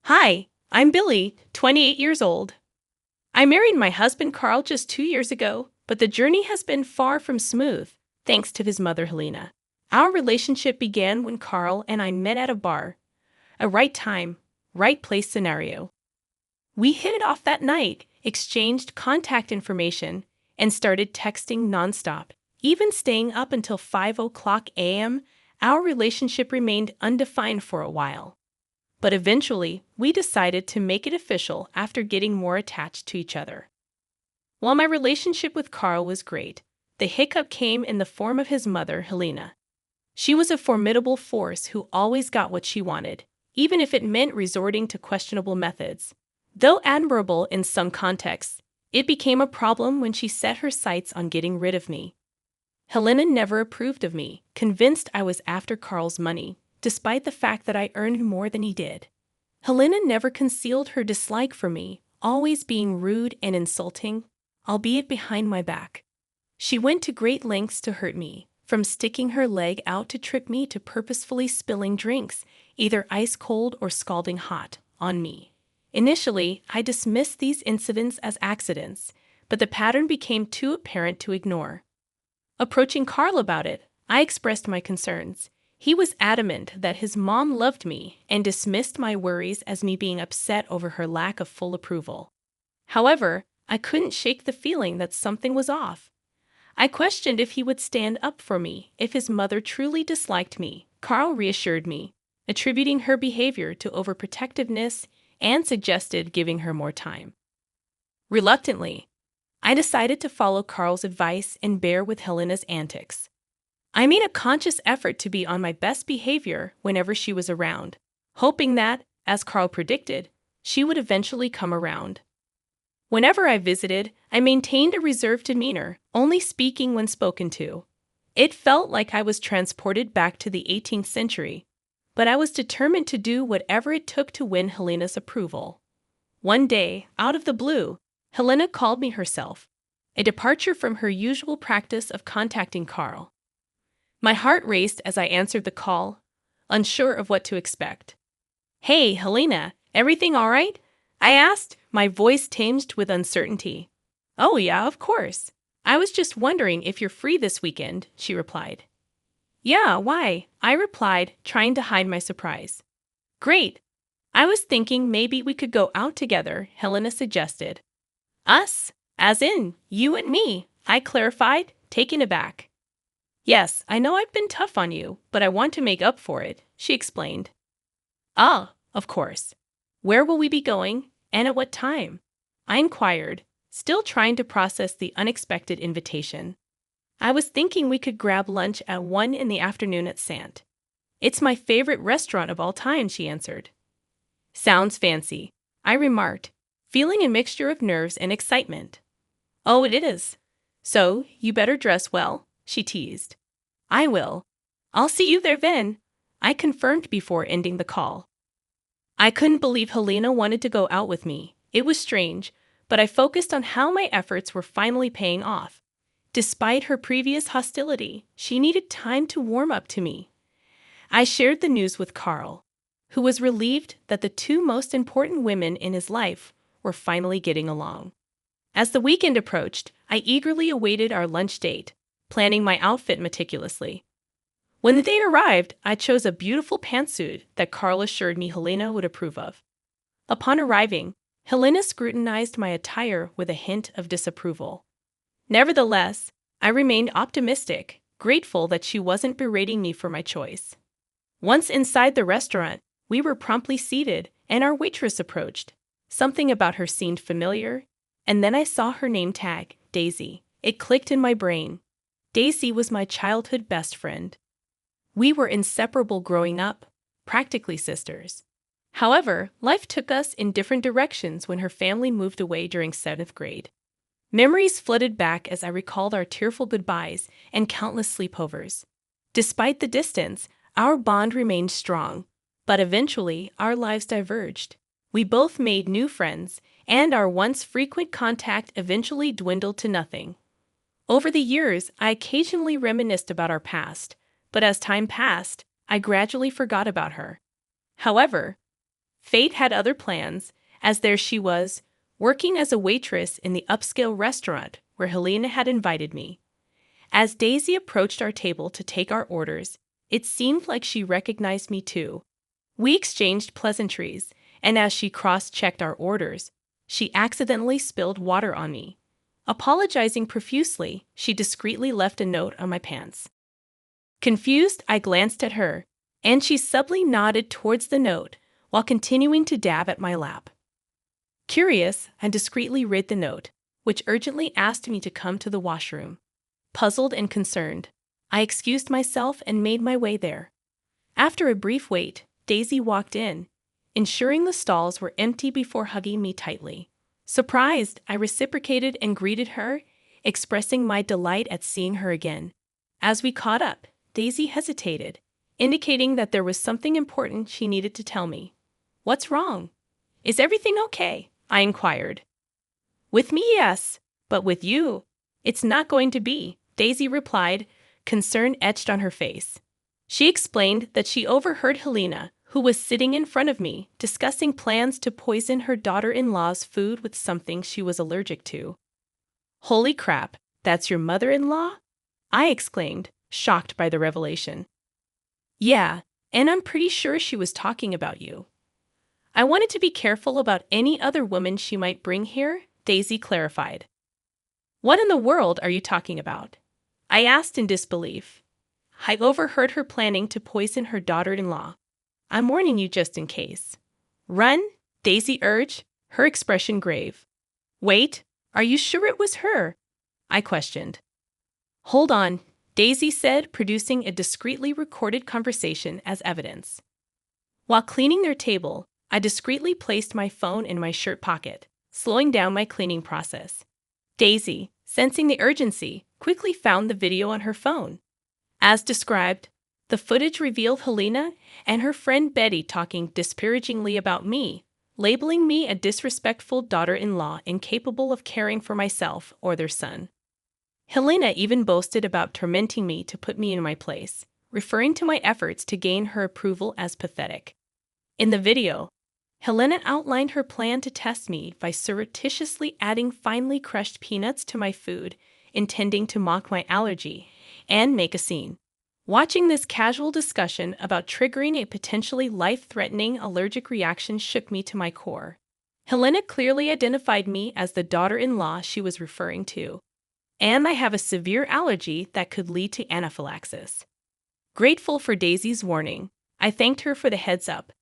Hi, I'm Billy, 28 years old. I married my husband Carl just 2 years ago, but the journey has been far from smooth, thanks to his mother Helena. Our relationship began when Carl and I met at a bar. A right time, right place scenario. We hit it off that night, exchanged contact information, and started texting nonstop. Even staying up until 5 o'clock a.m., our relationship remained undefined for a while. But eventually, we decided to make it official after getting more attached to each other. While my relationship with Carl was great, the hiccup came in the form of his mother, Helena. She was a formidable force who always got what she wanted, even if it meant resorting to questionable methods. Though admirable in some contexts, it became a problem when she set her sights on getting rid of me. Helena never approved of me, convinced I was after Carl's money, despite the fact that I earned more than he did. Helena never concealed her dislike for me, always being rude and insulting, albeit behind my back. She went to great lengths to hurt me, from sticking her leg out to trip me to purposefully spilling drinks, either ice cold or scalding hot, on me. Initially, I dismissed these incidents as accidents, but the pattern became too apparent to ignore. Approaching Carl about it, I expressed my concerns. He was adamant that his mom loved me and dismissed my worries as me being upset over her lack of full approval. However, I couldn't shake the feeling that something was off. I questioned if he would stand up for me if his mother truly disliked me. Carl reassured me, attributing her behavior to overprotectiveness and suggested giving her more time. Reluctantly, I decided to follow Carl's advice and bear with Helena's antics. I made a conscious effort to be on my best behavior whenever she was around, hoping that, as Carl predicted, she would eventually come around. Whenever I visited, I maintained a reserved demeanor, only speaking when spoken to. It felt like I was transported back to the 18th century, but I was determined to do whatever it took to win Helena's approval. One day, out of the blue, Helena called me herself, a departure from her usual practice of contacting Carl. My heart raced as I answered the call, unsure of what to expect. "Hey, Helena, everything all right?" I asked, my voice tinged with uncertainty. "Oh yeah, of course. I was just wondering if you're free this weekend," she replied. "Yeah, why?" I replied, trying to hide my surprise. "Great. I was thinking maybe we could go out together," Helena suggested. "Us? As in, you and me," I clarified, taken aback. "Yes, I know I've been tough on you, but I want to make up for it," she explained. "Ah, of course. Where will we be going, and at what time?" I inquired, still trying to process the unexpected invitation. "I was thinking we could grab lunch at 1 in the afternoon at Sant. It's my favorite restaurant of all time," she answered. "Sounds fancy," I remarked, feeling a mixture of nerves and excitement. "Oh, it is. So, you better dress well," she teased. "I will. I'll see you there then," I confirmed before ending the call. I couldn't believe Helena wanted to go out with me. It was strange, but I focused on how my efforts were finally paying off. Despite her previous hostility, she needed time to warm up to me. I shared the news with Carl, who was relieved that the two most important women in his life were finally getting along. As the weekend approached, I eagerly awaited our lunch date, planning my outfit meticulously. When the day arrived, I chose a beautiful pantsuit that Carl assured me Helena would approve of. Upon arriving, Helena scrutinized my attire with a hint of disapproval. Nevertheless, I remained optimistic, grateful that she wasn't berating me for my choice. Once inside the restaurant, we were promptly seated, and our waitress approached. Something about her seemed familiar, and then I saw her name tag, Daisy. It clicked in my brain. Daisy was my childhood best friend. We were inseparable growing up, practically sisters. However, life took us in different directions when her family moved away during 7th grade. Memories flooded back as I recalled our tearful goodbyes and countless sleepovers. Despite the distance, our bond remained strong, but eventually our lives diverged. We both made new friends, and our once frequent contact eventually dwindled to nothing. Over the years, I occasionally reminisced about our past, but as time passed, I gradually forgot about her. However, Fate had other plans, as there she was, working as a waitress in the upscale restaurant where Helena had invited me. As Daisy approached our table to take our orders, it seemed like she recognized me too. We exchanged pleasantries, and as she cross-checked our orders, she accidentally spilled water on me. Apologizing profusely, she discreetly left a note on my pants. Confused, I glanced at her, and she subtly nodded towards the note while continuing to dab at my lap. Curious, I discreetly read the note, which urgently asked me to come to the washroom. Puzzled and concerned, I excused myself and made my way there. After a brief wait, Daisy walked in, ensuring the stalls were empty before hugging me tightly. Surprised, I reciprocated and greeted her, expressing my delight at seeing her again. As we caught up, Daisy hesitated, indicating that there was something important she needed to tell me. "What's wrong? Is everything okay?" I inquired. "With me, yes, but with you, it's not going to be," Daisy replied, concern etched on her face. She explained that she overheard Helena, who was sitting in front of me, discussing plans to poison her daughter-in-law's food with something she was allergic to. "Holy crap, that's your mother-in-law?" I exclaimed, shocked by the revelation. "Yeah, and I'm pretty sure she was talking about you." "I wanted to be careful about any other woman she might bring here," Daisy clarified. "What in the world are you talking about?" I asked in disbelief. "I overheard her planning to poison her daughter-in-law. I'm warning you just in case." "Run," Daisy urged, her expression grave. "Wait, are you sure it was her?" I questioned. "Hold on," Daisy said, producing a discreetly recorded conversation as evidence. While cleaning their table, I discreetly placed my phone in my shirt pocket, slowing down my cleaning process. Daisy, sensing the urgency, quickly found the video on her phone. As described, the footage revealed Helena and her friend Betty talking disparagingly about me, labeling me a disrespectful daughter-in-law incapable of caring for myself or their son. Helena even boasted about tormenting me to put me in my place, referring to my efforts to gain her approval as pathetic. In the video, Helena outlined her plan to test me by surreptitiously adding finely crushed peanuts to my food, intending to mock my allergy and make a scene. Watching this casual discussion about triggering a potentially life-threatening allergic reaction shook me to my core. Helena clearly identified me as the daughter-in-law she was referring to, and I have a severe allergy that could lead to anaphylaxis. Grateful for Daisy's warning, I thanked her for the heads up.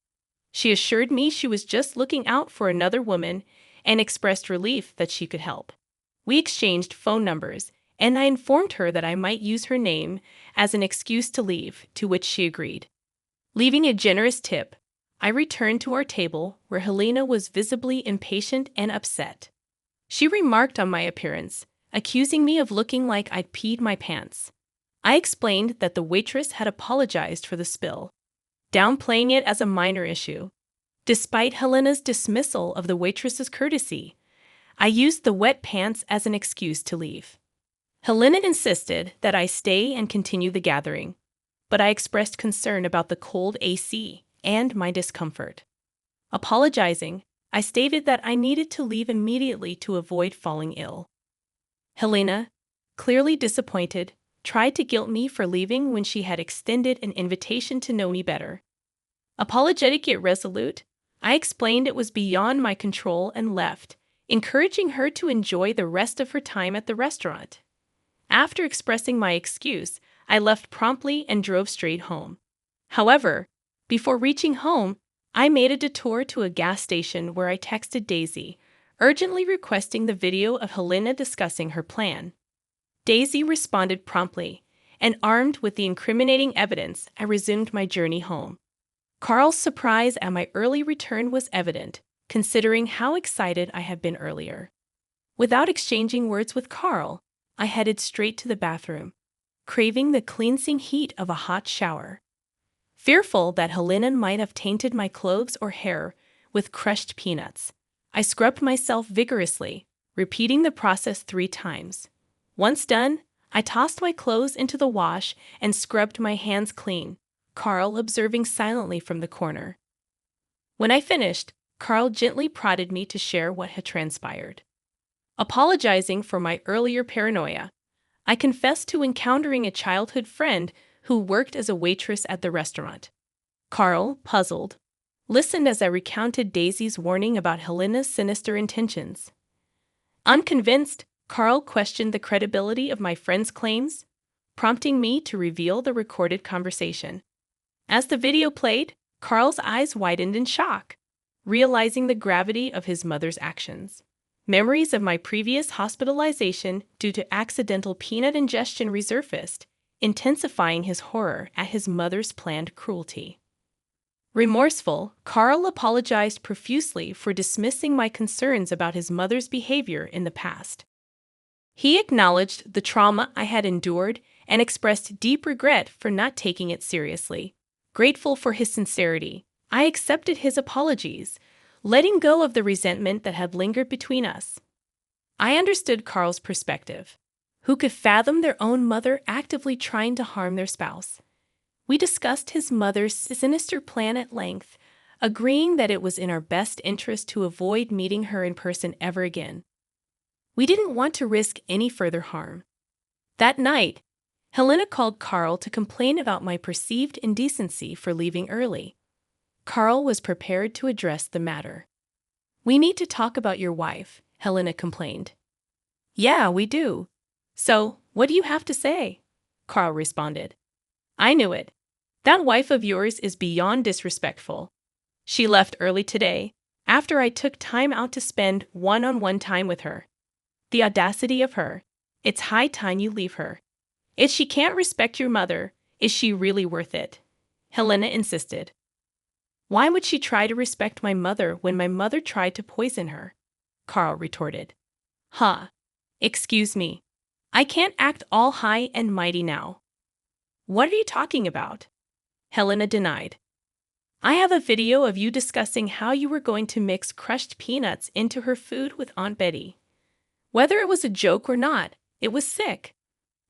She assured me she was just looking out for another woman and expressed relief that she could help. We exchanged phone numbers, and I informed her that I might use her name as an excuse to leave, to which she agreed. Leaving a generous tip, I returned to our table where Helena was visibly impatient and upset. She remarked on my appearance, accusing me of looking like I'd peed my pants. I explained that the waitress had apologized for the spill, downplaying it as a minor issue. Despite Helena's dismissal of the waitress's courtesy, I used the wet pants as an excuse to leave. Helena insisted that I stay and continue the gathering, but I expressed concern about the cold AC and my discomfort. Apologizing, I stated that I needed to leave immediately to avoid falling ill. Helena, clearly disappointed, tried to guilt me for leaving when she had extended an invitation to know me better. Apologetic yet resolute, I explained it was beyond my control and left, encouraging her to enjoy the rest of her time at the restaurant. After expressing my excuse, I left promptly and drove straight home. However, before reaching home, I made a detour to a gas station where I texted Daisy, urgently requesting the video of Helena discussing her plan. Daisy responded promptly, and armed with the incriminating evidence, I resumed my journey home. Carl's surprise at my early return was evident, considering how excited I had been earlier. Without exchanging words with Carl, I headed straight to the bathroom, craving the cleansing heat of a hot shower. Fearful that Helena might have tainted my clothes or hair with crushed peanuts, I scrubbed myself vigorously, repeating the process 3 times. Once done, I tossed my clothes into the wash and scrubbed my hands clean, Carl observing silently from the corner. When I finished, Carl gently prodded me to share what had transpired. Apologizing for my earlier paranoia, I confessed to encountering a childhood friend who worked as a waitress at the restaurant. Carl, puzzled, listened as I recounted Daisy's warning about Helena's sinister intentions. Unconvinced, Carl questioned the credibility of my friend's claims, prompting me to reveal the recorded conversation. As the video played, Carl's eyes widened in shock, realizing the gravity of his mother's actions. Memories of my previous hospitalization due to accidental peanut ingestion resurfaced, intensifying his horror at his mother's planned cruelty. Remorseful, Carl apologized profusely for dismissing my concerns about his mother's behavior in the past. He acknowledged the trauma I had endured and expressed deep regret for not taking it seriously. Grateful for his sincerity, I accepted his apologies, letting go of the resentment that had lingered between us. I understood Carl's perspective. Who could fathom their own mother actively trying to harm their spouse? We discussed his mother's sinister plan at length, agreeing that it was in our best interest to avoid meeting her in person ever again. We didn't want to risk any further harm. That night, Helena called Carl to complain about my perceived indecency for leaving early. Carl was prepared to address the matter. "We need to talk about your wife," Helena complained. "Yeah, we do. So, what do you have to say?" Carl responded. "I knew it. That wife of yours is beyond disrespectful. She left early today, after I took time out to spend one-on-one time with her. The audacity of her. It's high time you leave her. If she can't respect your mother, is she really worth it?" Helena insisted. "Why would she try to respect my mother when my mother tried to poison her?" Carl retorted. Excuse me. I can't act all high and mighty now." "What are you talking about?" Helena denied. "I have a video of you discussing how you were going to mix crushed peanuts into her food with Aunt Betty. Whether it was a joke or not, it was sick.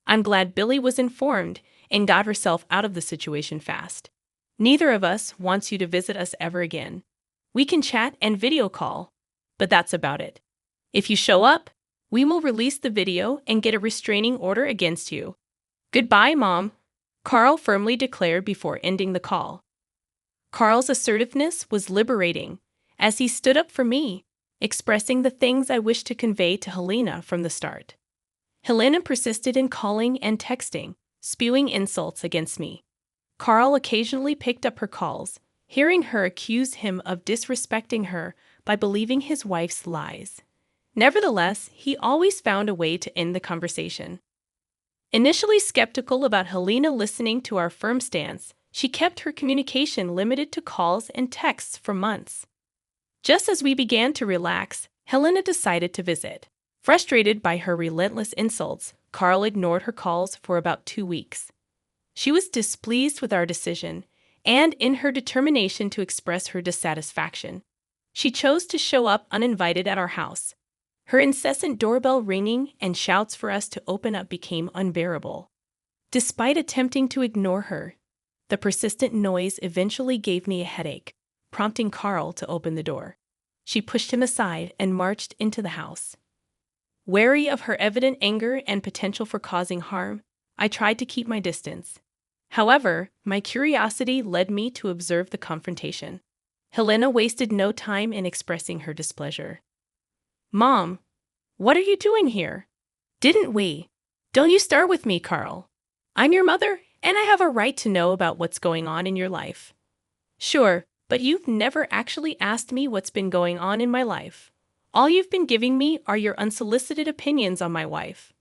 I'm glad Billy was informed and got herself out of the situation fast. Neither of us wants you to visit us ever again. We can chat and video call, but that's about it. If you show up, we will release the video and get a restraining order against you. Goodbye, Mom," Carl firmly declared before ending the call. Carl's assertiveness was liberating, as he stood up for me, expressing the things I wished to convey to Helena from the start. Helena persisted in calling and texting, spewing insults against me. Carl occasionally picked up her calls, hearing her accuse him of disrespecting her by believing his wife's lies. Nevertheless, he always found a way to end the conversation. Initially skeptical about Helena listening to our firm stance, she kept her communication limited to calls and texts for months. Just as we began to relax, Helena decided to visit. Frustrated by her relentless insults, Carl ignored her calls for about 2 weeks. She was displeased with our decision, and in her determination to express her dissatisfaction, she chose to show up uninvited at our house. Her incessant doorbell ringing and shouts for us to open up became unbearable. Despite attempting to ignore her, the persistent noise eventually gave me a headache, prompting Carl to open the door. She pushed him aside and marched into the house. Wary of her evident anger and potential for causing harm, I tried to keep my distance. However, my curiosity led me to observe the confrontation. Helena wasted no time in expressing her displeasure. "Mom, what are you doing here? Didn't we? Don't you start with me, Carl. I'm your mother, and I have a right to know about what's going on in your life." "Sure, but you've never actually asked me what's been going on in my life. All you've been giving me are your unsolicited opinions on my wife."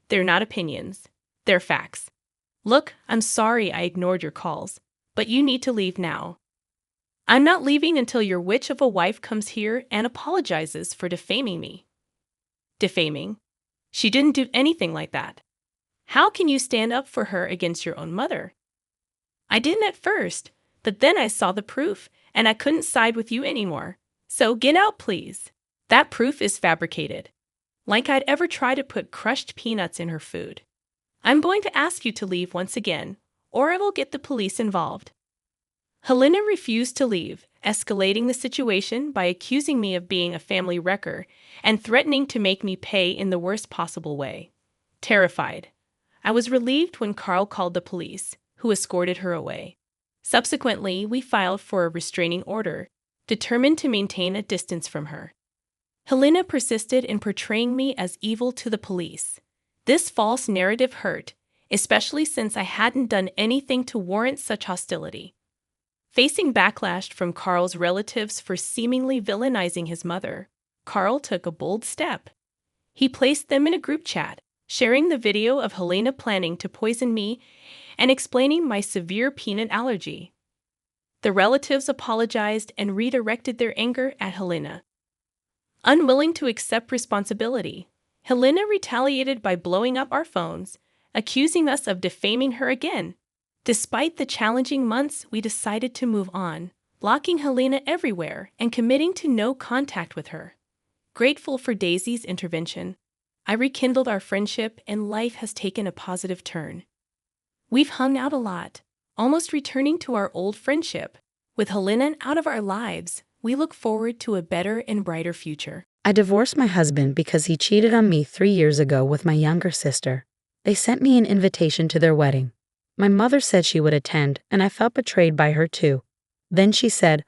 "They're not opinions. They're facts. Look, I'm sorry I ignored your calls, but you need to leave now." "I'm not leaving until your witch of a wife comes here and apologizes for defaming me." "Defaming? She didn't do anything like that. How can you stand up for her against your own mother?" "I didn't at first, but then I saw the proof, and I couldn't side with you anymore. So get out, please. That proof is fabricated. Like I'd ever try to put crushed peanuts in her food. I'm going to ask you to leave once again, or I will get the police involved." Helena refused to leave, escalating the situation by accusing me of being a family wrecker and threatening to make me pay in the worst possible way. Terrified, I was relieved when Carl called the police, who escorted her away. Subsequently, we filed for a restraining order, determined to maintain a distance from her. Helena persisted in portraying me as evil to the police. This false narrative hurt, especially since I hadn't done anything to warrant such hostility. Facing backlash from Carl's relatives for seemingly villainizing his mother, Carl took a bold step. He placed them in a group chat, sharing the video of Helena planning to poison me and explaining my severe peanut allergy. The relatives apologized and redirected their anger at Helena. Unwilling to accept responsibility, Helena retaliated by blowing up our phones, accusing us of defaming her again. Despite the challenging months, we decided to move on, blocking Helena everywhere and committing to no contact with her. Grateful for Daisy's intervention, I rekindled our friendship and life has taken a positive turn. We've hung out a lot, almost returning to our old friendship. With Helena out of our lives, we look forward to a better and brighter future. I divorced my husband because he cheated on me 3 years ago with my younger sister. They sent me an invitation to their wedding. My mother said she would attend, and I felt betrayed by her too. Then she said,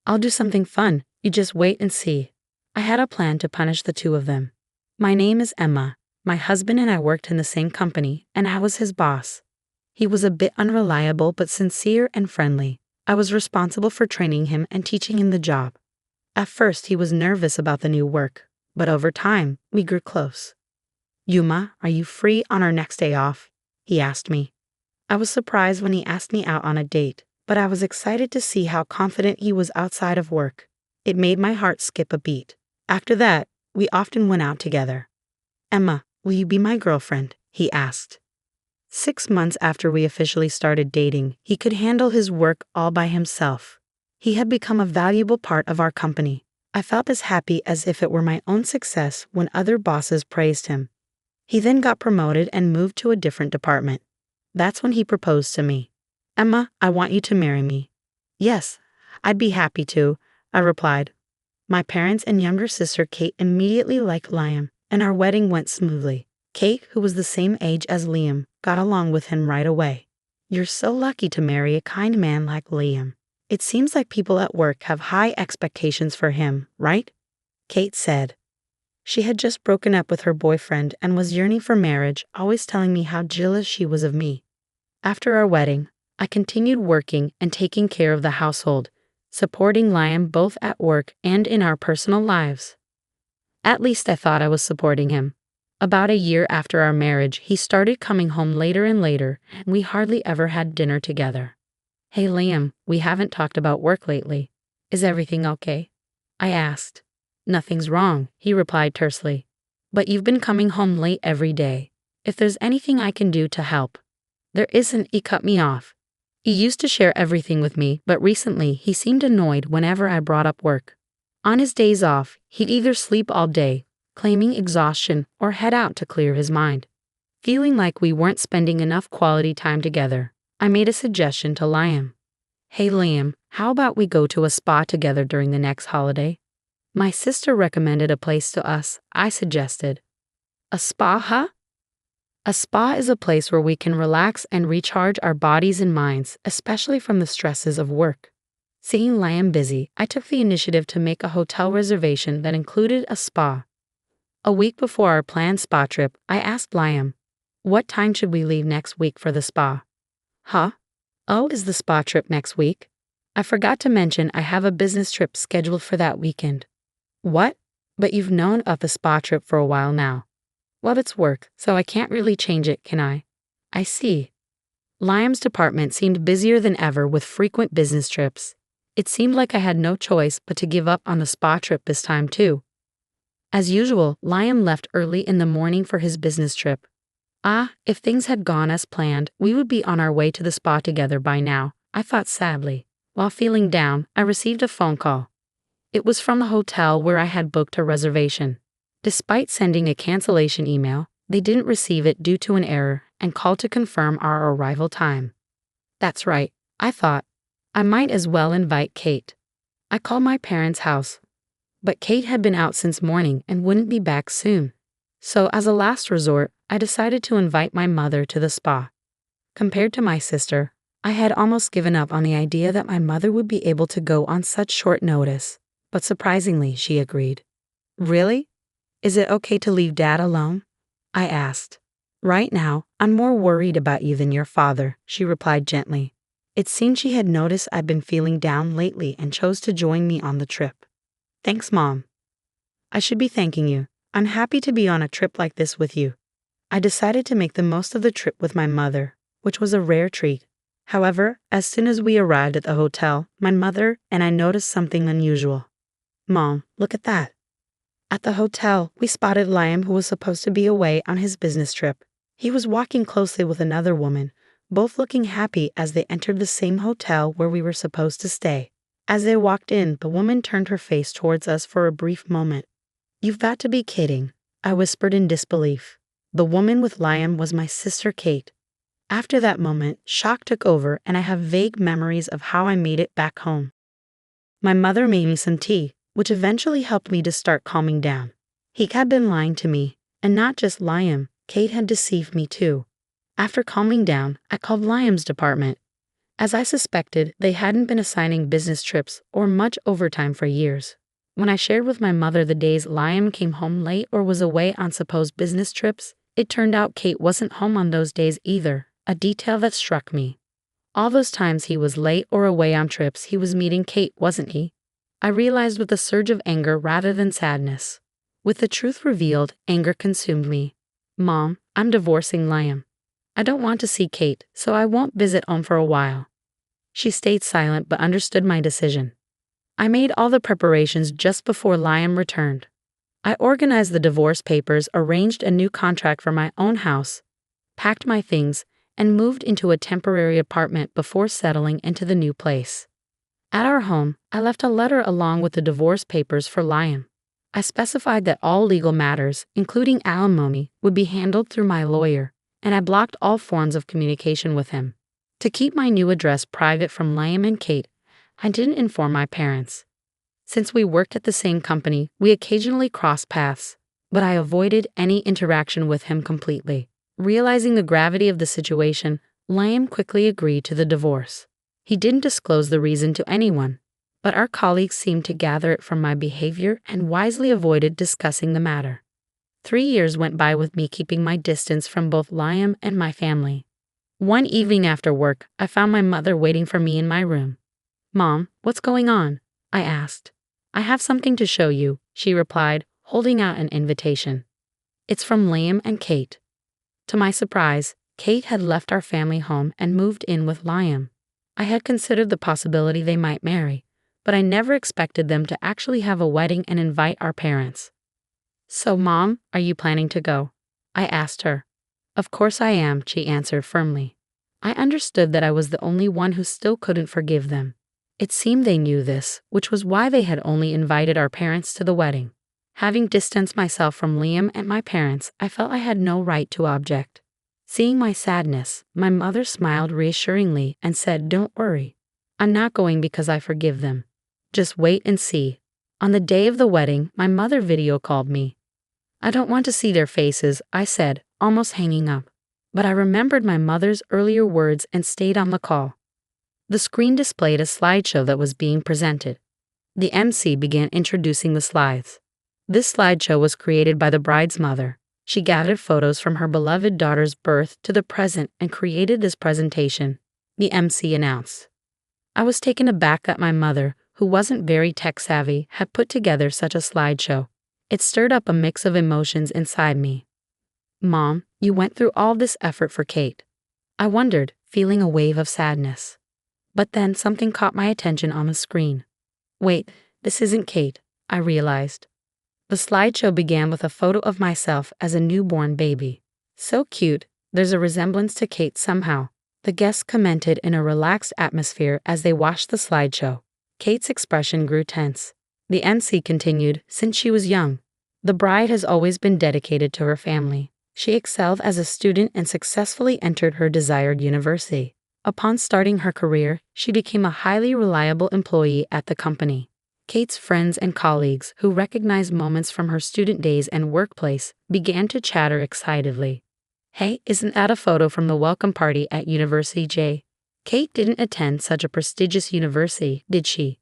"I'll do something fun, you just wait and see." I had a plan to punish the two of them. My name is Emma. My husband and I worked in the same company, and I was his boss. He was a bit unreliable but sincere and friendly. I was responsible for training him and teaching him the job. At first, he was nervous about the new work, but over time, we grew close. "Yuma, are you free on our next day off?" he asked me. I was surprised when he asked me out on a date, but I was excited to see how confident he was outside of work. It made my heart skip a beat. After that, we often went out together. "Emma, will you be my girlfriend?" he asked. 6 months after we officially started dating, he could handle his work all by himself. He had become a valuable part of our company. I felt as happy as if it were my own success when other bosses praised him. He then got promoted and moved to a different department. That's when he proposed to me. "Emma, I want you to marry me." "Yes, I'd be happy to," I replied. My parents and younger sister Kate immediately liked Liam, and our wedding went smoothly. Kate, who was the same age as Liam, got along with him right away. "You're so lucky to marry a kind man like Liam. It seems like people at work have high expectations for him, right?" Kate said. She had just broken up with her boyfriend and was yearning for marriage, always telling me how jealous she was of me. After our wedding, I continued working and taking care of the household, supporting Liam both at work and in our personal lives. At least I thought I was supporting him. About a year after our marriage, he started coming home later and later, and we hardly ever had dinner together. "Hey Liam, we haven't talked about work lately. Is everything okay?" I asked. "Nothing's wrong," he replied tersely. "But you've been coming home late every day. If there's anything I can do to help." "There isn't," he cut me off. He used to share everything with me, but recently he seemed annoyed whenever I brought up work. On his days off, he'd either sleep all day, claiming exhaustion, or head out to clear his mind. Feeling like we weren't spending enough quality time together, I made a suggestion to Liam. "Hey Liam, how about we go to a spa together during the next holiday?" My sister recommended a place to us, I suggested. "A spa, huh?" A spa is a place where we can relax and recharge our bodies and minds, especially from the stresses of work. Seeing Liam busy, I took the initiative to make a hotel reservation that included a spa. A week before our planned spa trip, I asked Liam, "What time should we leave next week for the spa?" "Huh? Oh, is the spa trip next week? I forgot to mention I have a business trip scheduled for that weekend." "What? But you've known of the spa trip for a while now." "Well, it's work, so I can't really change it, can I?" "I see." Liam's department seemed busier than ever with frequent business trips. It seemed like I had no choice but to give up on the spa trip this time too. As usual, Liam left early in the morning for his business trip. If things had gone as planned, we would be on our way to the spa together by now, I thought sadly. While feeling down, I received a phone call. It was from the hotel where I had booked a reservation. Despite sending a cancellation email, they didn't receive it due to an error and called to confirm our arrival time. That's right, I thought. I might as well invite Kate. I called my parents' house, but Kate had been out since morning and wouldn't be back soon. So, as a last resort, I decided to invite my mother to the spa. Compared to my sister, I had almost given up on the idea that my mother would be able to go on such short notice, but surprisingly, she agreed. Really? Is it okay to leave Dad alone? I asked. Right now, I'm more worried about you than your father, she replied gently. It seemed she had noticed I'd been feeling down lately and chose to join me on the trip. Thanks, Mom. I should be thanking you. I'm happy to be on a trip like this with you. I decided to make the most of the trip with my mother, which was a rare treat. However, as soon as we arrived at the hotel, my mother and I noticed something unusual. Mom, look at that. At the hotel, we spotted Liam, who was supposed to be away on his business trip. He was walking closely with another woman, both looking happy as they entered the same hotel where we were supposed to stay. As they walked in, the woman turned her face towards us for a brief moment. You've got to be kidding, I whispered in disbelief. The woman with Liam was my sister Kate. After that moment, shock took over and I have vague memories of how I made it back home. My mother made me some tea, which eventually helped me to start calming down. He had been lying to me, and not just Liam, Kate had deceived me too. After calming down, I called Liam's department. As I suspected, they hadn't been assigning business trips or much overtime for years. When I shared with my mother the days Liam came home late or was away on supposed business trips, it turned out Kate wasn't home on those days either, a detail that struck me. All those times he was late or away on trips, he was meeting Kate, wasn't he? I realized with a surge of anger rather than sadness. With the truth revealed, anger consumed me. Mom, I'm divorcing Liam. I don't want to see Kate, so I won't visit home for a while. She stayed silent but understood my decision. I made all the preparations just before Liam returned. I organized the divorce papers, arranged a new contract for my own house, packed my things, and moved into a temporary apartment before settling into the new place. At our home, I left a letter along with the divorce papers for Liam. I specified that all legal matters, including alimony, would be handled through my lawyer, and I blocked all forms of communication with him. To keep my new address private from Liam and Kate, I didn't inform my parents. Since we worked at the same company, we occasionally crossed paths, but I avoided any interaction with him completely. Realizing the gravity of the situation, Liam quickly agreed to the divorce. He didn't disclose the reason to anyone, but our colleagues seemed to gather it from my behavior and wisely avoided discussing the matter. 3 years went by with me keeping my distance from both Liam and my family. One evening after work, I found my mother waiting for me in my room. Mom, what's going on? I asked. I have something to show you, she replied, holding out an invitation. It's from Liam and Kate. To my surprise, Kate had left our family home and moved in with Liam. I had considered the possibility they might marry, but I never expected them to actually have a wedding and invite our parents. So, Mom, are you planning to go? I asked her. Of course I am, she answered firmly. I understood that I was the only one who still couldn't forgive them. It seemed they knew this, which was why they had only invited our parents to the wedding. Having distanced myself from Liam and my parents, I felt I had no right to object. Seeing my sadness, my mother smiled reassuringly and said, Don't worry. I'm not going because I forgive them. Just wait and see. On the day of the wedding, my mother video called me. I don't want to see their faces, I said, almost hanging up. But I remembered my mother's earlier words and stayed on the call. The screen displayed a slideshow that was being presented. The MC began introducing the slides. This slideshow was created by the bride's mother. She gathered photos from her beloved daughter's birth to the present and created this presentation, the MC announced. I was taken aback that my mother, who wasn't very tech-savvy, had put together such a slideshow. It stirred up a mix of emotions inside me. Mom, you went through all this effort for Kate. I wondered, feeling a wave of sadness. But then something caught my attention on the screen. Wait, this isn't Kate, I realized. The slideshow began with a photo of myself as a newborn baby. So cute, there's a resemblance to Kate somehow. The guests commented in a relaxed atmosphere as they watched the slideshow. Kate's expression grew tense. The MC continued, since she was young, the bride has always been dedicated to her family. She excelled as a student and successfully entered her desired university. Upon starting her career, she became a highly reliable employee at the company. Kate's friends and colleagues, who recognized moments from her student days and workplace, began to chatter excitedly. Hey, isn't that a photo from the welcome party at University J? Kate didn't attend such a prestigious university, did she?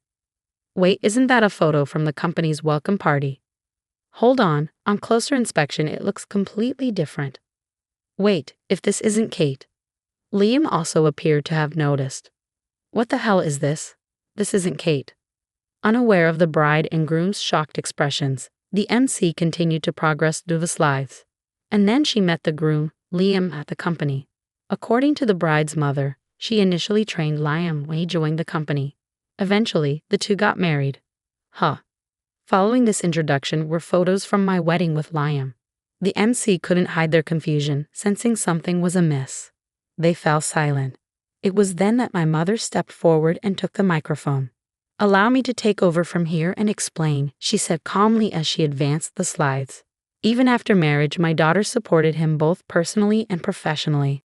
Wait, isn't that a photo from the company's welcome party? Hold on closer inspection it looks completely different. Wait, if this isn't Kate. Liam also appeared to have noticed. What the hell is this? This isn't Kate. Unaware of the bride and groom's shocked expressions, the MC continued to progress through the slides. And then she met the groom, Liam, at the company. According to the bride's mother, she initially trained Liam when he joined the company. Eventually, the two got married. Huh. Following this introduction were photos from my wedding with Liam. The MC couldn't hide their confusion, sensing something was amiss. They fell silent. It was then that my mother stepped forward and took the microphone. Allow me to take over from here and explain, she said calmly as she advanced the slides. Even after marriage, my daughter supported him both personally and professionally.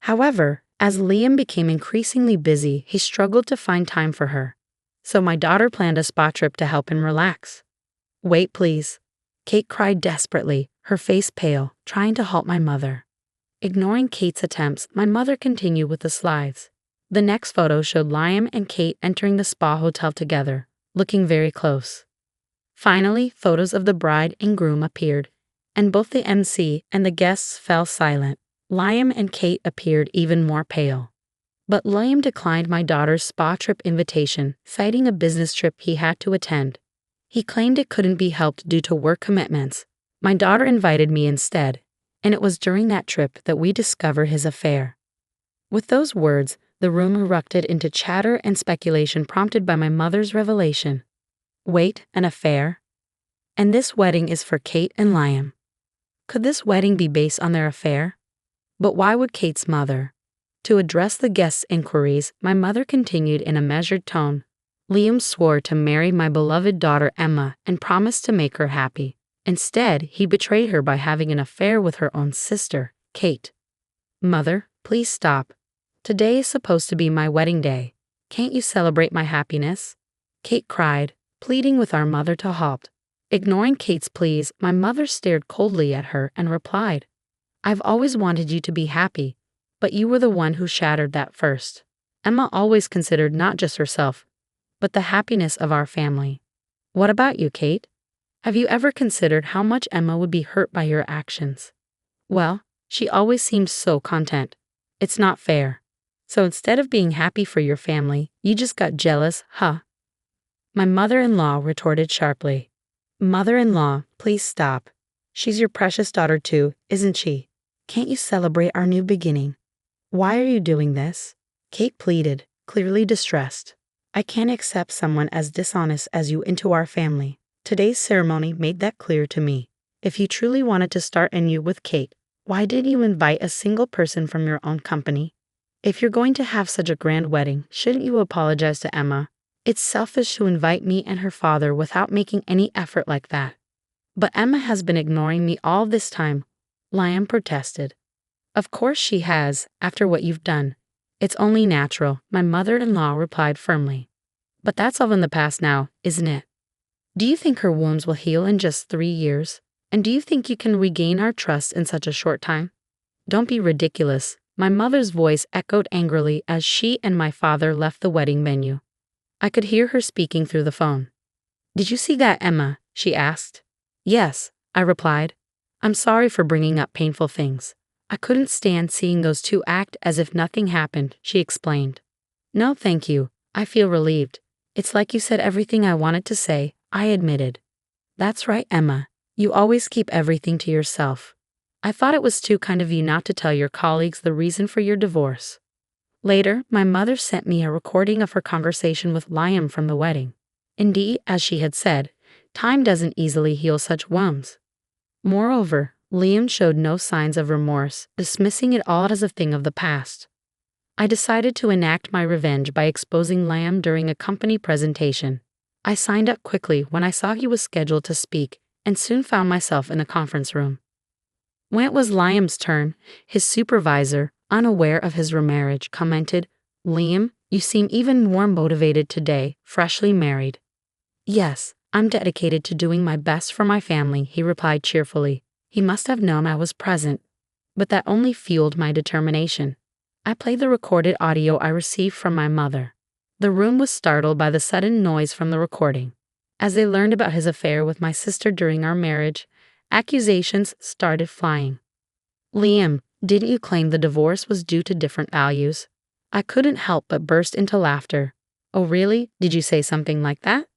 However, as Liam became increasingly busy, he struggled to find time for her. So my daughter planned a spa trip to help him relax. Wait, please. Kate cried desperately, her face pale, trying to halt my mother. Ignoring Kate's attempts, my mother continued with the slides. The next photo showed Liam and Kate entering the spa hotel together, looking very close. Finally, photos of the bride and groom appeared, and both the MC and the guests fell silent. Liam and Kate appeared even more pale. But Liam declined my daughter's spa trip invitation, citing a business trip he had to attend. He claimed it couldn't be helped due to work commitments. My daughter invited me instead, and it was during that trip that we discovered his affair. With those words, the room erupted into chatter and speculation prompted by my mother's revelation. Wait, an affair? And this wedding is for Kate and Liam. Could this wedding be based on their affair? But why would Kate's mother? To address the guests' inquiries, my mother continued in a measured tone. Liam swore to marry my beloved daughter Emma and promised to make her happy. Instead, he betrayed her by having an affair with her own sister, Kate. Mother, please stop. Today is supposed to be my wedding day. Can't you celebrate my happiness? Kate cried, pleading with our mother to halt. Ignoring Kate's pleas, my mother stared coldly at her and replied, I've always wanted you to be happy, but you were the one who shattered that first. Emma always considered not just herself, but the happiness of our family. What about you, Kate? Have you ever considered how much Emma would be hurt by your actions? Well, she always seemed so content. It's not fair. So instead of being happy for your family, you just got jealous, huh? My mother-in-law retorted sharply. Mother-in-law, please stop. She's your precious daughter too, isn't she? Can't you celebrate our new beginning? Why are you doing this? Kate pleaded, clearly distressed. I can't accept someone as dishonest as you into our family. Today's ceremony made that clear to me. If you truly wanted to start anew with Kate, why didn't you invite a single person from your own company? If you're going to have such a grand wedding, shouldn't you apologize to Emma? It's selfish to invite me and her father without making any effort like that. But Emma has been ignoring me all this time, Liam protested. Of course she has, after what you've done. It's only natural, my mother-in-law replied firmly. But that's all in the past now, isn't it? Do you think her wounds will heal in just 3 years? And do you think you can regain our trust in such a short time? Don't be ridiculous. My mother's voice echoed angrily as she and my father left the wedding venue. I could hear her speaking through the phone. Did you see that, Emma? She asked. Yes, I replied. I'm sorry for bringing up painful things. I couldn't stand seeing those two act as if nothing happened, she explained. No, thank you. I feel relieved. It's like you said everything I wanted to say, I admitted. That's right, Emma. You always keep everything to yourself. I thought it was too kind of you not to tell your colleagues the reason for your divorce. Later, my mother sent me a recording of her conversation with Liam from the wedding. Indeed, as she had said, time doesn't easily heal such wounds. Moreover, Liam showed no signs of remorse, dismissing it all as a thing of the past. I decided to enact my revenge by exposing Liam during a company presentation. I signed up quickly when I saw he was scheduled to speak and soon found myself in a conference room. When it was Liam's turn, his supervisor, unaware of his remarriage, commented, Liam, you seem even more motivated today, freshly married. Yes, I'm dedicated to doing my best for my family, he replied cheerfully. He must have known I was present, but that only fueled my determination. I played the recorded audio I received from my mother. The room was startled by the sudden noise from the recording. As they learned about his affair with my sister during our marriage, accusations started flying. Liam, didn't you claim the divorce was due to different values? I couldn't help but burst into laughter. Oh really? Did you say something like that?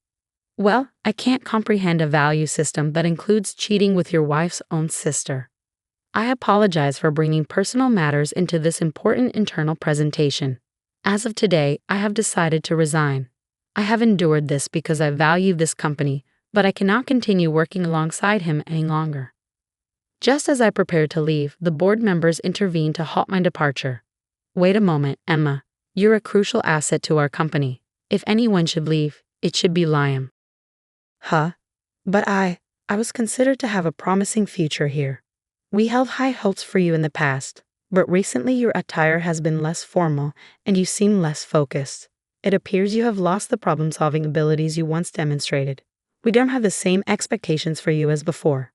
Well, I can't comprehend a value system that includes cheating with your wife's own sister. I apologize for bringing personal matters into this important internal presentation. As of today, I have decided to resign. I have endured this because I value this company, but I cannot continue working alongside him any longer. Just as I prepared to leave, the board members intervened to halt my departure. Wait a moment, Emma. You're a crucial asset to our company. If anyone should leave, it should be Liam. Huh? But I was considered to have a promising future here. We held high hopes for you in the past, but recently your attire has been less formal and you seem less focused. It appears you have lost the problem-solving abilities you once demonstrated. We don't have the same expectations for you as before.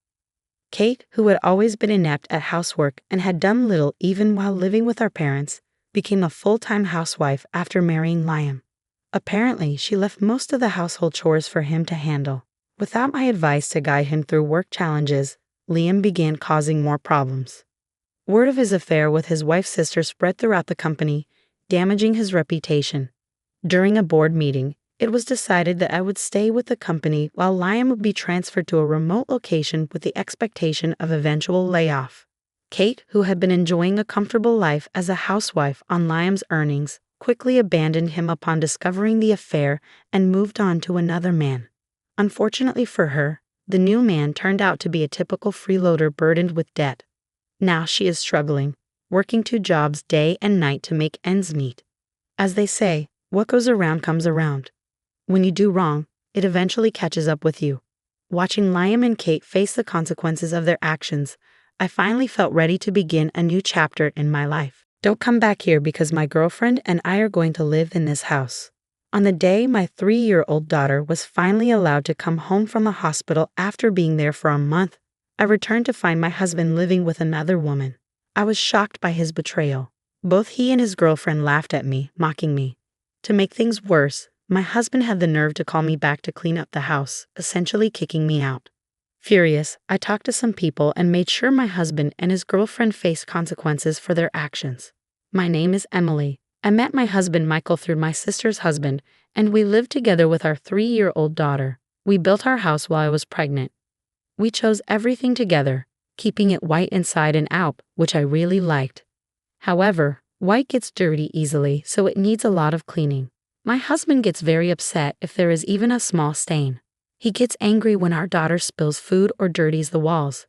Kate, who had always been inept at housework and had done little even while living with our parents, became a full-time housewife after marrying Liam. Apparently, she left most of the household chores for him to handle. Without my advice to guide him through work challenges, Liam began causing more problems. Word of his affair with his wife's sister spread throughout the company, damaging his reputation. During a board meeting, it was decided that I would stay with the company while Liam would be transferred to a remote location with the expectation of eventual layoff. Kate, who had been enjoying a comfortable life as a housewife on Liam's earnings, quickly abandoned him upon discovering the affair and moved on to another man. Unfortunately for her, the new man turned out to be a typical freeloader burdened with debt. Now she is struggling, working 2 jobs day and night to make ends meet. As they say, what goes around comes around. When you do wrong, it eventually catches up with you. Watching Liam and Kate face the consequences of their actions, I finally felt ready to begin a new chapter in my life. Don't come back here because my girlfriend and I are going to live in this house. On the day my 3-year-old daughter was finally allowed to come home from the hospital after being there for a month, I returned to find my husband living with another woman. I was shocked by his betrayal. Both he and his girlfriend laughed at me, mocking me. To make things worse, my husband had the nerve to call me back to clean up the house, essentially kicking me out. Furious, I talked to some people and made sure my husband and his girlfriend faced consequences for their actions. My name is Emily. I met my husband Michael through my sister's husband, and we lived together with our 3-year-old daughter. We built our house while I was pregnant. We chose everything together, keeping it white inside and out, which I really liked. However, white gets dirty easily, so it needs a lot of cleaning. My husband gets very upset if there is even a small stain. He gets angry when our daughter spills food or dirties the walls.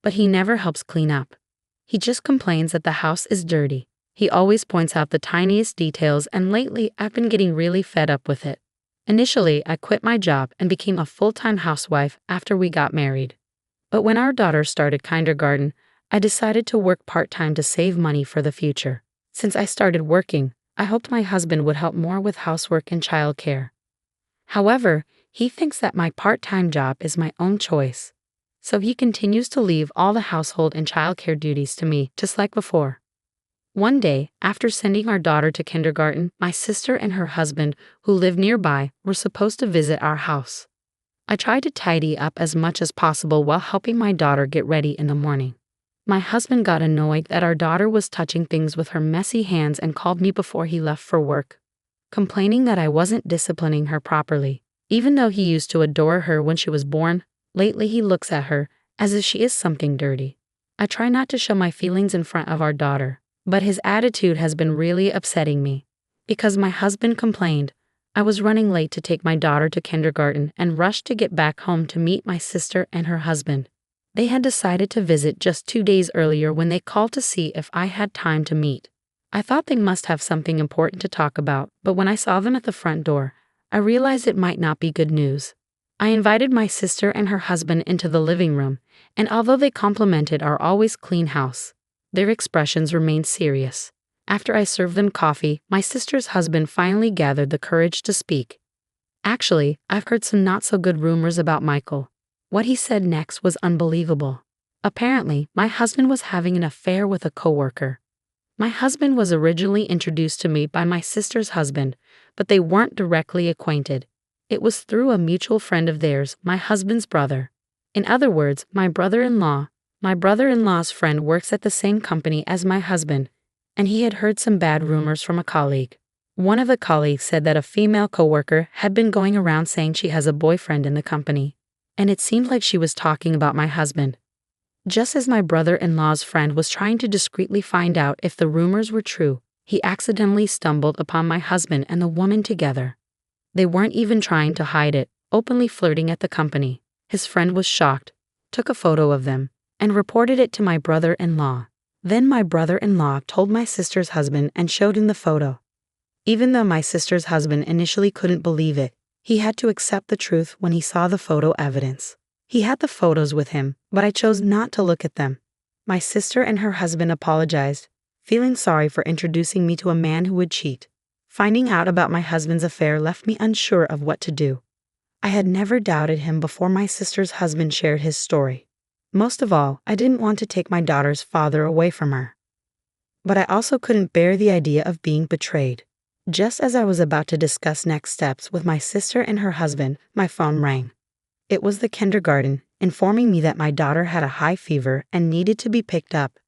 But he never helps clean up. He just complains that the house is dirty. He always points out the tiniest details, and lately I've been getting really fed up with it. Initially, I quit my job and became a full-time housewife after we got married. But when our daughter started kindergarten, I decided to work part-time to save money for the future. Since I started working, I hoped my husband would help more with housework and childcare. However, he thinks that my part-time job is my own choice. So he continues to leave all the household and childcare duties to me, just like before. One day, after sending our daughter to kindergarten, my sister and her husband, who live nearby, were supposed to visit our house. I tried to tidy up as much as possible while helping my daughter get ready in the morning. My husband got annoyed that our daughter was touching things with her messy hands and called me before he left for work, complaining that I wasn't disciplining her properly. Even though he used to adore her when she was born, lately he looks at her as if she is something dirty. I try not to show my feelings in front of our daughter, but his attitude has been really upsetting me. Because my husband complained, I was running late to take my daughter to kindergarten and rushed to get back home to meet my sister and her husband. They had decided to visit just 2 days earlier when they called to see if I had time to meet. I thought they must have something important to talk about, but when I saw them at the front door, I realized it might not be good news. I invited my sister and her husband into the living room, and although they complimented our always clean house, their expressions remained serious. After I served them coffee, my sister's husband finally gathered the courage to speak. Actually, I've heard some not so good rumors about Michael. What he said next was unbelievable. Apparently, my husband was having an affair with a coworker. My husband was originally introduced to me by my sister's husband, but they weren't directly acquainted. It was through a mutual friend of theirs, my husband's brother. In other words, my brother-in-law's friend works at the same company as my husband, and he had heard some bad rumors from a colleague. One of the colleagues said that a female coworker had been going around saying she has a boyfriend in the company, and it seemed like she was talking about my husband. Just as my brother-in-law's friend was trying to discreetly find out if the rumors were true, he accidentally stumbled upon my husband and the woman together. They weren't even trying to hide it, openly flirting at the company. His friend was shocked, took a photo of them, and reported it to my brother-in-law. Then my brother-in-law told my sister's husband and showed him the photo. Even though my sister's husband initially couldn't believe it, he had to accept the truth when he saw the photo evidence. He had the photos with him, but I chose not to look at them. My sister and her husband apologized, feeling sorry for introducing me to a man who would cheat. Finding out about my husband's affair left me unsure of what to do. I had never doubted him before my sister's husband shared his story. Most of all, I didn't want to take my daughter's father away from her. But I also couldn't bear the idea of being betrayed. Just as I was about to discuss next steps with my sister and her husband, my phone rang. It was the kindergarten, informing me that my daughter had a high fever and needed to be picked up.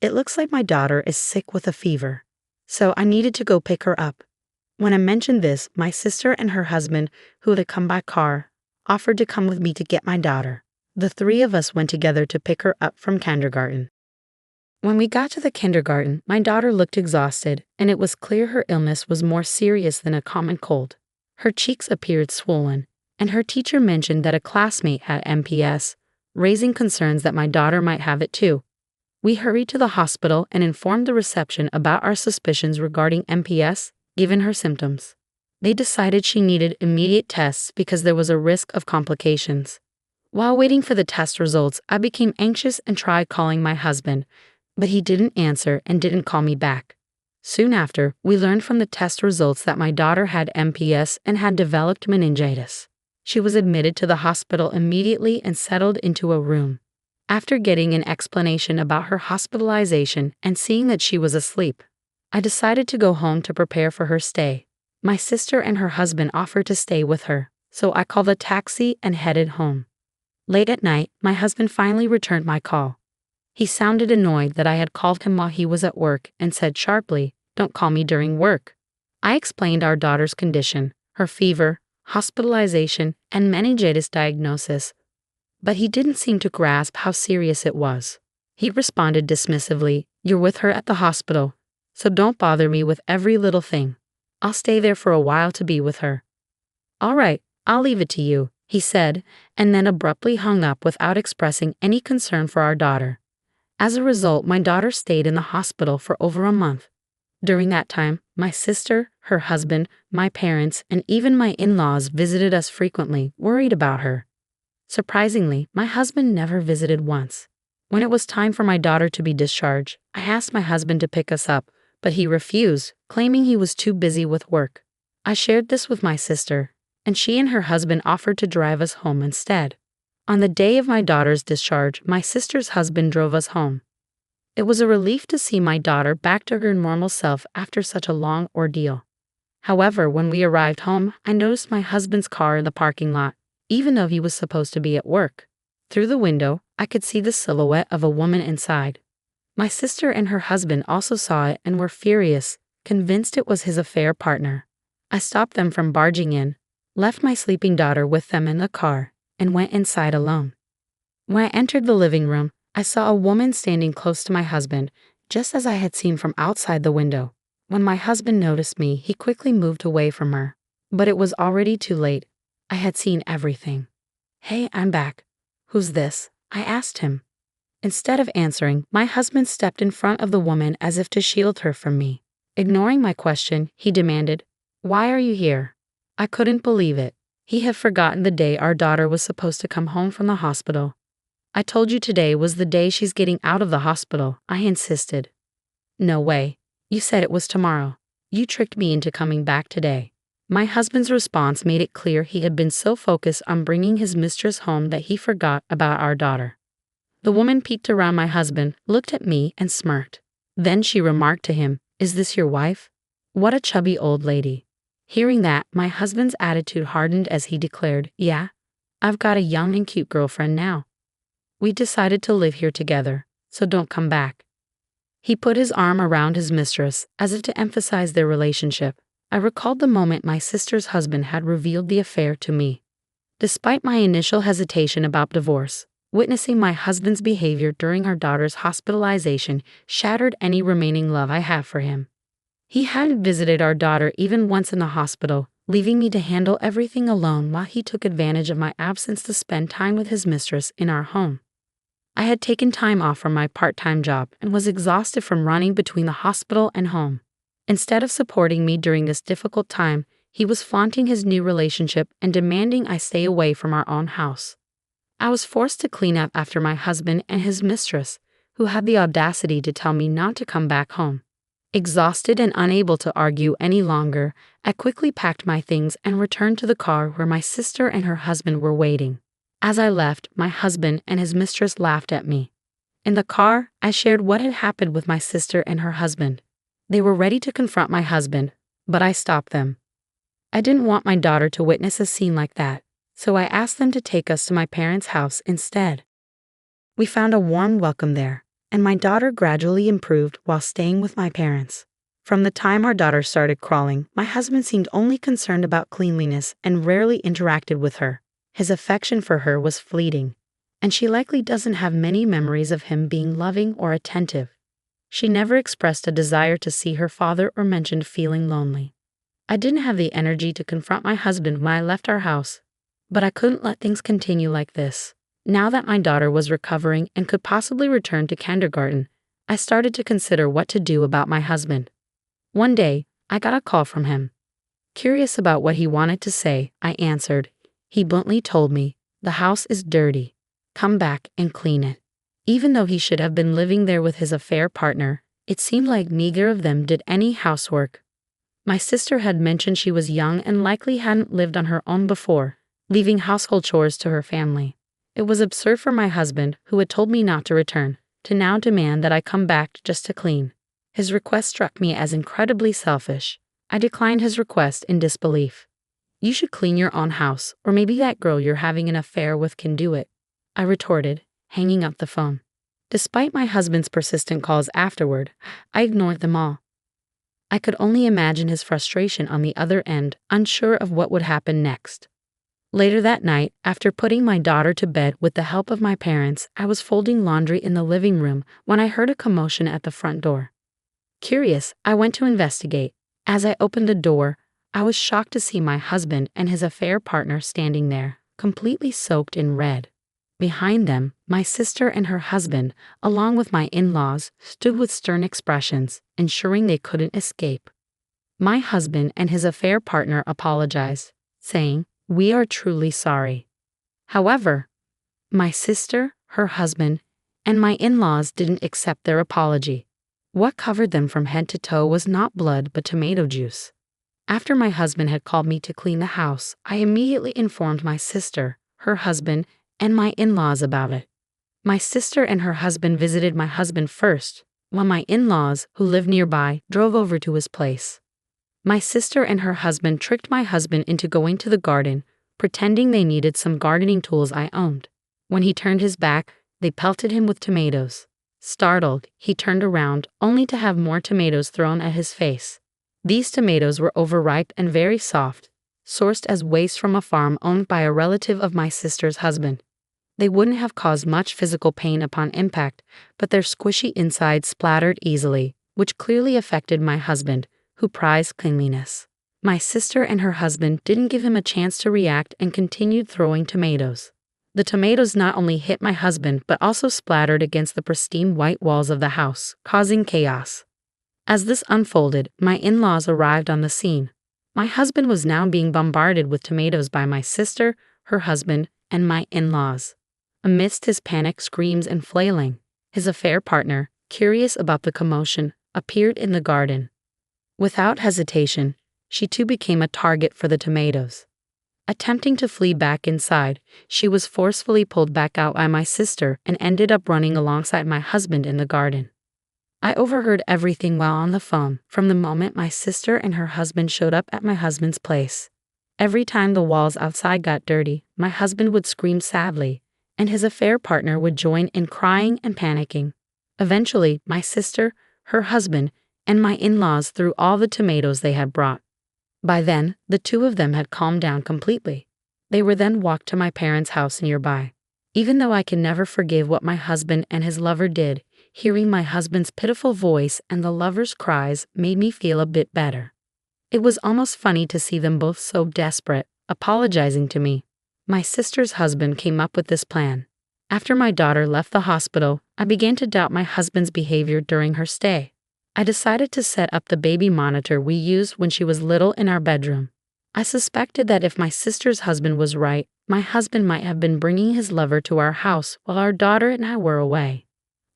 It looks like my daughter is sick with a fever, so I needed to go pick her up. When I mentioned this, my sister and her husband, who had come by car, offered to come with me to get my daughter. The three of us went together to pick her up from kindergarten. When we got to the kindergarten, my daughter looked exhausted, and it was clear her illness was more serious than a common cold. Her cheeks appeared swollen, and her teacher mentioned that a classmate had MPS, raising concerns that my daughter might have it too. We hurried to the hospital and informed the reception about our suspicions regarding MPS, given her symptoms. They decided she needed immediate tests because there was a risk of complications. While waiting for the test results, I became anxious and tried calling my husband, but he didn't answer and didn't call me back. Soon after, we learned from the test results that my daughter had MPS and had developed meningitis. She was admitted to the hospital immediately and settled into a room. After getting an explanation about her hospitalization and seeing that she was asleep, I decided to go home to prepare for her stay. My sister and her husband offered to stay with her, so I called a taxi and headed home. Late at night, my husband finally returned my call. He sounded annoyed that I had called him while he was at work and said sharply, "Don't call me during work." I explained our daughter's condition, her fever, hospitalization, and meningitis diagnosis, but he didn't seem to grasp how serious it was. He responded dismissively, "You're with her at the hospital, so don't bother me with every little thing. I'll stay there for a while to be with her." "All right, I'll leave it to you," he said, and then abruptly hung up without expressing any concern for our daughter. As a result, my daughter stayed in the hospital for over a month. During that time, my sister, her husband, my parents, and even my in-laws visited us frequently, worried about her. Surprisingly, my husband never visited once. When it was time for my daughter to be discharged, I asked my husband to pick us up, but he refused, claiming he was too busy with work. I shared this with my sister, and she and her husband offered to drive us home instead. On the day of my daughter's discharge, my sister's husband drove us home. It was a relief to see my daughter back to her normal self after such a long ordeal. However, when we arrived home, I noticed my husband's car in the parking lot, even though he was supposed to be at work. Through the window, I could see the silhouette of a woman inside. My sister and her husband also saw it and were furious, convinced it was his affair partner. I stopped them from barging in, left my sleeping daughter with them in the car, and went inside alone. When I entered the living room, I saw a woman standing close to my husband, just as I had seen from outside the window. When my husband noticed me, he quickly moved away from her. But it was already too late. I had seen everything. "Hey, I'm back. Who's this?" I asked him. Instead of answering, my husband stepped in front of the woman as if to shield her from me. Ignoring my question, he demanded, "Why are you here?" I couldn't believe it. He had forgotten the day our daughter was supposed to come home from the hospital. "I told you today was the day she's getting out of the hospital," I insisted. "No way. You said it was tomorrow. You tricked me into coming back today." My husband's response made it clear he had been so focused on bringing his mistress home that he forgot about our daughter. The woman peeked around my husband, looked at me, and smirked. Then she remarked to him, "Is this your wife?" What a chubby old lady. Hearing that, my husband's attitude hardened as he declared, "Yeah, I've got a young and cute girlfriend now. We decided to live here together, so don't come back." He put his arm around his mistress, as if to emphasize their relationship. I recalled the moment my sister's husband had revealed the affair to me. Despite my initial hesitation about divorce, witnessing my husband's behavior during our daughter's hospitalization shattered any remaining love I have for him. He hadn't visited our daughter even once in the hospital, leaving me to handle everything alone while he took advantage of my absence to spend time with his mistress in our home. I had taken time off from my part-time job and was exhausted from running between the hospital and home. Instead of supporting me during this difficult time, he was flaunting his new relationship and demanding I stay away from our own house. I was forced to clean up after my husband and his mistress, who had the audacity to tell me not to come back home. Exhausted and unable to argue any longer, I quickly packed my things and returned to the car where my sister and her husband were waiting. As I left, my husband and his mistress laughed at me. In the car, I shared what had happened with my sister and her husband. They were ready to confront my husband, but I stopped them. I didn't want my daughter to witness a scene like that, so I asked them to take us to my parents' house instead. We found a warm welcome there, and my daughter gradually improved while staying with my parents. From the time our daughter started crawling, my husband seemed only concerned about cleanliness and rarely interacted with her. His affection for her was fleeting, and she likely doesn't have many memories of him being loving or attentive. She never expressed a desire to see her father or mentioned feeling lonely. I didn't have the energy to confront my husband when I left our house, but I couldn't let things continue like this. Now that my daughter was recovering and could possibly return to kindergarten, I started to consider what to do about my husband. One day, I got a call from him. Curious about what he wanted to say, I answered. He bluntly told me, "The house is dirty. Come back and clean it." Even though he should have been living there with his affair partner, it seemed like neither of them did any housework. My sister had mentioned she was young and likely hadn't lived on her own before, leaving household chores to her family. It was absurd for my husband, who had told me not to return, to now demand that I come back just to clean. His request struck me as incredibly selfish. I declined his request in disbelief. "You should clean your own house, or maybe that girl you're having an affair with can do it," I retorted, hanging up the phone. Despite my husband's persistent calls afterward, I ignored them all. I could only imagine his frustration on the other end, unsure of what would happen next. Later that night, after putting my daughter to bed with the help of my parents, I was folding laundry in the living room when I heard a commotion at the front door. Curious, I went to investigate. As I opened the door, I was shocked to see my husband and his affair partner standing there, completely soaked in red. Behind them, my sister and her husband, along with my in-laws, stood with stern expressions, ensuring they couldn't escape. My husband and his affair partner apologized, saying, "We are truly sorry." However, my sister, her husband, and my in-laws didn't accept their apology. What covered them from head to toe was not blood but tomato juice. After my husband had called me to clean the house, I immediately informed my sister, her husband, and my in-laws about it. My sister and her husband visited my husband first, while my in-laws, who lived nearby, drove over to his place. My sister and her husband tricked my husband into going to the garden, pretending they needed some gardening tools I owned. When he turned his back, they pelted him with tomatoes. Startled, he turned around, only to have more tomatoes thrown at his face. These tomatoes were overripe and very soft, sourced as waste from a farm owned by a relative of my sister's husband. They wouldn't have caused much physical pain upon impact, but their squishy insides splattered easily, which clearly affected my husband, who prized cleanliness. My sister and her husband didn't give him a chance to react and continued throwing tomatoes. The tomatoes not only hit my husband but also splattered against the pristine white walls of the house, causing chaos. As this unfolded, my in-laws arrived on the scene. My husband was now being bombarded with tomatoes by my sister, her husband, and my in-laws. Amidst his panic screams and flailing, his affair partner, curious about the commotion, appeared in the garden. Without hesitation, she too became a target for the tomatoes. Attempting to flee back inside, she was forcefully pulled back out by my sister and ended up running alongside my husband in the garden. I overheard everything while on the phone from the moment my sister and her husband showed up at my husband's place. Every time the walls outside got dirty, my husband would scream sadly, and his affair partner would join in crying and panicking. Eventually, my sister, her husband, and my in-laws threw all the tomatoes they had brought. By then, the two of them had calmed down completely. They were then walked to my parents' house nearby. Even though I can never forgive what my husband and his lover did, hearing my husband's pitiful voice and the lover's cries made me feel a bit better. It was almost funny to see them both so desperate, apologizing to me. My sister's husband came up with this plan. After my daughter left the hospital, I began to doubt my husband's behavior during her stay. I decided to set up the baby monitor we used when she was little in our bedroom. I suspected that if my sister's husband was right, my husband might have been bringing his lover to our house while our daughter and I were away.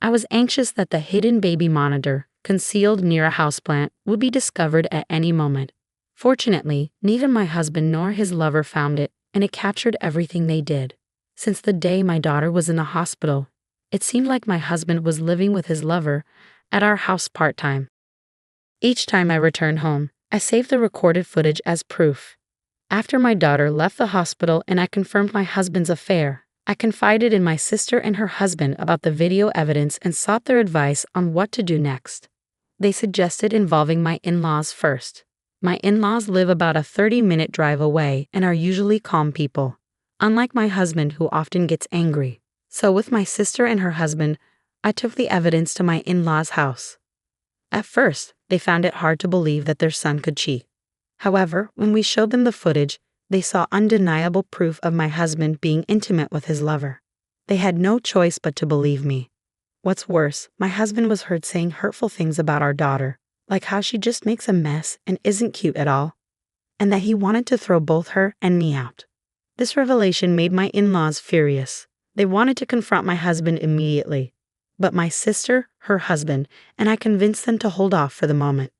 I was anxious that the hidden baby monitor, concealed near a houseplant, would be discovered at any moment. Fortunately, neither my husband nor his lover found it, and it captured everything they did. Since the day my daughter was in the hospital, it seemed like my husband was living with his lover at our house part-time. Each time I returned home, I saved the recorded footage as proof. After my daughter left the hospital and I confirmed my husband's affair, I confided in my sister and her husband about the video evidence and sought their advice on what to do next. They suggested involving my in-laws first. My in-laws live about a 30-minute drive away and are usually calm people, unlike my husband who often gets angry. So with my sister and her husband, I took the evidence to my in-laws' house. At first, they found it hard to believe that their son could cheat. However, when we showed them the footage, they saw undeniable proof of my husband being intimate with his lover. They had no choice but to believe me. What's worse, my husband was heard saying hurtful things about our daughter, like how she just makes a mess and isn't cute at all, and that he wanted to throw both her and me out. This revelation made my in-laws furious. They wanted to confront my husband immediately. But my sister, her husband, and I convinced them to hold off for the moment.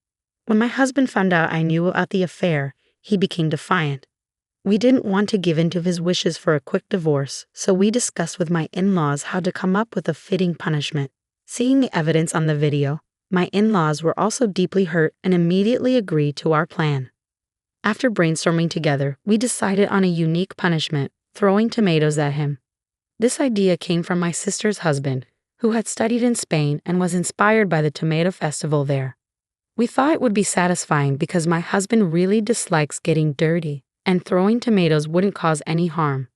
When my husband found out I knew about the affair, he became defiant. We didn't want to give in to his wishes for a quick divorce, so we discussed with my in-laws how to come up with a fitting punishment. Seeing the evidence on the video, my in-laws were also deeply hurt and immediately agreed to our plan. After brainstorming together, we decided on a unique punishment, throwing tomatoes at him. This idea came from my sister's husband, who had studied in Spain and was inspired by the tomato festival there. We thought it would be satisfying because my husband really dislikes getting dirty, and throwing tomatoes wouldn't cause any harm.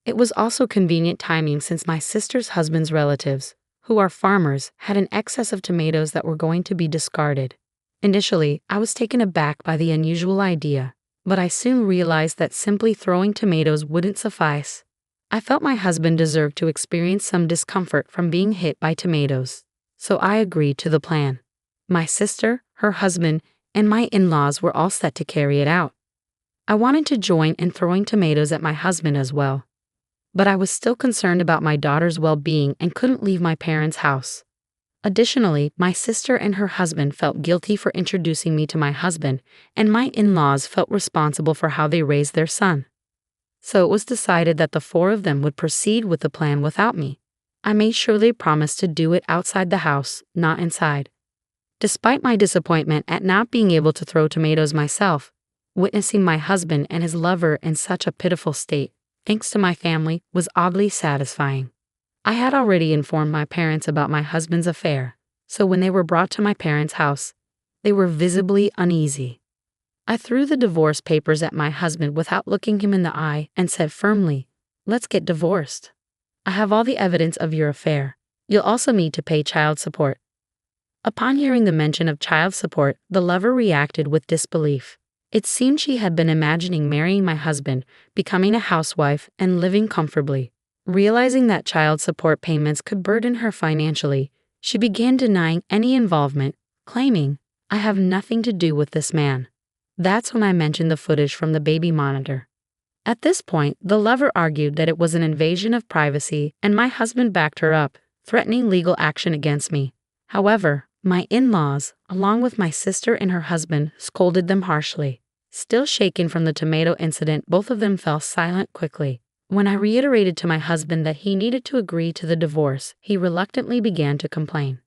It was also convenient timing since my sister's husband's relatives, who are farmers, had an excess of tomatoes that were going to be discarded. Initially, I was taken aback by the unusual idea, but I soon realized that simply throwing tomatoes wouldn't suffice. I felt my husband deserved to experience some discomfort from being hit by tomatoes, so I agreed to the plan. My sister, her husband, and my in-laws were all set to carry it out. I wanted to join in throwing tomatoes at my husband as well, but I was still concerned about my daughter's well-being and couldn't leave my parents' house. Additionally, my sister and her husband felt guilty for introducing me to my husband, and my in-laws felt responsible for how they raised their son. So it was decided that the four of them would proceed with the plan without me. I made sure they promised to do it outside the house, not inside. Despite my disappointment at not being able to throw tomatoes myself, witnessing my husband and his lover in such a pitiful state, thanks to my family, was oddly satisfying. I had already informed my parents about my husband's affair, so when they were brought to my parents' house, they were visibly uneasy. I threw the divorce papers at my husband without looking him in the eye and said firmly, "Let's get divorced. I have all the evidence of your affair. You'll also need to pay child support." Upon hearing the mention of child support, the lover reacted with disbelief. It seemed she had been imagining marrying my husband, becoming a housewife, and living comfortably. Realizing that child support payments could burden her financially, she began denying any involvement, claiming, "I have nothing to do with this man." That's when I mentioned the footage from the baby monitor. At this point, the lover argued that it was an invasion of privacy, and my husband backed her up, threatening legal action against me. However, my in-laws, along with my sister and her husband, scolded them harshly. Still shaken from the tomato incident, both of them fell silent quickly. When I reiterated to my husband that he needed to agree to the divorce, he reluctantly began to complain.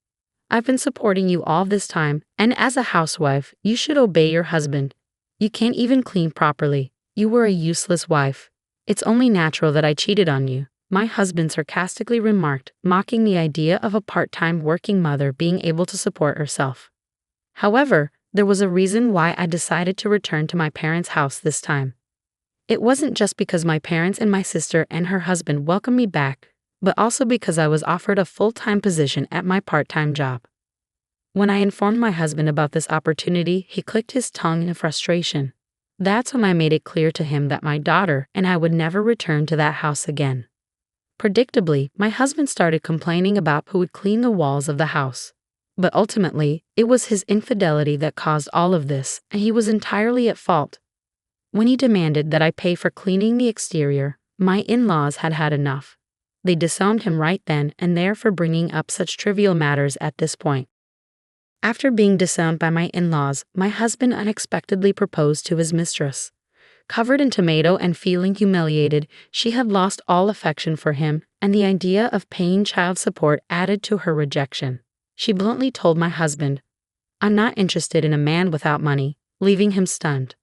I've been supporting you all this time, and as a housewife, you should obey your husband. You can't even clean properly. You were a useless wife. It's only natural that I cheated on you, my husband sarcastically remarked, mocking the idea of a part-time working mother being able to support herself. However, there was a reason why I decided to return to my parents' house this time. It wasn't just because my parents and my sister and her husband welcomed me back, but also because I was offered a full-time position at my part-time job. When I informed my husband about this opportunity, he clicked his tongue in frustration. That's when I made it clear to him that my daughter and I would never return to that house again. Predictably, my husband started complaining about who would clean the walls of the house. But ultimately, it was his infidelity that caused all of this, and he was entirely at fault. When he demanded that I pay for cleaning the exterior, my in-laws had had enough. They disowned him right then and there for bringing up such trivial matters at this point. After being disowned by my in-laws, my husband unexpectedly proposed to his mistress. Covered in tomato and feeling humiliated, she had lost all affection for him, and the idea of paying child support added to her rejection. She bluntly told my husband, "I'm not interested in a man without money," leaving him stunned.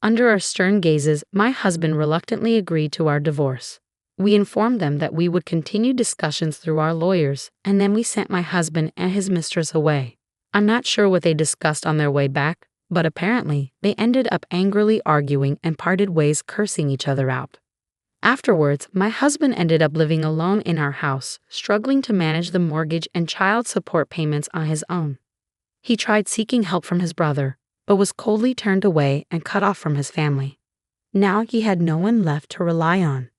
Under our stern gazes, my husband reluctantly agreed to our divorce. We informed them that we would continue discussions through our lawyers, and then we sent my husband and his mistress away. I'm not sure what they discussed on their way back, but apparently, they ended up angrily arguing and parted ways, cursing each other out. Afterwards, my husband ended up living alone in our house, struggling to manage the mortgage and child support payments on his own. He tried seeking help from his brother, but was coldly turned away and cut off from his family. Now he had no one left to rely on.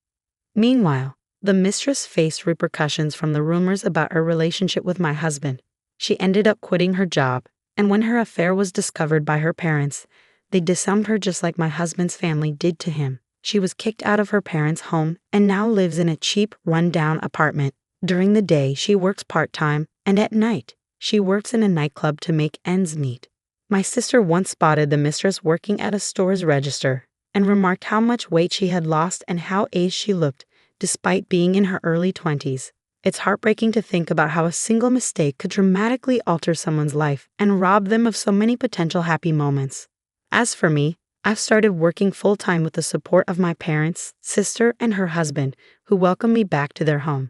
Meanwhile, the mistress faced repercussions from the rumors about her relationship with my husband. She ended up quitting her job, and when her affair was discovered by her parents, they disowned her just like my husband's family did to him. She was kicked out of her parents' home and now lives in a cheap, run-down apartment. During the day, she works part-time, and at night, she works in a nightclub to make ends meet. My sister once spotted the mistress working at a store's register and remarked how much weight she had lost and how aged she looked, despite being in her early 20s. It's heartbreaking to think about how a single mistake could dramatically alter someone's life and rob them of so many potential happy moments. As for me, I've started working full-time with the support of my parents, sister, and her husband, who welcomed me back to their home.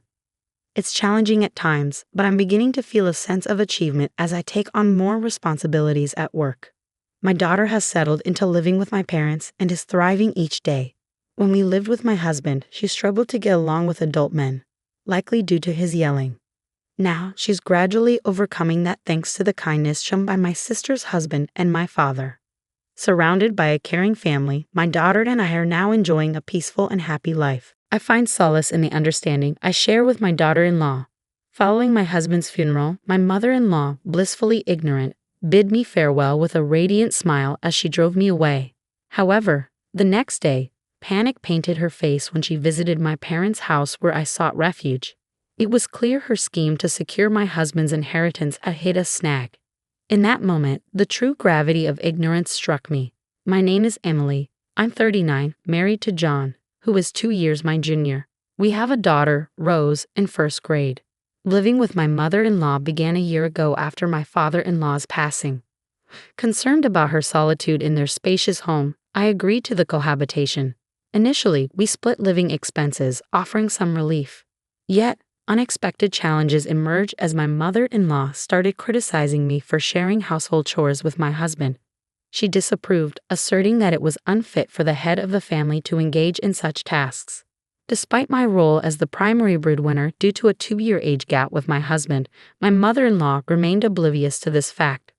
It's challenging at times, but I'm beginning to feel a sense of achievement as I take on more responsibilities at work. My daughter has settled into living with my parents and is thriving each day. When we lived with my husband, she struggled to get along with adult men, likely due to his yelling. Now, she's gradually overcoming that thanks to the kindness shown by my sister's husband and my father. Surrounded by a caring family, my daughter and I are now enjoying a peaceful and happy life. I find solace in the understanding I share with my daughter-in-law. Following my husband's funeral, my mother-in-law, blissfully ignorant, bid me farewell with a radiant smile as she drove me away. However, the next day, panic painted her face when she visited my parents' house where I sought refuge. It was clear her scheme to secure my husband's inheritance had hit a snag. In that moment, the true gravity of ignorance struck me. My name is Emily. I'm 39, married to John, who is 2 years my junior. We have a daughter, Rose, in first grade. Living with my mother-in-law began a year ago after my father-in-law's passing. Concerned about her solitude in their spacious home, I agreed to the cohabitation. Initially, we split living expenses, offering some relief. Yet, unexpected challenges emerged as my mother-in-law started criticizing me for sharing household chores with my husband. She disapproved, asserting that it was unfit for the head of the family to engage in such tasks. Despite my role as the primary breadwinner due to a 2-year age gap with my husband, my mother-in-law remained oblivious to this fact.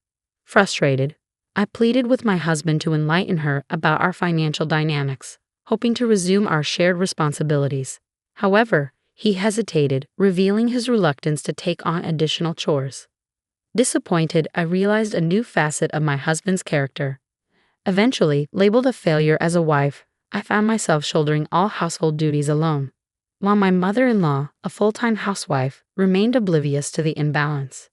Frustrated, I pleaded with my husband to enlighten her about our financial dynamics, hoping to resume our shared responsibilities. However, he hesitated, revealing his reluctance to take on additional chores. Disappointed, I realized a new facet of my husband's character. Eventually, labeled a failure as a wife, I found myself shouldering all household duties alone, while my mother-in-law, a full-time housewife, remained oblivious to the imbalance.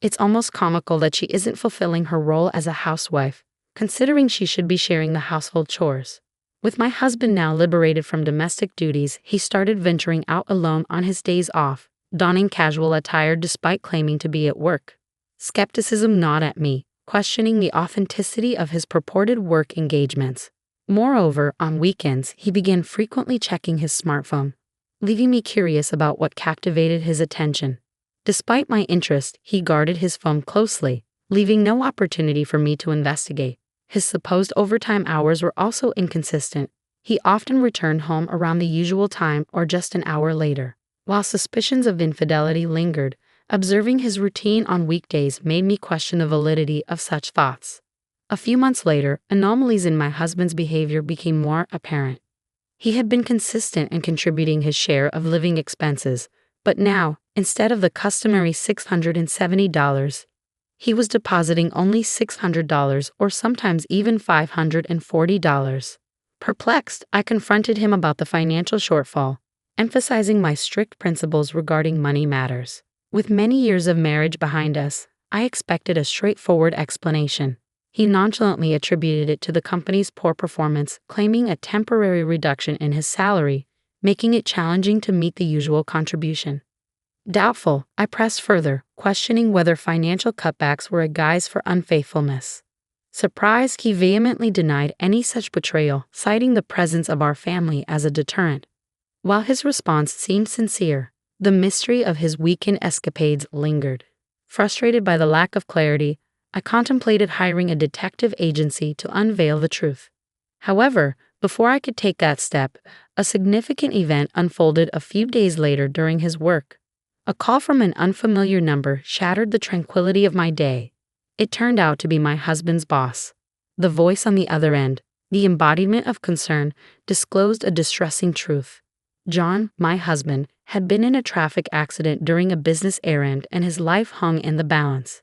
It's almost comical that she isn't fulfilling her role as a housewife, considering she should be sharing the household chores. With my husband now liberated from domestic duties, he started venturing out alone on his days off, donning casual attire despite claiming to be at work. Skepticism gnawed at me, questioning the authenticity of his purported work engagements. Moreover, on weekends, he began frequently checking his smartphone, leaving me curious about what captivated his attention. Despite my interest, he guarded his phone closely, leaving no opportunity for me to investigate. His supposed overtime hours were also inconsistent. He often returned home around the usual time or just an hour later. While suspicions of infidelity lingered, observing his routine on weekdays made me question the validity of such thoughts. A few months later, anomalies in my husband's behavior became more apparent. He had been consistent in contributing his share of living expenses, but now, instead of the customary $670, he was depositing only $600 or sometimes even $540. Perplexed, I confronted him about the financial shortfall, emphasizing my strict principles regarding money matters. With many years of marriage behind us, I expected a straightforward explanation. He nonchalantly attributed it to the company's poor performance, claiming a temporary reduction in his salary, making it challenging to meet the usual contribution. Doubtful, I pressed further, questioning whether financial cutbacks were a guise for unfaithfulness. Surprised, he vehemently denied any such betrayal, citing the presence of our family as a deterrent. While his response seemed sincere, the mystery of his weekend escapades lingered. Frustrated by the lack of clarity, I contemplated hiring a detective agency to unveil the truth. However, before I could take that step, a significant event unfolded a few days later during his work. A call from an unfamiliar number shattered the tranquility of my day. It turned out to be my husband's boss. The voice on the other end, the embodiment of concern, disclosed a distressing truth. John, my husband, had been in a traffic accident during a business errand and his life hung in the balance.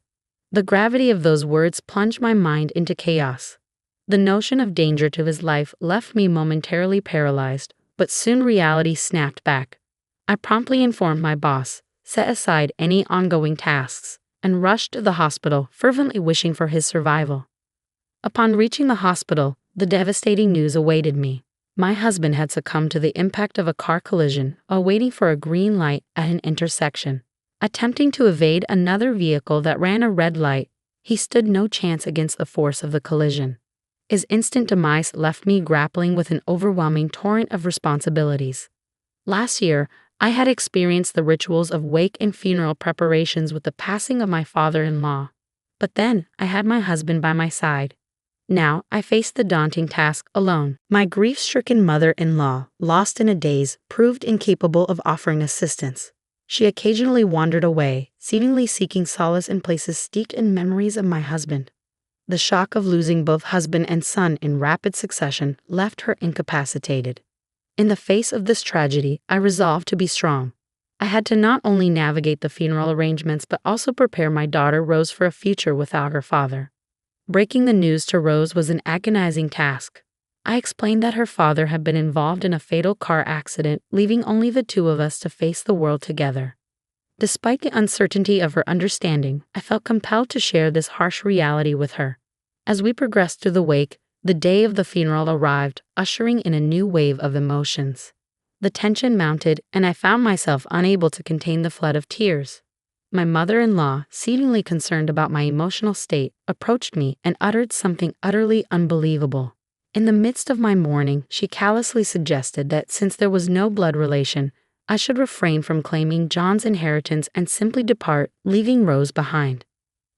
The gravity of those words plunged my mind into chaos. The notion of danger to his life left me momentarily paralyzed, but soon reality snapped back. I promptly informed my boss, set aside any ongoing tasks, and rushed to the hospital, fervently wishing for his survival. Upon reaching the hospital, the devastating news awaited me. My husband had succumbed to the impact of a car collision while waiting for a green light at an intersection. Attempting to evade another vehicle that ran a red light, he stood no chance against the force of the collision. His instant demise left me grappling with an overwhelming torrent of responsibilities. Last year, I had experienced the rituals of wake and funeral preparations with the passing of my father-in-law. But then, I had my husband by my side. Now, I faced the daunting task alone. My grief-stricken mother-in-law, lost in a daze, proved incapable of offering assistance. She occasionally wandered away, seemingly seeking solace in places steeped in memories of my husband. The shock of losing both husband and son in rapid succession left her incapacitated. In the face of this tragedy, I resolved to be strong. I had to not only navigate the funeral arrangements but also prepare my daughter Rose for a future without her father. Breaking the news to Rose was an agonizing task. I explained that her father had been involved in a fatal car accident, leaving only the two of us to face the world together. Despite the uncertainty of her understanding, I felt compelled to share this harsh reality with her. As we progressed through the wake, the day of the funeral arrived, ushering in a new wave of emotions. The tension mounted, and I found myself unable to contain the flood of tears. My mother-in-law, seemingly concerned about my emotional state, approached me and uttered something utterly unbelievable. In the midst of my mourning, she callously suggested that since there was no blood relation, I should refrain from claiming John's inheritance and simply depart, leaving Rose behind.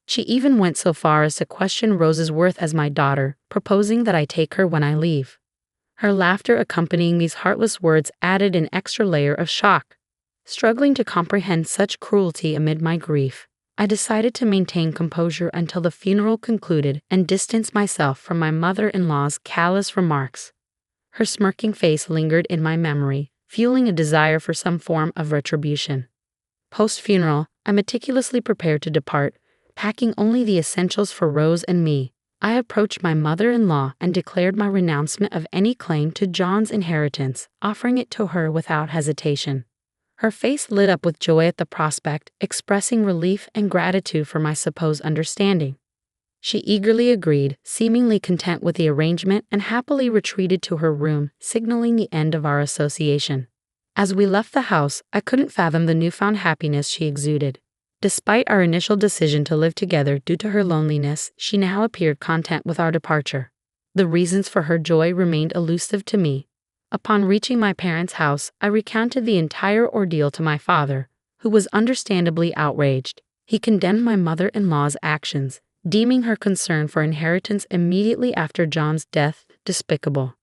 She even went so far as to question Rose's worth as my daughter, proposing that I take her when I leave. Her laughter accompanying these heartless words added an extra layer of shock. Struggling to comprehend such cruelty amid my grief, I decided to maintain composure until the funeral concluded and distance myself from my mother-in-law's callous remarks. Her smirking face lingered in my memory, fueling a desire for some form of retribution. Post-funeral, I meticulously prepared to depart, packing only the essentials for Rose and me. I approached my mother-in-law and declared my renouncement of any claim to John's inheritance, offering it to her without hesitation. Her face lit up with joy at the prospect, expressing relief and gratitude for my supposed understanding. She eagerly agreed, seemingly content with the arrangement, and happily retreated to her room, signaling the end of our association. As we left the house, I couldn't fathom the newfound happiness she exuded. Despite our initial decision to live together due to her loneliness, she now appeared content with our departure. The reasons for her joy remained elusive to me. Upon reaching my parents' house, I recounted the entire ordeal to my father, who was understandably outraged. He condemned my mother-in-law's actions, deeming her concern for inheritance immediately after John's death despicable.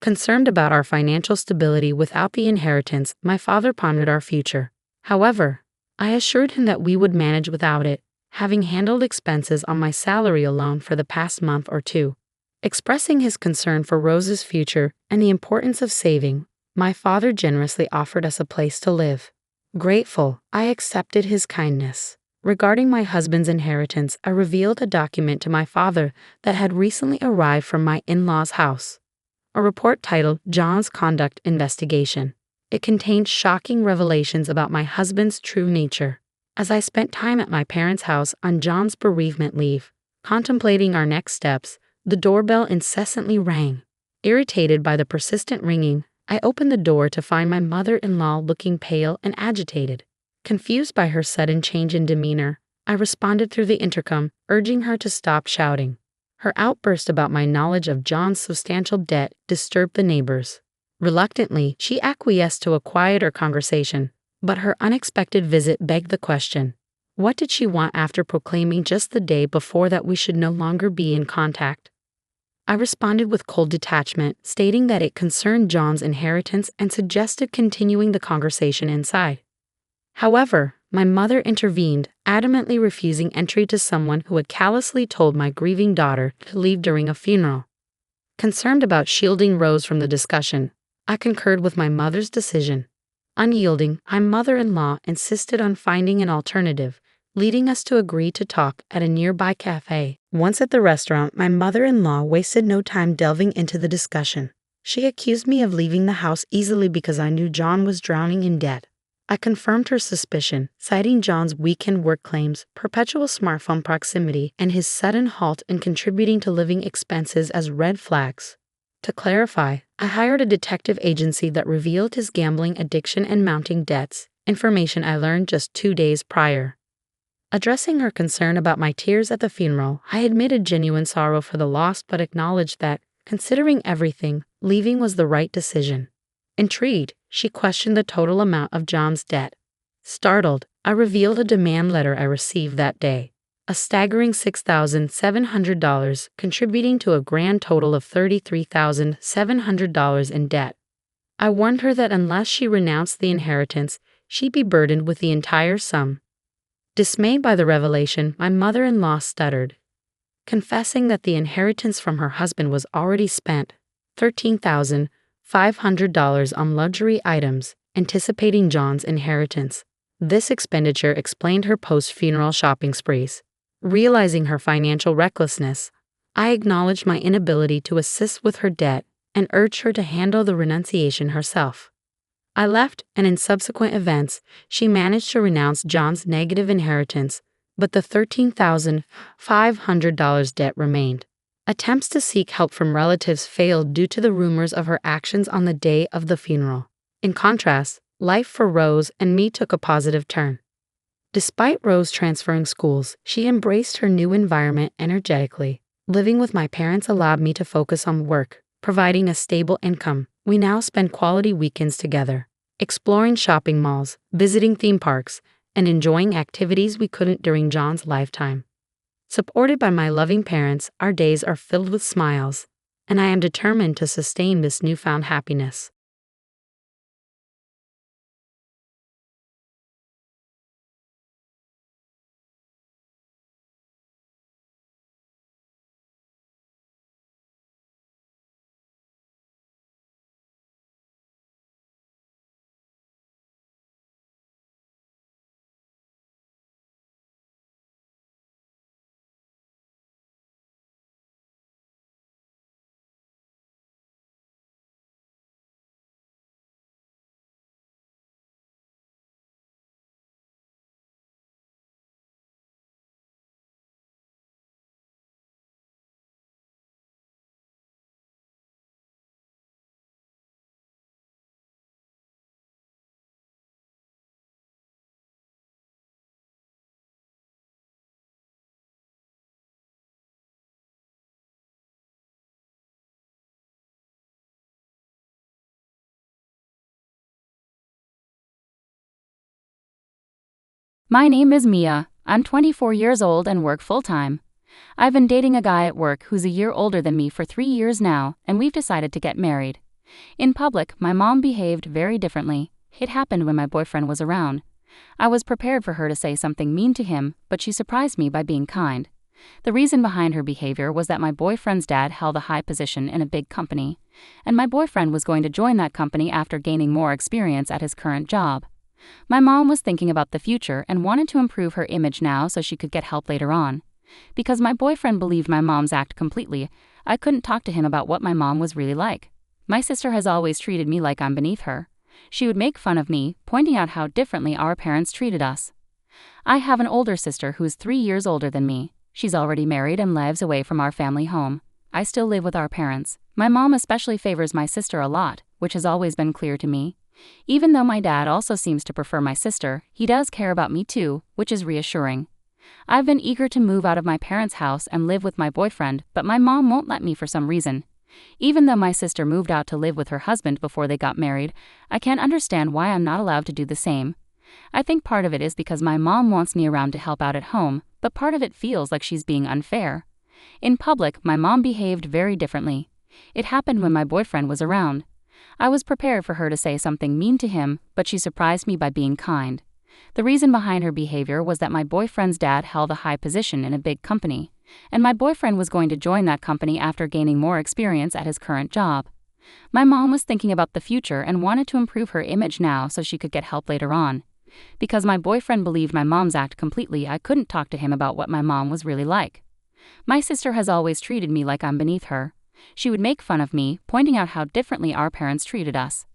Concerned about our financial stability without the inheritance, my father pondered our future. However, I assured him that we would manage without it, having handled expenses on my salary alone for the past month or two. Expressing his concern for Rose's future and the importance of saving, my father generously offered us a place to live. Grateful, I accepted his kindness. Regarding my husband's inheritance, I revealed a document to my father that had recently arrived from my in-laws' house. A report titled John's Conduct Investigation. It contained shocking revelations about my husband's true nature. As I spent time at my parents' house on John's bereavement leave, contemplating our next steps, the doorbell incessantly rang. Irritated by the persistent ringing, I opened the door to find my mother-in-law looking pale and agitated. Confused by her sudden change in demeanor, I responded through the intercom, urging her to stop shouting. Her outburst about my knowledge of John's substantial debt disturbed the neighbors. Reluctantly, she acquiesced to a quieter conversation, but her unexpected visit begged the question. What did she want after proclaiming just the day before that we should no longer be in contact? I responded with cold detachment, stating that it concerned John's inheritance and suggested continuing the conversation inside. However, my mother intervened, adamantly refusing entry to someone who had callously told my grieving daughter to leave during a funeral. Concerned about shielding Rose from the discussion, I concurred with my mother's decision. Unyielding, my mother-in-law insisted on finding an alternative, leading us to agree to talk at a nearby cafe. Once at the restaurant, my mother-in-law wasted no time delving into the discussion. She accused me of leaving the house easily because I knew John was drowning in debt. I confirmed her suspicion, citing John's weekend work claims, perpetual smartphone proximity, and his sudden halt in contributing to living expenses as red flags. To clarify, I hired a detective agency that revealed his gambling addiction and mounting debts, information I learned just 2 days prior. Addressing her concern about my tears at the funeral, I admitted genuine sorrow for the loss but acknowledged that, considering everything, leaving was the right decision. Intrigued, she questioned the total amount of John's debt. Startled, I revealed a demand letter I received that day, a staggering $6,700, contributing to a grand total of $33,700 in debt. I warned her that unless she renounced the inheritance, she'd be burdened with the entire sum. Dismayed by the revelation, my mother-in-law stuttered, confessing that the inheritance from her husband was already spent, $13,500 on luxury items, anticipating John's inheritance. This expenditure explained her post-funeral shopping sprees. Realizing her financial recklessness, I acknowledged my inability to assist with her debt and urged her to handle the renunciation herself. I left, and in subsequent events, she managed to renounce John's negative inheritance, but the $13,500 debt remained. Attempts to seek help from relatives failed due to the rumors of her actions on the day of the funeral. In contrast, life for Rose and me took a positive turn. Despite Rose transferring schools, she embraced her new environment energetically. Living with my parents allowed me to focus on work, providing a stable income. We now spend quality weekends together, exploring shopping malls, visiting theme parks, and enjoying activities we couldn't during John's lifetime. Supported by my loving parents, our days are filled with smiles, and I am determined to sustain this newfound happiness. My name is Mia. I'm 24 years old and work full-time. I've been dating a guy at work who's a year older than me for 3 years now, and we've decided to get married. In public, my mom behaved very differently. It happened when my boyfriend was around. I was prepared for her to say something mean to him, but she surprised me by being kind. The reason behind her behavior was that my boyfriend's dad held a high position in a big company, and my boyfriend was going to join that company after gaining more experience at his current job. My mom was thinking about the future and wanted to improve her image now so she could get help later on. Because my boyfriend believed my mom's act completely, I couldn't talk to him about what my mom was really like. My sister has always treated me like I'm beneath her. She would make fun of me, pointing out how differently our parents treated us. I have an older sister who's 3 years older than me. She's already married and lives away from our family home. I still live with our parents. My mom especially favors my sister a lot, which has always been clear to me. Even though my dad also seems to prefer my sister, he does care about me too, which is reassuring. I've been eager to move out of my parents' house and live with my boyfriend, but my mom won't let me for some reason. Even though my sister moved out to live with her husband before they got married, I can't understand why I'm not allowed to do the same. I think part of it is because my mom wants me around to help out at home, but part of it feels like she's being unfair. In public, my mom behaved very differently. It happened when my boyfriend was around. I was prepared for her to say something mean to him, but she surprised me by being kind. The reason behind her behavior was that my boyfriend's dad held a high position in a big company, and my boyfriend was going to join that company after gaining more experience at his current job. My mom was thinking about the future and wanted to improve her image now so she could get help later on. Because my boyfriend believed my mom's act completely, I couldn't talk to him about what my mom was really like. My sister has always treated me like I'm beneath her. She would make fun of me, pointing out how differently our parents treated us.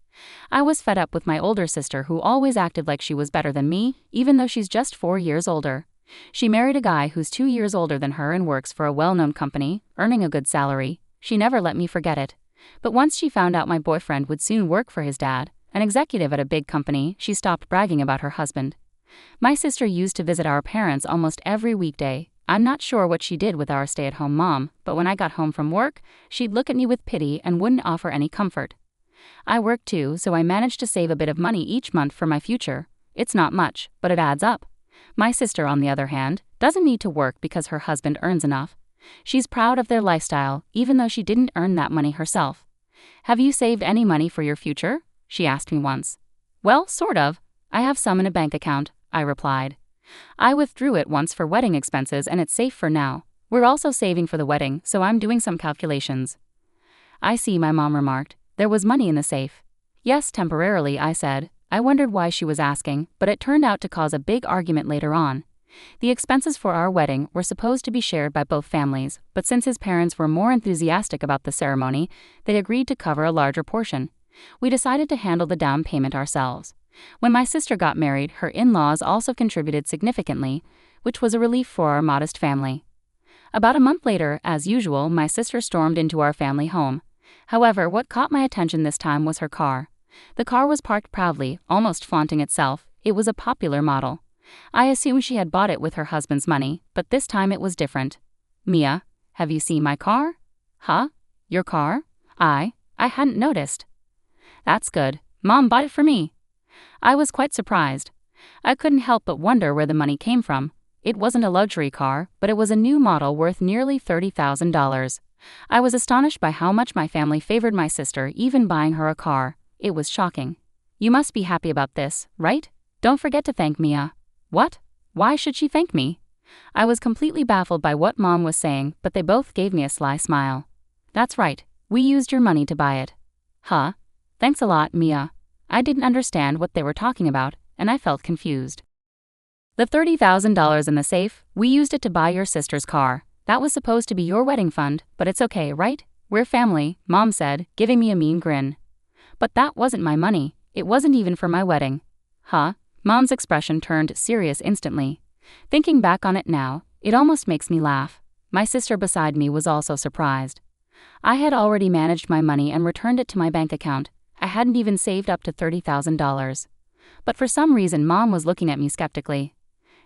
I was fed up with my older sister who always acted like she was better than me, even though she's just 4 years older. She married a guy who's 2 years older than her and works for a well-known company, earning a good salary. She never let me forget it. But once she found out my boyfriend would soon work for his dad, an executive at a big company, she stopped bragging about her husband. My sister used to visit our parents almost every weekday. I'm not sure what she did with our stay-at-home mom, but when I got home from work, she'd look at me with pity and wouldn't offer any comfort. I work too, so I managed to save a bit of money each month for my future. It's not much, but it adds up. My sister, on the other hand, doesn't need to work because her husband earns enough. She's proud of their lifestyle, even though she didn't earn that money herself. "Have you saved any money for your future?" she asked me once. "Well, sort of. I have some in a bank account," I replied. "I withdrew it once for wedding expenses and it's safe for now. We're also saving for the wedding, so I'm doing some calculations." "I see," my mom remarked. "There was money in the safe." "Yes, temporarily," I said. I wondered why she was asking, but it turned out to cause a big argument later on. The expenses for our wedding were supposed to be shared by both families, but since his parents were more enthusiastic about the ceremony, they agreed to cover a larger portion. We decided to handle the down payment ourselves. When my sister got married, her in-laws also contributed significantly, which was a relief for our modest family. About a month later, as usual, my sister stormed into our family home. However, what caught my attention this time was her car. The car was parked proudly, almost flaunting itself. It was a popular model. I assumed she had bought it with her husband's money, but this time it was different. "Mia, have you seen my car?" "Huh? Your car?" I hadn't noticed." "That's good. Mom bought it for me." I was quite surprised. I couldn't help but wonder where the money came from. It wasn't a luxury car, but it was a new model worth nearly $30,000. I was astonished by how much my family favored my sister, even buying her a car. It was shocking. "You must be happy about this, right? Don't forget to thank Mia." "What? Why should she thank me?" I was completely baffled by what Mom was saying, but they both gave me a sly smile. "That's right. We used your money to buy it." "Huh? Thanks a lot, Mia." I didn't understand what they were talking about, and I felt confused. "The $30,000 in the safe, we used it to buy your sister's car. That was supposed to be your wedding fund, but it's okay, right? We're family," Mom said, giving me a mean grin. "But that wasn't my money. It wasn't even for my wedding." "Huh?" Mom's expression turned serious instantly. Thinking back on it now, it almost makes me laugh. My sister beside me was also surprised. I had already managed my money and returned it to my bank account. I hadn't even saved up to $30,000. But for some reason Mom was looking at me skeptically.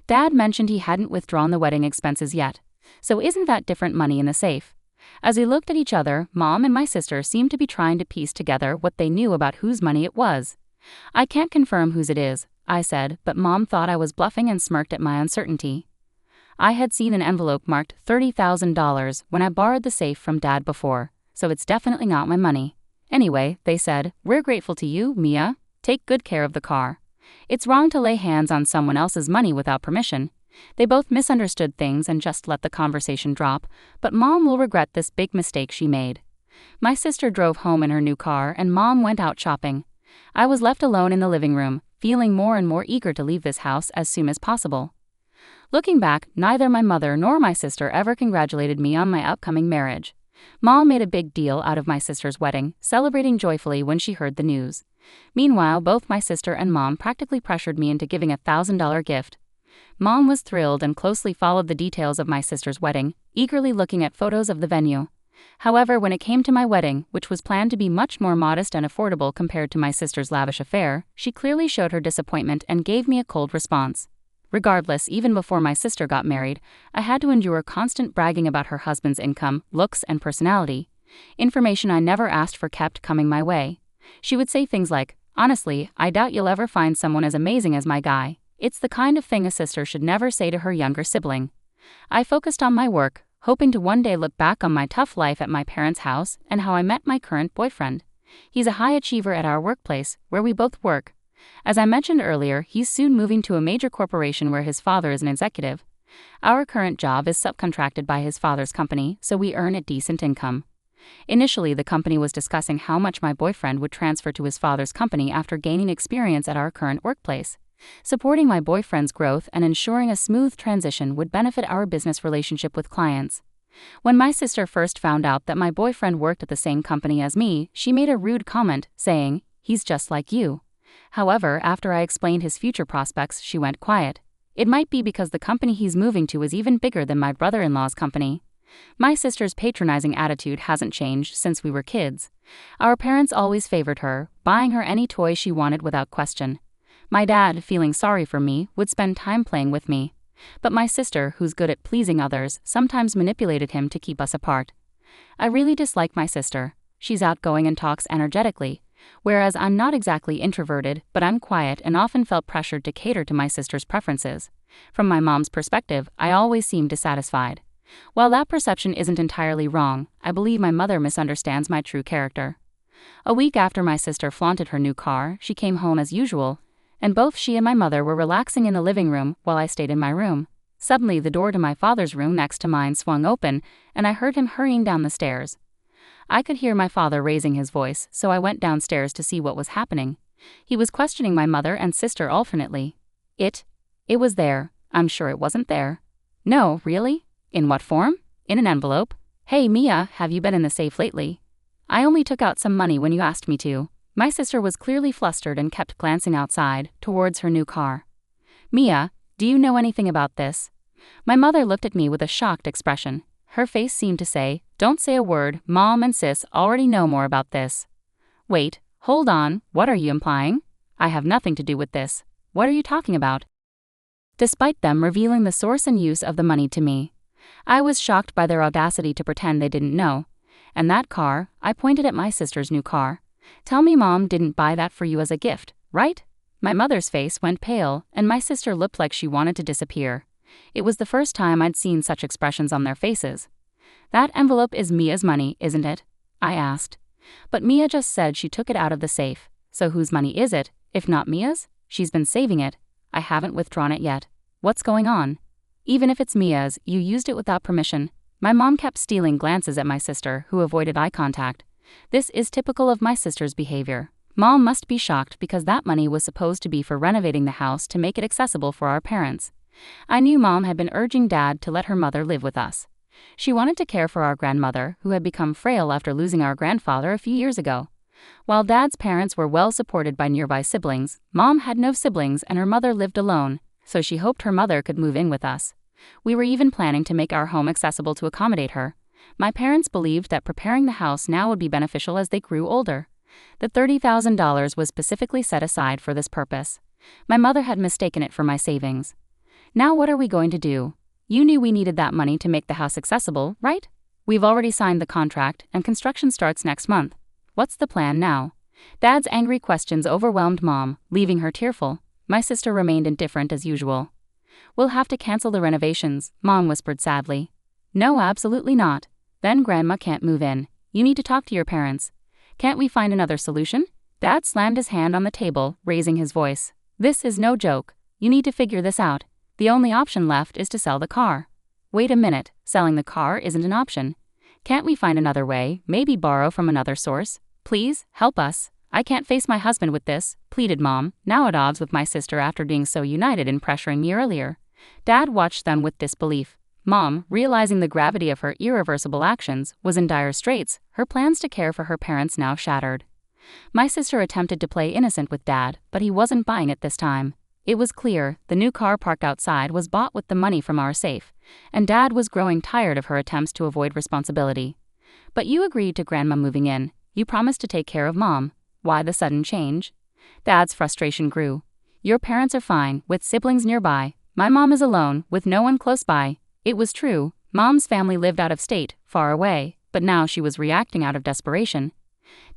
Dad mentioned he hadn't withdrawn the wedding expenses yet. So isn't that different money in the safe? As we looked at each other, Mom and my sister seemed to be trying to piece together what they knew about whose money it was. I can't confirm whose it is. I said, but Mom thought I was bluffing and smirked at my uncertainty. I had seen an envelope marked $30,000 when I borrowed the safe from Dad before, so it's definitely not my money. Anyway, they said, "We're grateful to you, Mia. Take good care of the car. It's wrong to lay hands on someone else's money without permission." They both misunderstood things and just let the conversation drop, but Mom will regret this big mistake she made. My sister drove home in her new car and Mom went out shopping. I was left alone in the living room, feeling more and more eager to leave this house as soon as possible. Looking back, neither my mother nor my sister ever congratulated me on my upcoming marriage. Mom made a big deal out of my sister's wedding, celebrating joyfully when she heard the news. Meanwhile, both my sister and Mom practically pressured me into giving a $1,000 gift. Mom was thrilled and closely followed the details of my sister's wedding, eagerly looking at photos of the venue. However, when it came to my wedding, which was planned to be much more modest and affordable compared to my sister's lavish affair, she clearly showed her disappointment and gave me a cold response. Regardless, even before my sister got married, I had to endure constant bragging about her husband's income, looks, and personality. Information I never asked for kept coming my way. She would say things like, "Honestly, I doubt you'll ever find someone as amazing as my guy." It's the kind of thing a sister should never say to her younger sibling. I focused on my work, hoping to one day look back on my tough life at my parents' house and how I met my current boyfriend. He's a high achiever at our workplace, where we both work. As I mentioned earlier, he's soon moving to a major corporation where his father is an executive. Our current job is subcontracted by his father's company, so we earn a decent income. Initially, the company was discussing how much my boyfriend would transfer to his father's company after gaining experience at our current workplace. Supporting my boyfriend's growth and ensuring a smooth transition would benefit our business relationship with clients. When my sister first found out that my boyfriend worked at the same company as me, she made a rude comment, saying, "He's just like you." However, after I explained his future prospects, she went quiet. It might be because the company he's moving to is even bigger than my brother-in-law's company. My sister's patronizing attitude hasn't changed since we were kids. Our parents always favored her, buying her any toy she wanted without question. My dad, feeling sorry for me, would spend time playing with me. But my sister, who's good at pleasing others, sometimes manipulated him to keep us apart. I really dislike my sister. She's outgoing and talks energetically, whereas I'm not exactly introverted, but I'm quiet and often felt pressured to cater to my sister's preferences. From my mom's perspective, I always seem dissatisfied. While that perception isn't entirely wrong, I believe my mother misunderstands my true character. A week after my sister flaunted her new car, she came home as usual, and both she and my mother were relaxing in the living room while I stayed in my room. Suddenly, the door to my father's room next to mine swung open, and I heard him hurrying down the stairs. I could hear my father raising his voice, so I went downstairs to see what was happening. He was questioning my mother and sister alternately. It was there. I'm sure it wasn't there. No, really? In what form? In an envelope. Hey Mia, have you been in the safe lately? I only took out some money when you asked me to. My sister was clearly flustered and kept glancing outside, towards her new car. Mia, do you know anything about this? My mother looked at me with a shocked expression. Her face seemed to say, "Don't say a word, Mom and Sis already know more about this." Wait, hold on, what are you implying? I have nothing to do with this. What are you talking about? Despite them revealing the source and use of the money to me, I was shocked by their audacity to pretend they didn't know. And that car, I pointed at my sister's new car. Tell me Mom didn't buy that for you as a gift, right? My mother's face went pale, and my sister looked like she wanted to disappear. It was the first time I'd seen such expressions on their faces. That envelope is Mia's money, isn't it? I asked. But Mia just said she took it out of the safe. So whose money is it, if not Mia's? She's been saving it. I haven't withdrawn it yet. What's going on? Even if it's Mia's, you used it without permission. My mom kept stealing glances at my sister, who avoided eye contact. This is typical of my sister's behavior. Mom must be shocked because that money was supposed to be for renovating the house to make it accessible for our parents. I knew Mom had been urging Dad to let her mother live with us. She wanted to care for our grandmother, who had become frail after losing our grandfather a few years ago. While Dad's parents were well supported by nearby siblings, Mom had no siblings and her mother lived alone, so she hoped her mother could move in with us. We were even planning to make our home accessible to accommodate her. My parents believed that preparing the house now would be beneficial as they grew older. The $30,000 was specifically set aside for this purpose. My mother had mistaken it for my savings. Now what are we going to do? You knew we needed that money to make the house accessible, right? We've already signed the contract and construction starts next month. What's the plan now? Dad's angry questions overwhelmed Mom, leaving her tearful. My sister remained indifferent as usual. "We'll have to cancel the renovations," Mom whispered sadly. "No, absolutely not. Then Grandma can't move in. You need to talk to your parents. Can't we find another solution?" Dad slammed his hand on the table, raising his voice. "This is no joke. You need to figure this out. The only option left is to sell the car." "Wait a minute, selling the car isn't an option. Can't we find another way, maybe borrow from another source? Please, help us. I can't face my husband with this," pleaded Mom, now at odds with my sister after being so united in pressuring me earlier. Dad watched them with disbelief. Mom, realizing the gravity of her irreversible actions, was in dire straits, her plans to care for her parents now shattered. My sister attempted to play innocent with Dad, but he wasn't buying it this time. It was clear the new car parked outside was bought with the money from our safe, and Dad was growing tired of her attempts to avoid responsibility. "But you agreed to Grandma moving in. You promised to take care of Mom. Why the sudden change?" Dad's frustration grew. "Your parents are fine, with siblings nearby. My mom is alone, with no one close by." It was true, Mom's family lived out of state, far away, but now she was reacting out of desperation.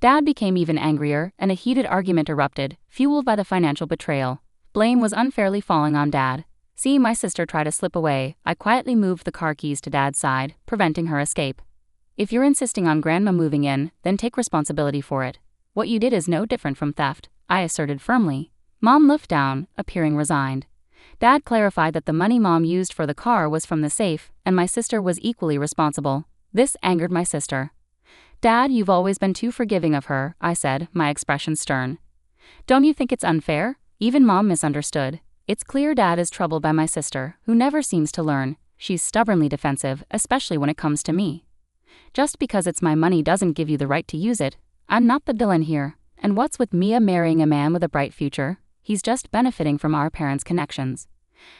Dad became even angrier, and a heated argument erupted, fueled by the financial betrayal. Blame was unfairly falling on Dad. Seeing my sister try to slip away, I quietly moved the car keys to Dad's side, preventing her escape. "If you're insisting on Grandma moving in, then take responsibility for it. What you did is no different from theft," I asserted firmly. Mom looked down, appearing resigned. Dad clarified that the money Mom used for the car was from the safe, and my sister was equally responsible. This angered my sister. "Dad, you've always been too forgiving of her," I said, my expression stern. "Don't you think it's unfair?" Even Mom misunderstood. "It's clear Dad is troubled by my sister, who never seems to learn. She's stubbornly defensive, especially when it comes to me. Just because it's my money doesn't give you the right to use it. I'm not the villain here. And what's with Mia marrying a man with a bright future? He's just benefiting from our parents' connections.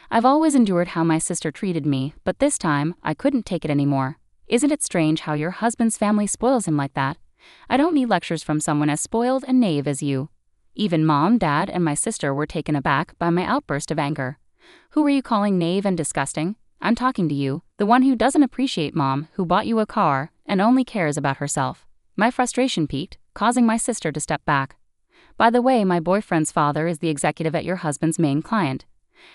I've always endured how my sister treated me, but this time, I couldn't take it anymore. Isn't it strange how your husband's family spoils him like that? I don't need lectures from someone as spoiled and naive as you." Even Mom, Dad, and my sister were taken aback by my outburst of anger. "Who are you calling naive and disgusting? I'm talking to you, the one who doesn't appreciate Mom, who bought you a car, and only cares about herself." My frustration peaked, causing my sister to step back. "By the way, my boyfriend's father is the executive at your husband's main client."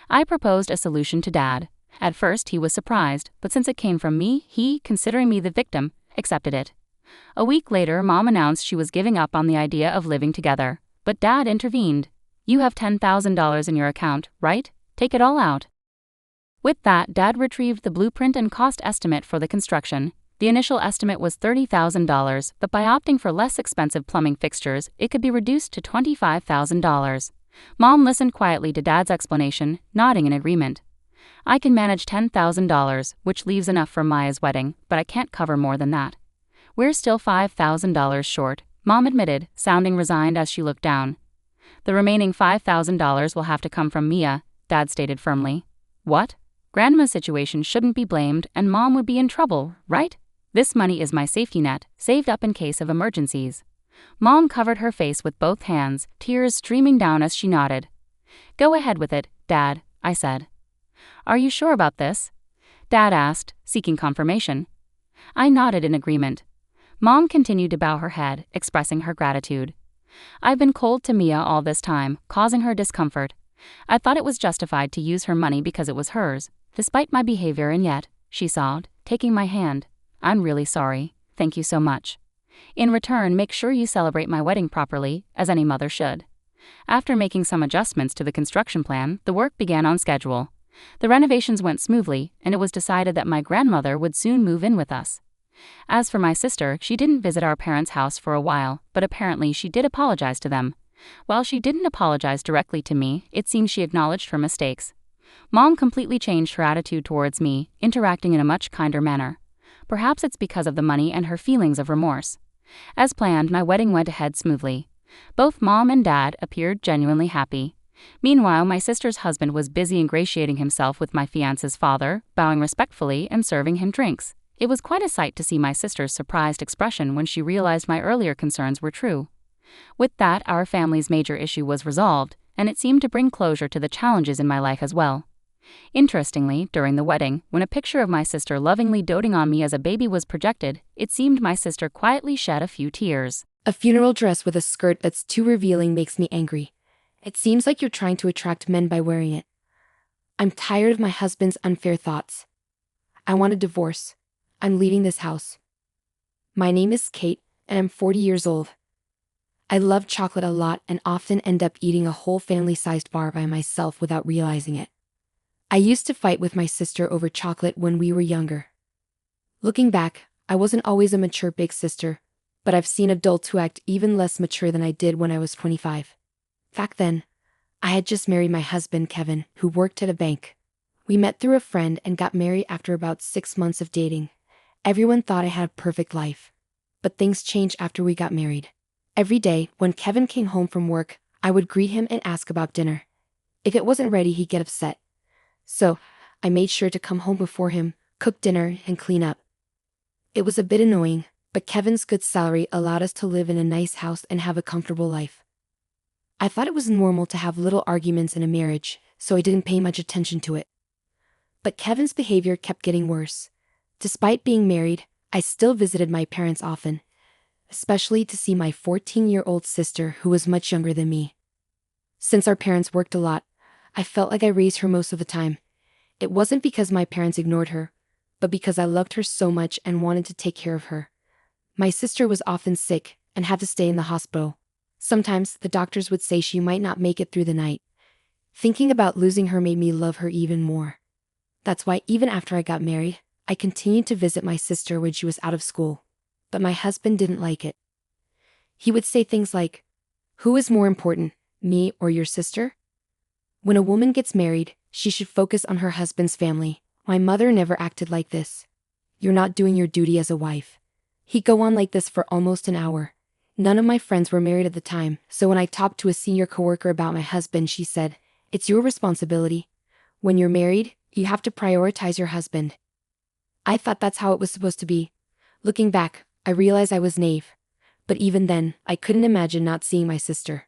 I proposed a solution to Dad. At first he was surprised, but since it came from me, he, considering me the victim, accepted it. A week later, Mom announced she was giving up on the idea of living together. But Dad intervened. "You have $10,000 in your account, right? Take it all out." With that, Dad retrieved the blueprint and cost estimate for the construction. The initial estimate was $30,000, but by opting for less expensive plumbing fixtures, it could be reduced to $25,000. Mom listened quietly to Dad's explanation, nodding in agreement. "I can manage $10,000, which leaves enough for Maya's wedding, but I can't cover more than that." "We're still $5,000 short," Mom admitted, sounding resigned as she looked down. "The remaining $5,000 will have to come from Mia," Dad stated firmly. "What? Grandma's situation shouldn't be blamed, and Mom would be in trouble, right? This money is my safety net, saved up in case of emergencies." Mom covered her face with both hands, tears streaming down as she nodded. "Go ahead with it, Dad," I said. "Are you sure about this?" Dad asked, seeking confirmation. I nodded in agreement. Mom continued to bow her head, expressing her gratitude. "I've been cold to Mia all this time, causing her discomfort. I thought it was justified to use her money because it was hers, despite my behavior, and yet," she sobbed, taking my hand, "I'm really sorry. Thank you so much. In return, make sure you celebrate my wedding properly, as any mother should." After making some adjustments to the construction plan, the work began on schedule. The renovations went smoothly, and it was decided that my grandmother would soon move in with us. As for my sister, she didn't visit our parents' house for a while, but apparently she did apologize to them. While she didn't apologize directly to me, it seems she acknowledged her mistakes. Mom completely changed her attitude towards me, interacting in a much kinder manner. Perhaps it's because of the money and her feelings of remorse. As planned, my wedding went ahead smoothly. Both Mom and Dad appeared genuinely happy. Meanwhile, my sister's husband was busy ingratiating himself with my fiancé's father, bowing respectfully and serving him drinks. It was quite a sight to see my sister's surprised expression when she realized my earlier concerns were true. With that, our family's major issue was resolved, and it seemed to bring closure to the challenges in my life as well. Interestingly, during the wedding, when a picture of my sister lovingly doting on me as a baby was projected, it seemed my sister quietly shed a few tears. "A funeral dress with a skirt that's too revealing makes me angry. It seems like you're trying to attract men by wearing it. I'm tired of my husband's unfair thoughts. I want a divorce. I'm leaving this house. My name is Kate, and I'm 40 years old. I love chocolate a lot and often end up eating a whole family-sized bar by myself without realizing it. I used to fight with my sister over chocolate when we were younger. Looking back, I wasn't always a mature big sister, but I've seen adults who act even less mature than I did when I was 25. Back then, I had just married my husband, Kevin, who worked at a bank. We met through a friend and got married after about 6 months of dating. Everyone thought I had a perfect life. But things changed after we got married. Every day, when Kevin came home from work, I would greet him and ask about dinner. If it wasn't ready, he'd get upset. So, I made sure to come home before him, cook dinner, and clean up. It was a bit annoying, but Kevin's good salary allowed us to live in a nice house and have a comfortable life. I thought it was normal to have little arguments in a marriage, so I didn't pay much attention to it. But Kevin's behavior kept getting worse. Despite being married, I still visited my parents often, especially to see my 14-year-old sister who was much younger than me. Since our parents worked a lot, I felt like I raised her most of the time. It wasn't because my parents ignored her, but because I loved her so much and wanted to take care of her. My sister was often sick and had to stay in the hospital. Sometimes the doctors would say she might not make it through the night. Thinking about losing her made me love her even more. That's why even after I got married, I continued to visit my sister when she was out of school. But my husband didn't like it. He would say things like, "Who is more important, me or your sister? When a woman gets married, she should focus on her husband's family. My mother never acted like this. You're not doing your duty as a wife." He'd go on like this for almost an hour. None of my friends were married at the time, so when I talked to a senior coworker about my husband, she said, "It's your responsibility. When you're married, you have to prioritize your husband." I thought that's how it was supposed to be. Looking back, I realized I was naive. But even then, I couldn't imagine not seeing my sister.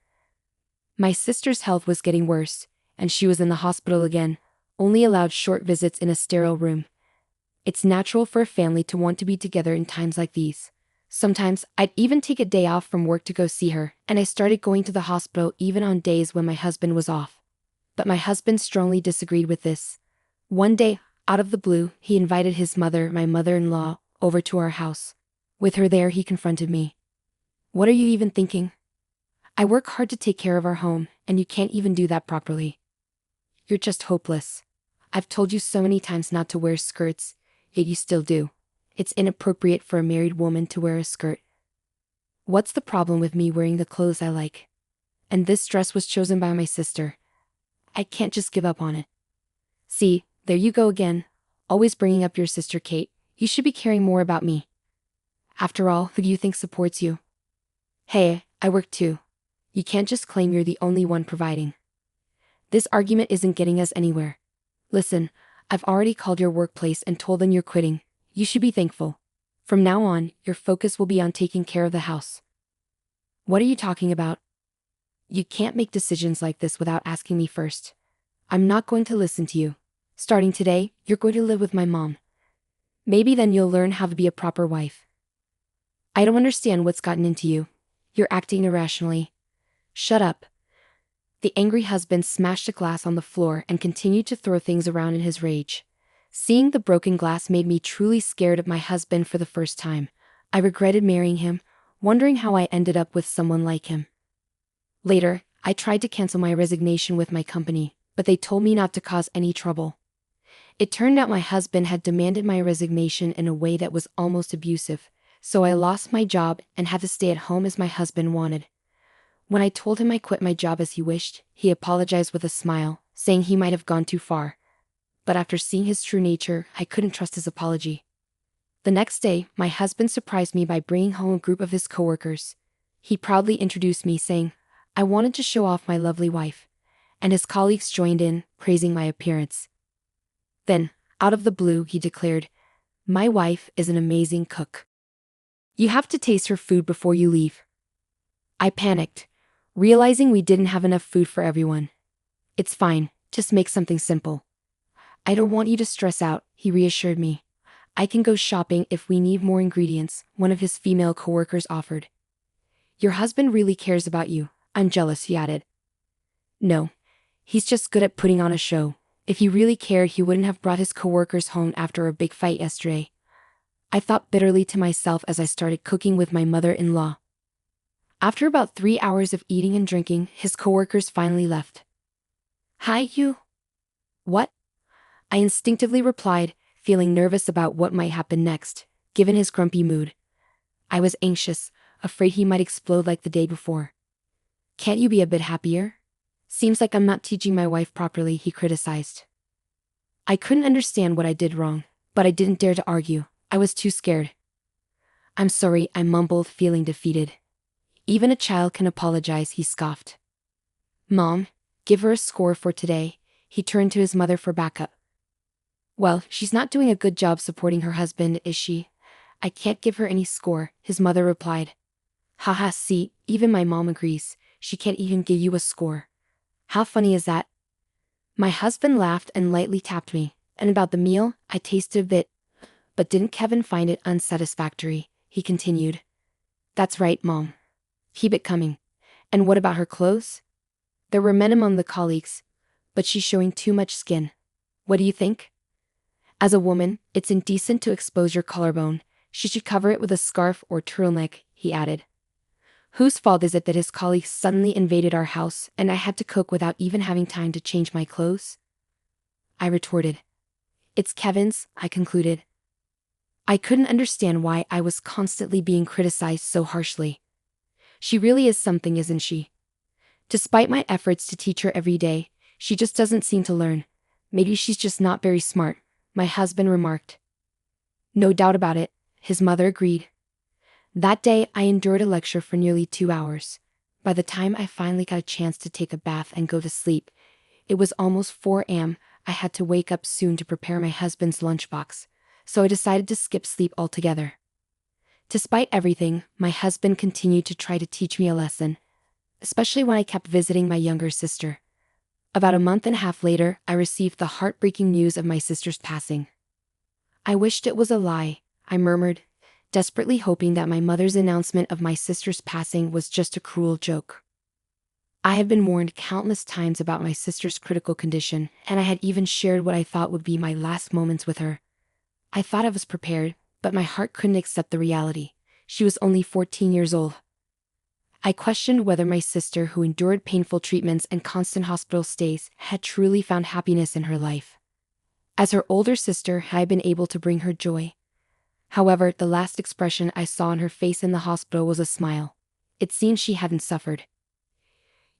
My sister's health was getting worse, and she was in the hospital again, only allowed short visits in a sterile room. It's natural for a family to want to be together in times like these. Sometimes, I'd even take a day off from work to go see her, and I started going to the hospital even on days when my husband was off. But my husband strongly disagreed with this. One day, out of the blue, he invited his mother, my mother-in-law, over to our house. With her there, he confronted me. "What are you even thinking? I work hard to take care of our home, and you can't even do that properly. You're just hopeless. I've told you so many times not to wear skirts, yet you still do. It's inappropriate for a married woman to wear a skirt. What's the problem with me wearing the clothes I like? And this dress was chosen by my sister. I can't just give up on it." See, there you go again, always bringing up your sister Kate. You should be caring more about me. After all, who do you think supports you? Hey, I work too. You can't just claim you're the only one providing. This argument isn't getting us anywhere. Listen, I've already called your workplace and told them you're quitting. You should be thankful. From now on, your focus will be on taking care of the house. What are you talking about? You can't make decisions like this without asking me first. I'm not going to listen to you. Starting today, you're going to live with my mom. Maybe then you'll learn how to be a proper wife. I don't understand what's gotten into you. You're acting irrationally. Shut up. The angry husband smashed a glass on the floor and continued to throw things around in his rage. Seeing the broken glass made me truly scared of my husband for the first time. I regretted marrying him, wondering how I ended up with someone like him. Later, I tried to cancel my resignation with my company, but they told me not to cause any trouble. It turned out my husband had demanded my resignation in a way that was almost abusive, so I lost my job and had to stay at home as my husband wanted. When I told him I quit my job as he wished, he apologized with a smile, saying he might have gone too far. But after seeing his true nature, I couldn't trust his apology. The next day, my husband surprised me by bringing home a group of his coworkers. He proudly introduced me, saying, "I wanted to show off my lovely wife," and his colleagues joined in, praising my appearance. Then, out of the blue, he declared, "My wife is an amazing cook. You have to taste her food before you leave." I panicked, realizing we didn't have enough food for everyone. "It's fine, just make something simple." "I don't want you to stress out," he reassured me. "I can go shopping if we need more ingredients," one of his female coworkers offered. "Your husband really cares about you. I'm jealous," he added. No. He's just good at putting on a show. If he really cared, he wouldn't have brought his coworkers home after a big fight yesterday. I thought bitterly to myself as I started cooking with my mother-in-law. After about 3 hours of eating and drinking, his coworkers finally left. Hi, you. What? I instinctively replied, feeling nervous about what might happen next, given his grumpy mood. I was anxious, afraid he might explode like the day before. Can't you be a bit happier? Seems like I'm not teaching my wife properly, he criticized. I couldn't understand what I did wrong, but I didn't dare to argue. I was too scared. I'm sorry, I mumbled, feeling defeated. Even a child can apologize, he scoffed. Mom, give her a score for today. He turned to his mother for backup. Well, she's not doing a good job supporting her husband, is she? I can't give her any score, his mother replied. Haha, see, even my mom agrees. She can't even give you a score. How funny is that? My husband laughed and lightly tapped me, and about the meal, I tasted a bit. But didn't Kevin find it unsatisfactory? He continued. That's right, Mom. Keep it coming. And what about her clothes? There were men among the colleagues, but she's showing too much skin. What do you think? As a woman, it's indecent to expose your collarbone. She should cover it with a scarf or turtleneck, he added. Whose fault is it that his colleagues suddenly invaded our house and I had to cook without even having time to change my clothes? I retorted. It's Kevin's, I concluded. I couldn't understand why I was constantly being criticized so harshly. She really is something, isn't she? Despite my efforts to teach her every day, she just doesn't seem to learn. Maybe she's just not very smart, my husband remarked. No doubt about it, his mother agreed. That day, I endured a lecture for nearly 2 hours. By the time I finally got a chance to take a bath and go to sleep, it was almost 4 a.m. I had to wake up soon to prepare my husband's lunchbox, so I decided to skip sleep altogether. Despite everything, my husband continued to try to teach me a lesson, especially when I kept visiting my younger sister. About a month and a half later, I received the heartbreaking news of my sister's passing. I wished it was a lie, I murmured, desperately hoping that my mother's announcement of my sister's passing was just a cruel joke. I had been warned countless times about my sister's critical condition, and I had even shared what I thought would be my last moments with her. I thought I was prepared, but my heart couldn't accept the reality. She was only 14 years old. I questioned whether my sister, who endured painful treatments and constant hospital stays, had truly found happiness in her life. As her older sister, I had been able to bring her joy. However, the last expression I saw on her face in the hospital was a smile. It seemed she hadn't suffered.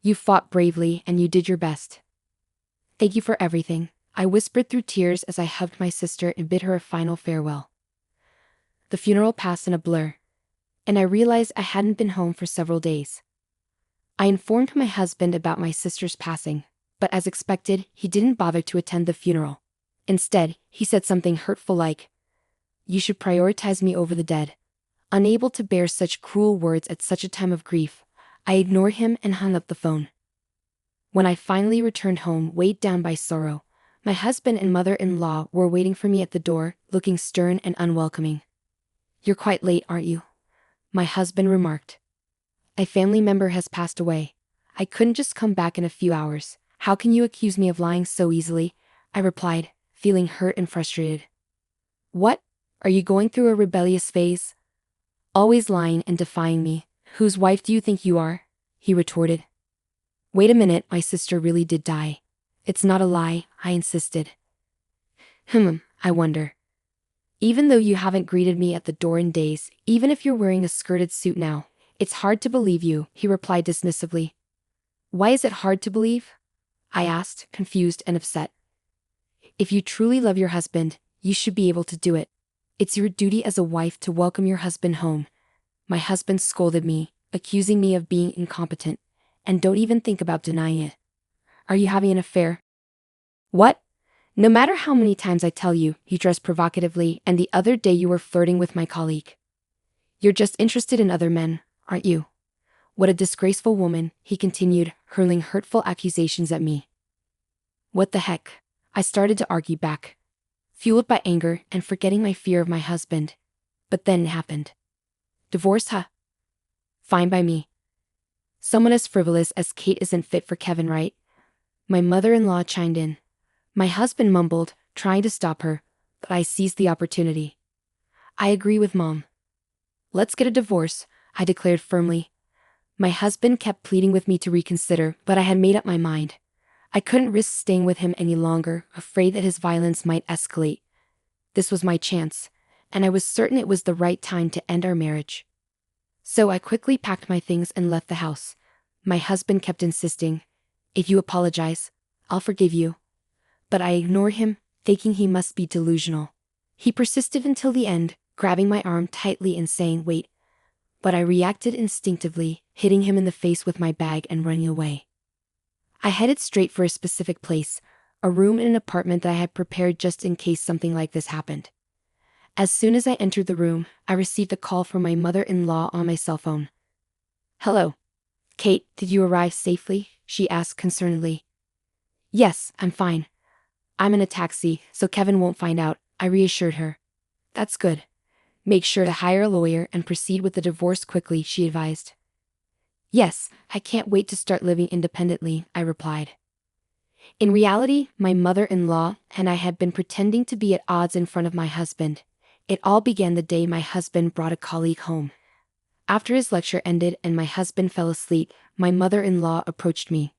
You fought bravely and you did your best. Thank you for everything, I whispered through tears as I hugged my sister and bid her a final farewell. The funeral passed in a blur, and I realized I hadn't been home for several days. I informed my husband about my sister's passing, but as expected, he didn't bother to attend the funeral. Instead, he said something hurtful like, "You should prioritize me over the dead." Unable to bear such cruel words at such a time of grief, I ignored him and hung up the phone. When I finally returned home, weighed down by sorrow, my husband and mother-in-law were waiting for me at the door, looking stern and unwelcoming. You're quite late, aren't you? My husband remarked. A family member has passed away. I couldn't just come back in a few hours. How can you accuse me of lying so easily? I replied, feeling hurt and frustrated. What? Are you going through a rebellious phase? Always lying and defying me. Whose wife do you think you are? He retorted. Wait a minute, my sister really did die. It's not a lie, I insisted. I wonder. Even though you haven't greeted me at the door in days, even if you're wearing a skirted suit now, it's hard to believe you, he replied dismissively. Why is it hard to believe? I asked, confused and upset. If you truly love your husband, you should be able to do it. It's your duty as a wife to welcome your husband home. My husband scolded me, accusing me of being incompetent, and don't even think about denying it. Are you having an affair? What? No matter how many times I tell you, he dressed provocatively, and the other day you were flirting with my colleague. You're just interested in other men, aren't you? What a disgraceful woman, he continued, hurling hurtful accusations at me. What the heck? I started to argue back, fueled by anger and forgetting my fear of my husband. But then it happened. Divorce, huh? Fine by me. Someone as frivolous as Kate isn't fit for Kevin, right? My mother-in-law chimed in. My husband mumbled, trying to stop her, but I seized the opportunity. I agree with Mom. Let's get a divorce, I declared firmly. My husband kept pleading with me to reconsider, but I had made up my mind. I couldn't risk staying with him any longer, afraid that his violence might escalate. This was my chance, and I was certain it was the right time to end our marriage. So I quickly packed my things and left the house. My husband kept insisting, "If you apologize, I'll forgive you." But I ignored him, thinking he must be delusional. He persisted until the end, grabbing my arm tightly and saying, "Wait." But I reacted instinctively, hitting him in the face with my bag and running away. I headed straight for a specific place, a room in an apartment that I had prepared just in case something like this happened. As soon as I entered the room, I received a call from my mother-in-law on my cell phone. "Hello. Kate, did you arrive safely?" she asked concernedly. "Yes, I'm fine. I'm in a taxi, so Kevin won't find out," I reassured her. "That's good. Make sure to hire a lawyer and proceed with the divorce quickly," she advised. "Yes, I can't wait to start living independently," I replied. In reality, my mother-in-law and I had been pretending to be at odds in front of my husband. It all began the day my husband brought a colleague home. After his lecture ended and my husband fell asleep, my mother-in-law approached me.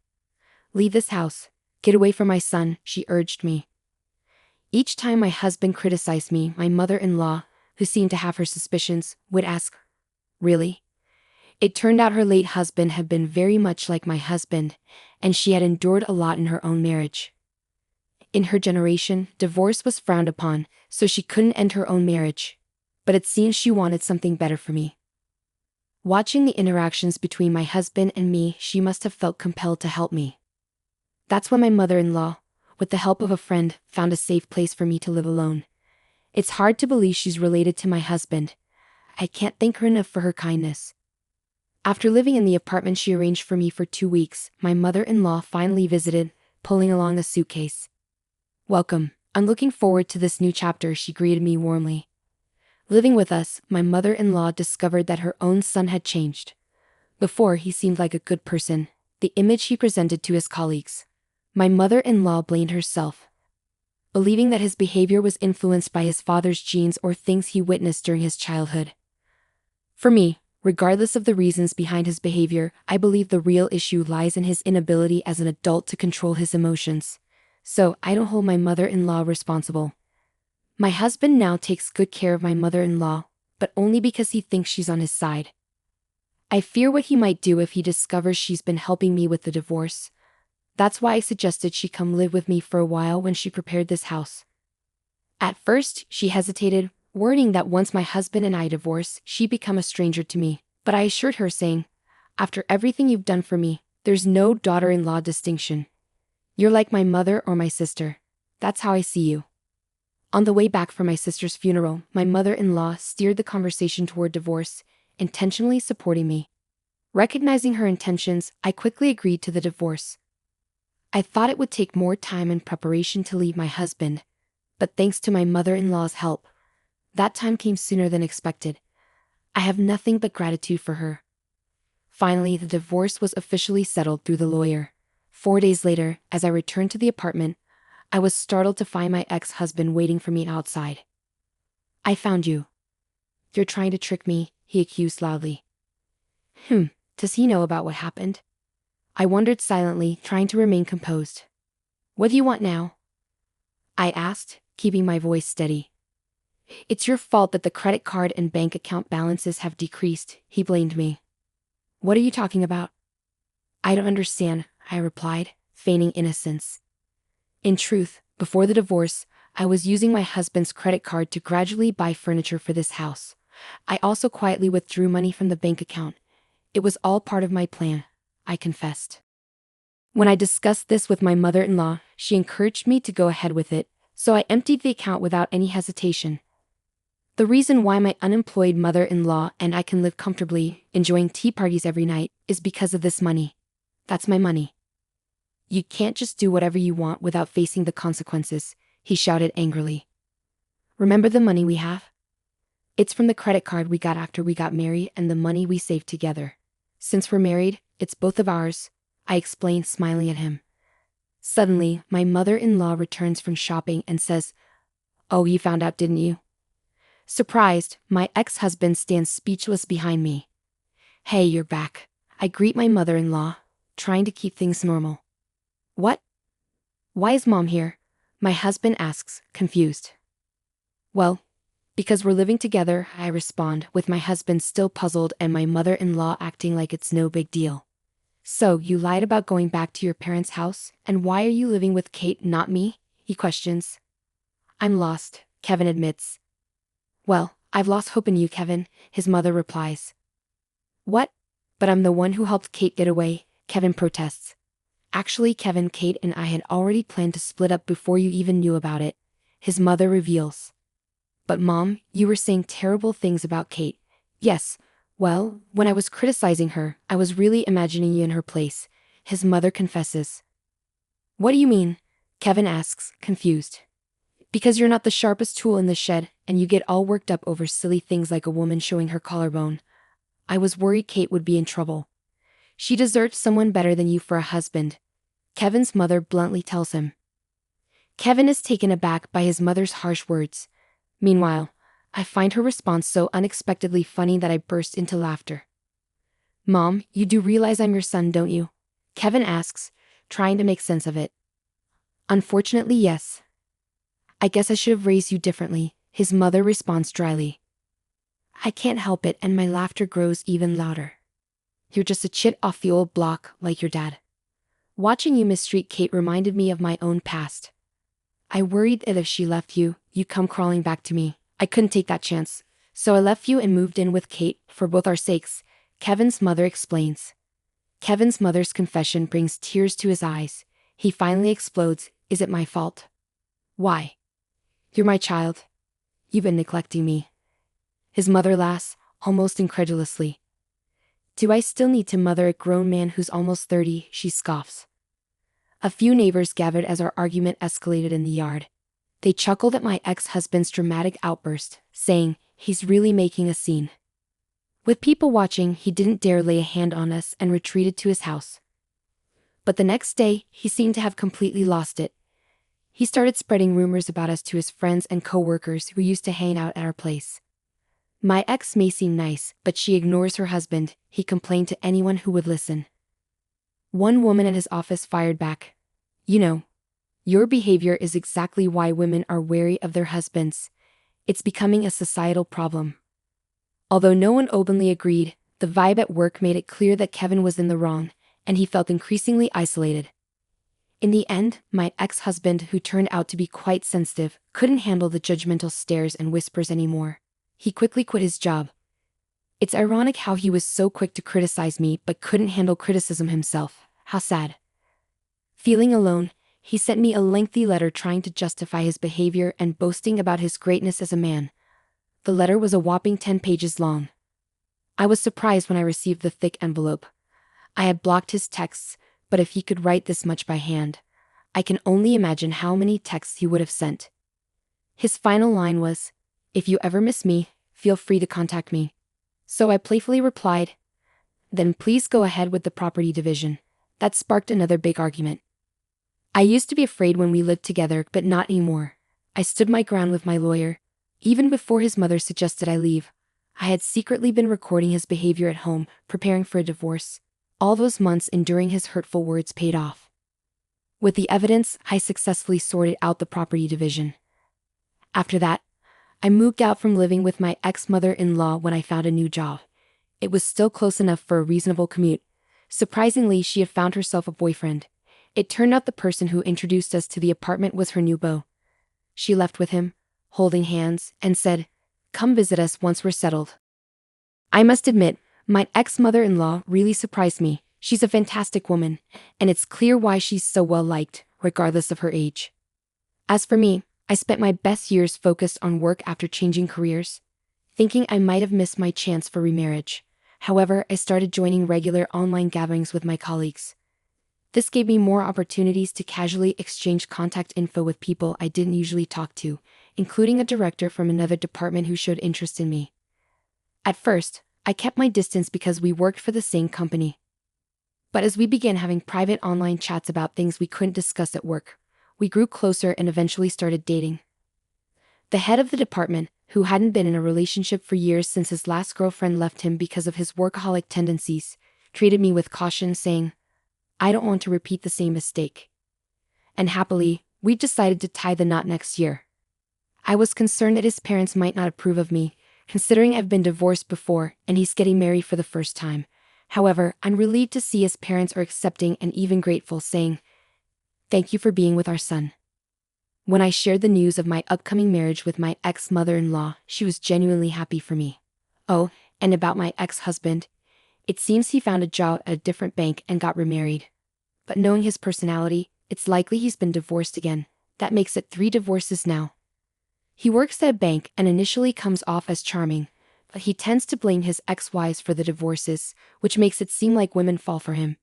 "Leave this house. Get away from my son," she urged me. Each time my husband criticized me, my mother-in-law, who seemed to have her suspicions, would ask, "Really?" It turned out her late husband had been very much like my husband, and she had endured a lot in her own marriage. In her generation, divorce was frowned upon, so she couldn't end her own marriage. But it seems she wanted something better for me. Watching the interactions between my husband and me, she must have felt compelled to help me. That's when my mother-in-law, with the help of a friend, found a safe place for me to live alone. It's hard to believe she's related to my husband. I can't thank her enough for her kindness. After living in the apartment she arranged for me for 2 weeks, my mother-in-law finally visited, pulling along a suitcase. "Welcome. I'm looking forward to this new chapter," she greeted me warmly. Living with us, my mother-in-law discovered that her own son had changed. Before, he seemed like a good person, the image he presented to his colleagues. My mother-in-law blamed herself, believing that his behavior was influenced by his father's genes or things he witnessed during his childhood. For me, regardless of the reasons behind his behavior, I believe the real issue lies in his inability as an adult to control his emotions. So, I don't hold my mother-in-law responsible. My husband now takes good care of my mother-in-law, but only because he thinks she's on his side. I fear what he might do if he discovers she's been helping me with the divorce. That's why I suggested she come live with me for a while when she prepared this house. At first, she hesitated, worrying that once my husband and I divorce, she'd become a stranger to me, but I assured her, saying, "After everything you've done for me, there's no daughter-in-law distinction. You're like my mother or my sister. That's how I see you." On the way back from my sister's funeral, my mother-in-law steered the conversation toward divorce, intentionally supporting me. Recognizing her intentions, I quickly agreed to the divorce. I thought it would take more time and preparation to leave my husband, but thanks to my mother-in-law's help, that time came sooner than expected. I have nothing but gratitude for her. Finally, the divorce was officially settled through the lawyer. 4 days later, as I returned to the apartment, I was startled to find my ex-husband waiting for me outside. "I found you." "You're trying to trick me," he accused loudly. Does he know about what happened?" I wondered silently, trying to remain composed. "What do you want now?" I asked, keeping my voice steady. "It's your fault that the credit card and bank account balances have decreased," he blamed me. "What are you talking about?" "I don't understand," I replied, feigning innocence. In truth, before the divorce, I was using my husband's credit card to gradually buy furniture for this house. I also quietly withdrew money from the bank account. It was all part of my plan, I confessed. When I discussed this with my mother-in-law, she encouraged me to go ahead with it, so I emptied the account without any hesitation. The reason why my unemployed mother-in-law and I can live comfortably, enjoying tea parties every night, is because of this money. That's my money. "You can't just do whatever you want without facing the consequences," he shouted angrily. "Remember the money we have? It's from the credit card we got after we got married and the money we saved together. Since we're married, it's both of ours," I explained, smiling at him. Suddenly, my mother-in-law returns from shopping and says, "Oh, you found out, didn't you?" Surprised, my ex-husband stands speechless behind me. "Hey, you're back." I greet my mother-in-law, trying to keep things normal. "What? Why is Mom here?" my husband asks, confused. "Well, because we're living together," I respond, with my husband still puzzled and my mother-in-law acting like it's no big deal. "So, you lied about going back to your parents' house, and why are you living with Kate, not me?" he questions. "I'm lost," Kevin admits. "Well, I've lost hope in you, Kevin," his mother replies. "What? But I'm the one who helped Kate get away," Kevin protests. "Actually, Kevin, Kate and I had already planned to split up before you even knew about it," his mother reveals. "But Mom, you were saying terrible things about Kate." "Yes, well, when I was criticizing her, I was really imagining you in her place," his mother confesses. "What do you mean?" Kevin asks, confused. "Because you're not the sharpest tool in the shed, and you get all worked up over silly things like a woman showing her collarbone. I was worried Kate would be in trouble. She deserves someone better than you for a husband," Kevin's mother bluntly tells him. Kevin is taken aback by his mother's harsh words. Meanwhile, I find her response so unexpectedly funny that I burst into laughter. "Mom, you do realize I'm your son, don't you?" Kevin asks, trying to make sense of it. "Unfortunately, yes." "I guess I should have raised you differently," his mother responds dryly. I can't help it, and my laughter grows even louder. "You're just a chit off the old block, like your dad. Watching you mistreat Kate reminded me of my own past. I worried that if she left you, you'd come crawling back to me. I couldn't take that chance. So I left you and moved in with Kate, for both our sakes," Kevin's mother explains. Kevin's mother's confession brings tears to his eyes. He finally explodes. "Is it my fault?" "Why? You're my child. You've been neglecting me." His mother laughs, almost incredulously. "Do I still need to mother a grown man who's almost 30, she scoffs. A few neighbors gathered as our argument escalated in the yard. They chuckled at my ex-husband's dramatic outburst, saying, "He's really making a scene." With people watching, he didn't dare lay a hand on us and retreated to his house. But the next day, he seemed to have completely lost it. He started spreading rumors about us to his friends and co-workers who used to hang out at our place. "My ex may seem nice, but she ignores her husband," he complained to anyone who would listen. One woman at his office fired back, "You know, your behavior is exactly why women are wary of their husbands. It's becoming a societal problem." Although no one openly agreed, the vibe at work made it clear that Kevin was in the wrong, and he felt increasingly isolated. In the end, my ex-husband, who turned out to be quite sensitive, couldn't handle the judgmental stares and whispers anymore. He quickly quit his job. It's ironic how he was so quick to criticize me but couldn't handle criticism himself. How sad. Feeling alone, he sent me a lengthy letter trying to justify his behavior and boasting about his greatness as a man. The letter was a whopping 10 pages long. I was surprised when I received the thick envelope. I had blocked his texts, but if he could write this much by hand, I can only imagine how many texts he would have sent. His final line was, "If you ever miss me, feel free to contact me." So I playfully replied, "Then please go ahead with the property division." That sparked another big argument. I used to be afraid when we lived together, but not anymore. I stood my ground with my lawyer. Even before his mother suggested I leave, I had secretly been recording his behavior at home, preparing for a divorce. All those months enduring his hurtful words paid off. With the evidence, I successfully sorted out the property division. After that, I moved out from living with my ex-mother-in-law when I found a new job. It was still close enough for a reasonable commute. Surprisingly, she had found herself a boyfriend. It turned out the person who introduced us to the apartment was her new beau. She left with him, holding hands, and said, "Come visit us once we're settled." I must admit, my ex-mother-in-law really surprised me. She's a fantastic woman, and it's clear why she's so well liked, regardless of her age. As for me, I spent my best years focused on work after changing careers, thinking I might have missed my chance for remarriage. However, I started joining regular online gatherings with my colleagues. This gave me more opportunities to casually exchange contact info with people I didn't usually talk to, including a director from another department who showed interest in me. At first, I kept my distance because we worked for the same company. But as we began having private online chats about things we couldn't discuss at work, we grew closer and eventually started dating. The head of the department, who hadn't been in a relationship for years since his last girlfriend left him because of his workaholic tendencies, treated me with caution, saying, "I don't want to repeat the same mistake." And happily, we decided to tie the knot next year. I was concerned that his parents might not approve of me, considering I've been divorced before and he's getting married for the first time. However, I'm relieved to see his parents are accepting and even grateful, saying, "Thank you for being with our son." When I shared the news of my upcoming marriage with my ex-mother-in-law, she was genuinely happy for me. Oh, and about my ex-husband, it seems he found a job at a different bank and got remarried. But knowing his personality, it's likely he's been divorced again. That makes it 3 divorces now. He works at a bank and initially comes off as charming, but he tends to blame his ex-wives for the divorces, which makes it seem like women fall for him.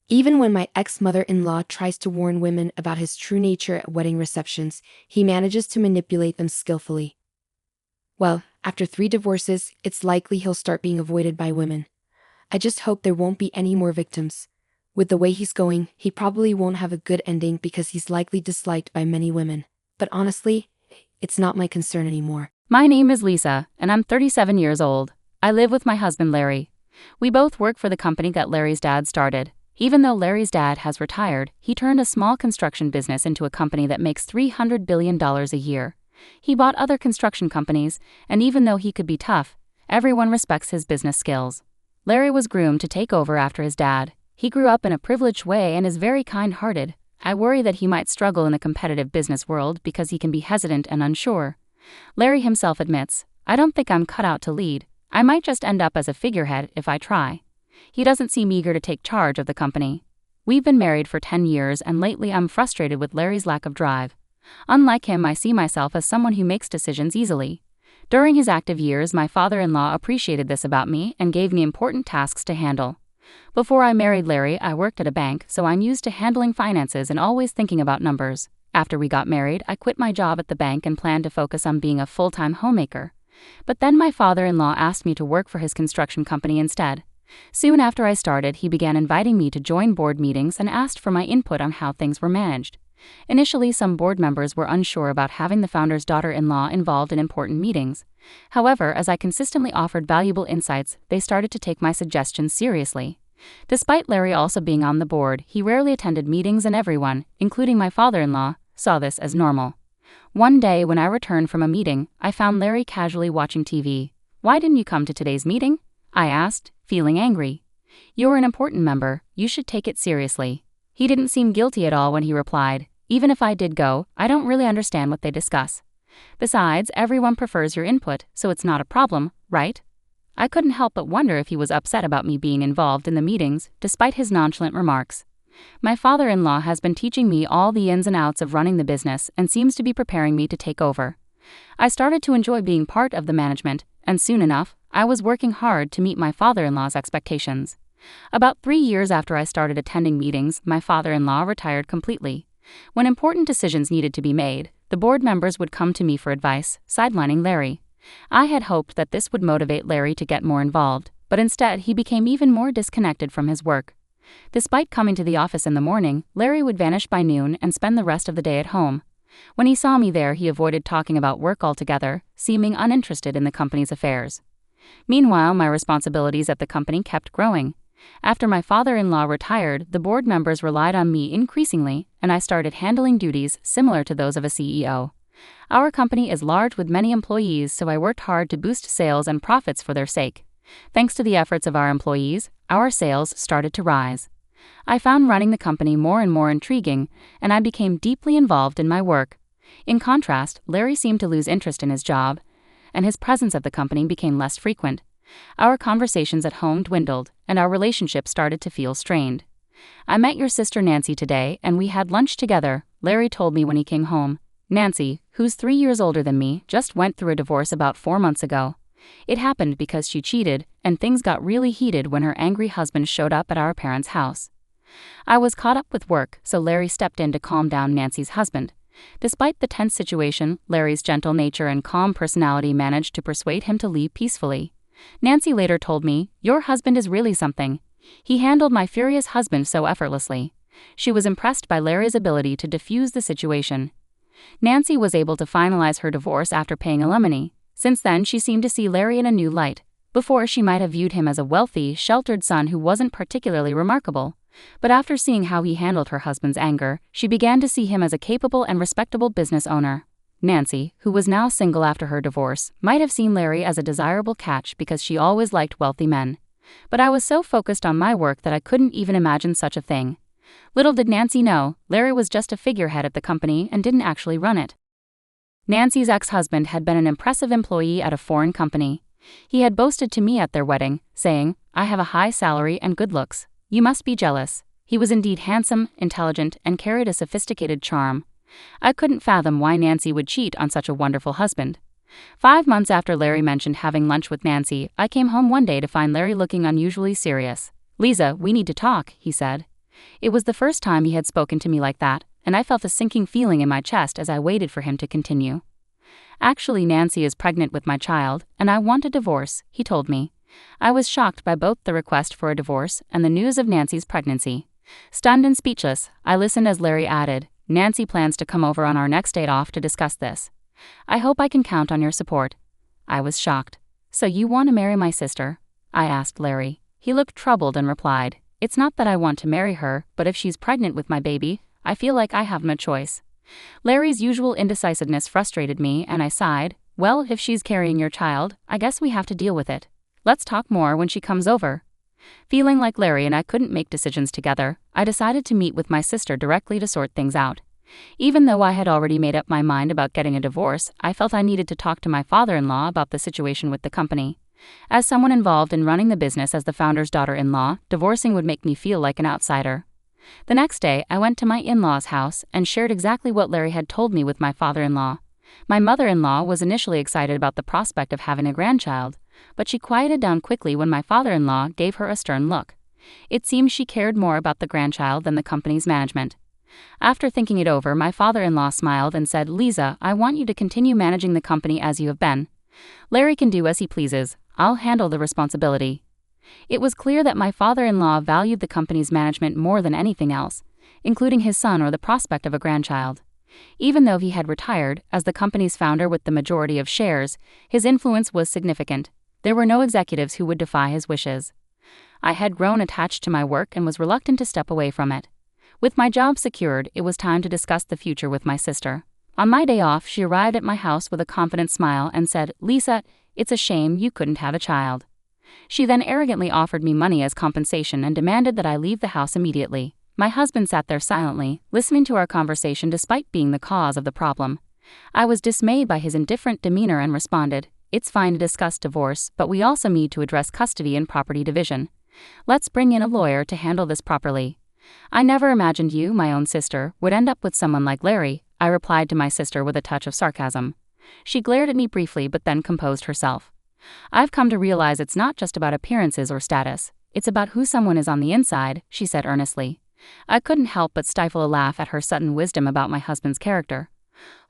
Even when my ex-mother-in-law tries to warn women about his true nature at wedding receptions, he manages to manipulate them skillfully. Well, after 3 divorces, it's likely he'll start being avoided by women. I just hope there won't be any more victims. With the way he's going, he probably won't have a good ending because he's likely disliked by many women. But honestly, it's not my concern anymore. My name is Lisa, and I'm 37 years old. I live with my husband Larry. We both work for the company that Larry's dad started. Even though Larry's dad has retired, he turned a small construction business into a company that makes $300 billion a year. He bought other construction companies, and even though he could be tough, everyone respects his business skills. Larry was groomed to take over after his dad. He grew up in a privileged way and is very kind-hearted. I worry that he might struggle in the competitive business world because he can be hesitant and unsure. Larry himself admits, "I don't think I'm cut out to lead. I might just end up as a figurehead if I try." He doesn't seem eager to take charge of the company. We've been married for 10 years and lately I'm frustrated with Larry's lack of drive. Unlike him, I see myself as someone who makes decisions easily. During his active years, my father-in-law appreciated this about me and gave me important tasks to handle. Before I married Larry, I worked at a bank, so I'm used to handling finances and always thinking about numbers. After we got married, I quit my job at the bank and planned to focus on being a full-time homemaker. But then my father-in-law asked me to work for his construction company instead. Soon after I started, he began inviting me to join board meetings and asked for my input on how things were managed. Initially, some board members were unsure about having the founder's daughter-in-law involved in important meetings. However, as I consistently offered valuable insights, they started to take my suggestions seriously. Despite Larry also being on the board, he rarely attended meetings and everyone, including my father-in-law, saw this as normal. One day when I returned from a meeting, I found Larry casually watching TV. "Why didn't you come to today's meeting?" I asked, feeling angry. "You're an important member, you should take it seriously." He didn't seem guilty at all when he replied, "Even if I did go, I don't really understand what they discuss. Besides, everyone prefers your input, so it's not a problem, right?" I couldn't help but wonder if he was upset about me being involved in the meetings, despite his nonchalant remarks. My father-in-law has been teaching me all the ins and outs of running the business and seems to be preparing me to take over. I started to enjoy being part of the management, and soon enough, I was working hard to meet my father-in-law's expectations. About 3 years after I started attending meetings, my father-in-law retired completely. When important decisions needed to be made, the board members would come to me for advice, sidelining Larry. I had hoped that this would motivate Larry to get more involved, but instead he became even more disconnected from his work. Despite coming to the office in the morning, Larry would vanish by noon and spend the rest of the day at home. When he saw me there, he avoided talking about work altogether, seeming uninterested in the company's affairs. Meanwhile, my responsibilities at the company kept growing. After my father-in-law retired, the board members relied on me increasingly, and I started handling duties similar to those of a CEO. Our company is large with many employees, so I worked hard to boost sales and profits for their sake. Thanks to the efforts of our employees, our sales started to rise. I found running the company more and more intriguing, and I became deeply involved in my work. In contrast, Larry seemed to lose interest in his job, and his presence at the company became less frequent. Our conversations at home dwindled, and our relationship started to feel strained. "I met your sister Nancy today, and we had lunch together," Larry told me when he came home. Nancy, who's 3 years older than me, just went through a divorce about 4 months ago. It happened because she cheated, and things got really heated when her angry husband showed up at our parents' house. I was caught up with work, so Larry stepped in to calm down Nancy's husband. Despite the tense situation, Larry's gentle nature and calm personality managed to persuade him to leave peacefully. Nancy later told me, "Your husband is really something. He handled my furious husband so effortlessly. She was impressed by Larry's ability to defuse the situation. Nancy was able to finalize her divorce after paying alimony. Since then, she seemed to see Larry in a new light. Before, she might have viewed him as a wealthy, sheltered son who wasn't particularly remarkable. But after seeing how he handled her husband's anger, she began to see him as a capable and respectable business owner. Nancy, who was now single after her divorce, might have seen Larry as a desirable catch because she always liked wealthy men. But I was so focused on my work that I couldn't even imagine such a thing. Little did Nancy know, Larry was just a figurehead at the company and didn't actually run it. Nancy's ex-husband had been an impressive employee at a foreign company. He had boasted to me at their wedding, saying, "I have a high salary and good looks. You must be jealous." He was indeed handsome, intelligent, and carried a sophisticated charm. I couldn't fathom why Nancy would cheat on such a wonderful husband. 5 months after Larry mentioned having lunch with Nancy, I came home one day to find Larry looking unusually serious. "Lisa, we need to talk," he said. It was the first time he had spoken to me like that, and I felt a sinking feeling in my chest as I waited for him to continue. "Actually, Nancy is pregnant with my child, and I want a divorce," he told me. I was shocked by both the request for a divorce and the news of Nancy's pregnancy. Stunned and speechless, I listened as Larry added, "Nancy plans to come over on our next date off to discuss this. I hope I can count on your support." I was shocked. "So you want to marry my sister?" I asked Larry. He looked troubled and replied, "It's not that I want to marry her, but if she's pregnant with my baby, I feel like I have no choice." Larry's usual indecisiveness frustrated me, and I sighed. "Well, if she's carrying your child, I guess we have to deal with it. Let's talk more when she comes over." Feeling like Larry and I couldn't make decisions together, I decided to meet with my sister directly to sort things out. Even though I had already made up my mind about getting a divorce, I felt I needed to talk to my father-in-law about the situation with the company. As someone involved in running the business as the founder's daughter-in-law, divorcing would make me feel like an outsider. The next day, I went to my in-law's house and shared exactly what Larry had told me with my father-in-law. My mother-in-law was initially excited about the prospect of having a grandchild, but she quieted down quickly when my father-in-law gave her a stern look. It seemed she cared more about the grandchild than the company's management. After thinking it over, my father-in-law smiled and said, "Lisa, I want you to continue managing the company as you have been. Larry can do as he pleases. I'll handle the responsibility." It was clear that my father-in-law valued the company's management more than anything else, including his son or the prospect of a grandchild. Even though he had retired, as the company's founder with the majority of shares, his influence was significant. There were no executives who would defy his wishes. I had grown attached to my work and was reluctant to step away from it. With my job secured, it was time to discuss the future with my sister. On my day off, she arrived at my house with a confident smile and said, "Lisa, it's a shame you couldn't have a child." She then arrogantly offered me money as compensation and demanded that I leave the house immediately. My husband sat there silently, listening to our conversation despite being the cause of the problem. I was dismayed by his indifferent demeanor and responded, "It's fine to discuss divorce, but we also need to address custody and property division. Let's bring in a lawyer to handle this properly." "I never imagined you, my own sister, would end up with someone like Larry," I replied to my sister with a touch of sarcasm. She glared at me briefly but then composed herself. "I've come to realize it's not just about appearances or status. It's about who someone is on the inside," she said earnestly. I couldn't help but stifle a laugh at her sudden wisdom about my husband's character.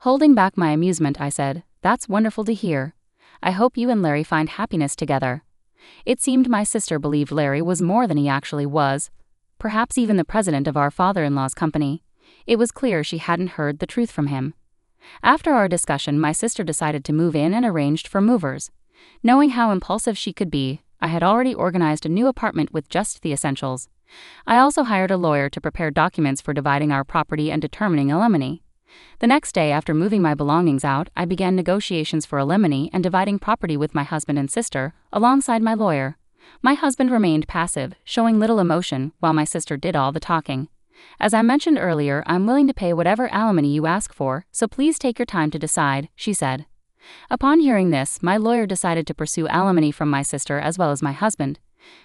Holding back my amusement, I said, "That's wonderful to hear. I hope you and Larry find happiness together." It seemed my sister believed Larry was more than he actually was, perhaps even the president of our father-in-law's company. It was clear she hadn't heard the truth from him. After our discussion, my sister decided to move in and arranged for movers. Knowing how impulsive she could be, I had already organized a new apartment with just the essentials. I also hired a lawyer to prepare documents for dividing our property and determining alimony. The next day, after moving my belongings out, I began negotiations for alimony and dividing property with my husband and sister, alongside my lawyer. My husband remained passive, showing little emotion, while my sister did all the talking. "As I mentioned earlier, I'm willing to pay whatever alimony you ask for, so please take your time to decide," she said. Upon hearing this, my lawyer decided to pursue alimony from my sister as well as my husband.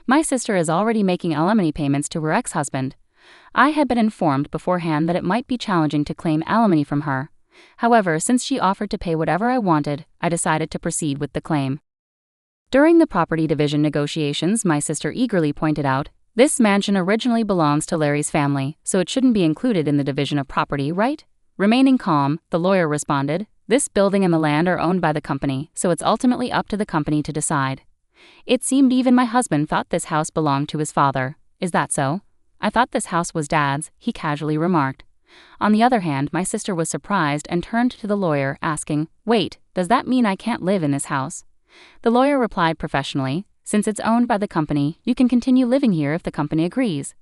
My sister is already making alimony payments to her ex-husband. I had been informed beforehand that it might be challenging to claim alimony from her. However, since she offered to pay whatever I wanted, I decided to proceed with the claim. During the property division negotiations, my sister eagerly pointed out, "This mansion originally belongs to Larry's family, so it shouldn't be included in the division of property, right?" Remaining calm, the lawyer responded, "This building and the land are owned by the company, so it's ultimately up to the company to decide." It seemed even my husband thought this house belonged to his father. Is that so? I thought this house was Dad's, he casually remarked. On the other hand, my sister was surprised and turned to the lawyer, asking, "Wait, does that mean I can't live in this house?" The lawyer replied professionally, "Since it's owned by the company, you can continue living here if the company agrees."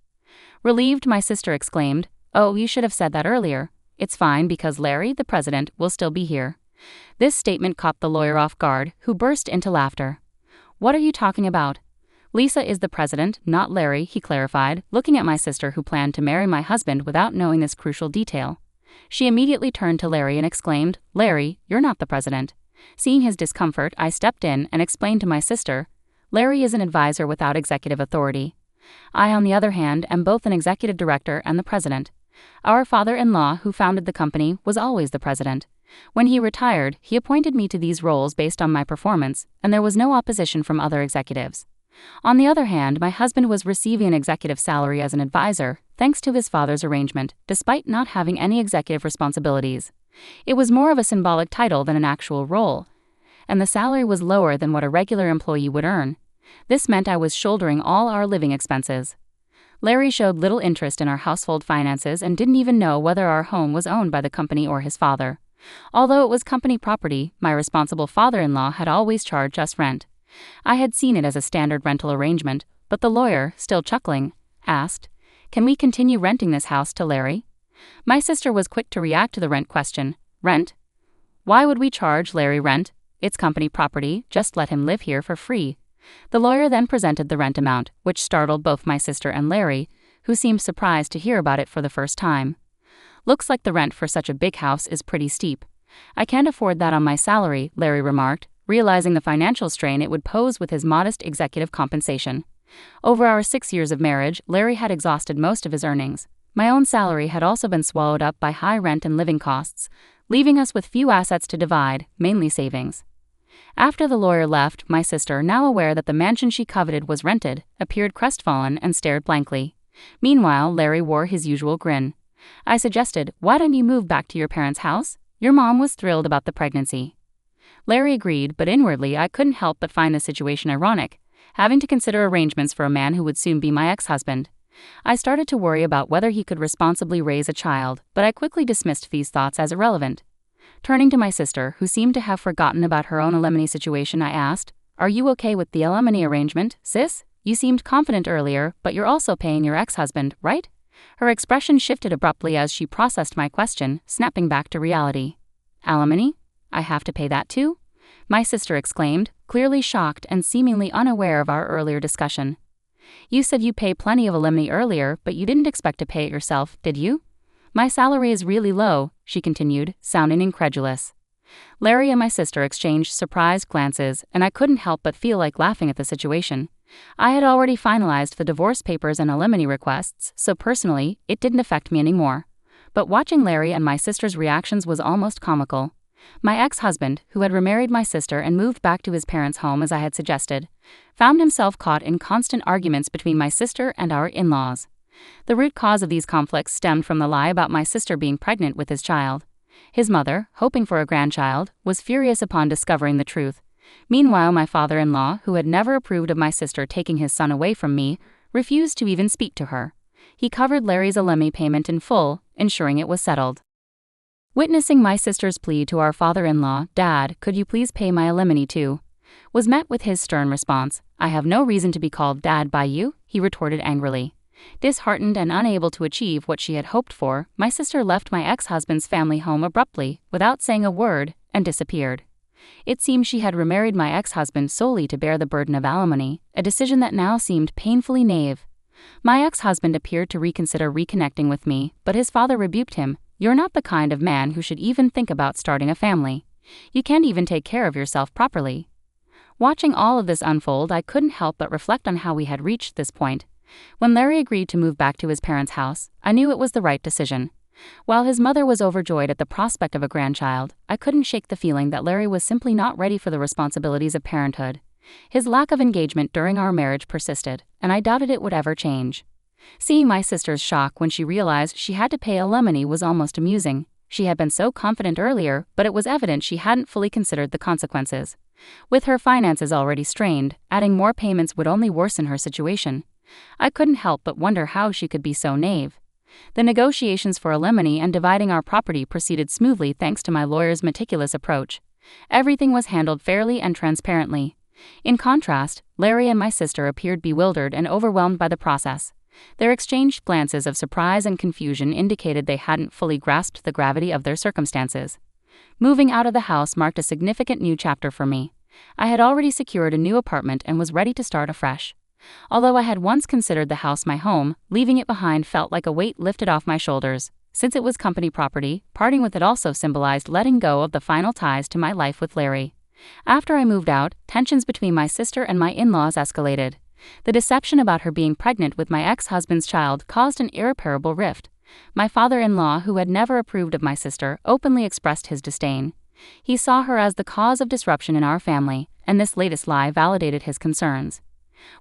Relieved, my sister exclaimed, "Oh, you should have said that earlier. It's fine because Larry, the president, will still be here." This statement caught the lawyer off guard, who burst into laughter. "What are you talking about?" "Lisa is the president, not Larry," he clarified, looking at my sister, who planned to marry my husband without knowing this crucial detail. She immediately turned to Larry and exclaimed, "Larry, you're not the president." Seeing his discomfort, I stepped in and explained to my sister, "Larry is an advisor without executive authority. I, on the other hand, am both an executive director and the president. Our father-in-law, who founded the company, was always the president. When he retired, he appointed me to these roles based on my performance, and there was no opposition from other executives. On the other hand, my husband was receiving an executive salary as an advisor, thanks to his father's arrangement, despite not having any executive responsibilities. It was more of a symbolic title than an actual role, and the salary was lower than what a regular employee would earn. This meant I was shouldering all our living expenses. Larry showed little interest in our household finances and didn't even know whether our home was owned by the company or his father. Although it was company property, my responsible father-in-law had always charged us rent. I had seen it as a standard rental arrangement, but the lawyer, still chuckling, asked, "Can we continue renting this house to Larry?" My sister was quick to react to the rent question. "Rent? Why would we charge Larry rent? It's company property, just let him live here for free." The lawyer then presented the rent amount, which startled both my sister and Larry, who seemed surprised to hear about it for the first time. "Looks like the rent for such a big house is pretty steep. I can't afford that on my salary," Larry remarked, realizing the financial strain it would pose with his modest executive compensation. Over our 6 years of marriage, Larry had exhausted most of his earnings. My own salary had also been swallowed up by high rent and living costs, leaving us with few assets to divide, mainly savings. After the lawyer left, my sister, now aware that the mansion she coveted was rented, appeared crestfallen and stared blankly. Meanwhile, Larry wore his usual grin. I suggested, "Why don't you move back to your parents' house? Your mom was thrilled about the pregnancy." Larry agreed, but inwardly I couldn't help but find the situation ironic, having to consider arrangements for a man who would soon be my ex-husband. I started to worry about whether he could responsibly raise a child, but I quickly dismissed these thoughts as irrelevant. Turning to my sister, who seemed to have forgotten about her own alimony situation, I asked, "Are you okay with the alimony arrangement, sis? You seemed confident earlier, but you're also paying your ex-husband, right?" Her expression shifted abruptly as she processed my question, snapping back to reality. "Alimony? I have to pay that too?" My sister exclaimed, clearly shocked and seemingly unaware of our earlier discussion. "You said you pay plenty of alimony earlier, but you didn't expect to pay it yourself, did you?" "My salary is really low," she continued, sounding incredulous. Larry and my sister exchanged surprised glances, and I couldn't help but feel like laughing at the situation. I had already finalized the divorce papers and alimony requests, so personally, it didn't affect me anymore. But watching Larry and my sister's reactions was almost comical. My ex-husband, who had remarried my sister and moved back to his parents' home as I had suggested, found himself caught in constant arguments between my sister and our in-laws. The root cause of these conflicts stemmed from the lie about my sister being pregnant with his child. His mother, hoping for a grandchild, was furious upon discovering the truth. Meanwhile, my father-in-law, who had never approved of my sister taking his son away from me, refused to even speak to her. He covered Larry's alimony payment in full, ensuring it was settled. Witnessing my sister's plea to our father-in-law, "Dad, could you please pay my alimony too?" was met with his stern response, "I have no reason to be called Dad by you," he retorted angrily. Disheartened and unable to achieve what she had hoped for, my sister left my ex-husband's family home abruptly, without saying a word, and disappeared. It seemed she had remarried my ex-husband solely to bear the burden of alimony, a decision that now seemed painfully naive. My ex-husband appeared to reconsider reconnecting with me, but his father rebuked him. "You're not the kind of man who should even think about starting a family. You can't even take care of yourself properly." Watching all of this unfold, I couldn't help but reflect on how we had reached this point. When Larry agreed to move back to his parents' house, I knew it was the right decision. While his mother was overjoyed at the prospect of a grandchild, I couldn't shake the feeling that Larry was simply not ready for the responsibilities of parenthood. His lack of engagement during our marriage persisted, and I doubted it would ever change. Seeing my sister's shock when she realized she had to pay alimony was almost amusing. She had been so confident earlier, but it was evident she hadn't fully considered the consequences. With her finances already strained, adding more payments would only worsen her situation. I couldn't help but wonder how she could be so naive. The negotiations for alimony and dividing our property proceeded smoothly thanks to my lawyer's meticulous approach. Everything was handled fairly and transparently. In contrast, Larry and my sister appeared bewildered and overwhelmed by the process. Their exchanged glances of surprise and confusion indicated they hadn't fully grasped the gravity of their circumstances. Moving out of the house marked a significant new chapter for me. I had already secured a new apartment and was ready to start afresh. Although I had once considered the house my home, leaving it behind felt like a weight lifted off my shoulders. Since it was company property, parting with it also symbolized letting go of the final ties to my life with Larry. After I moved out, tensions between my sister and my in-laws escalated. The deception about her being pregnant with my ex-husband's child caused an irreparable rift. My father-in-law, who had never approved of my sister, openly expressed his disdain. He saw her as the cause of disruption in our family, and this latest lie validated his concerns.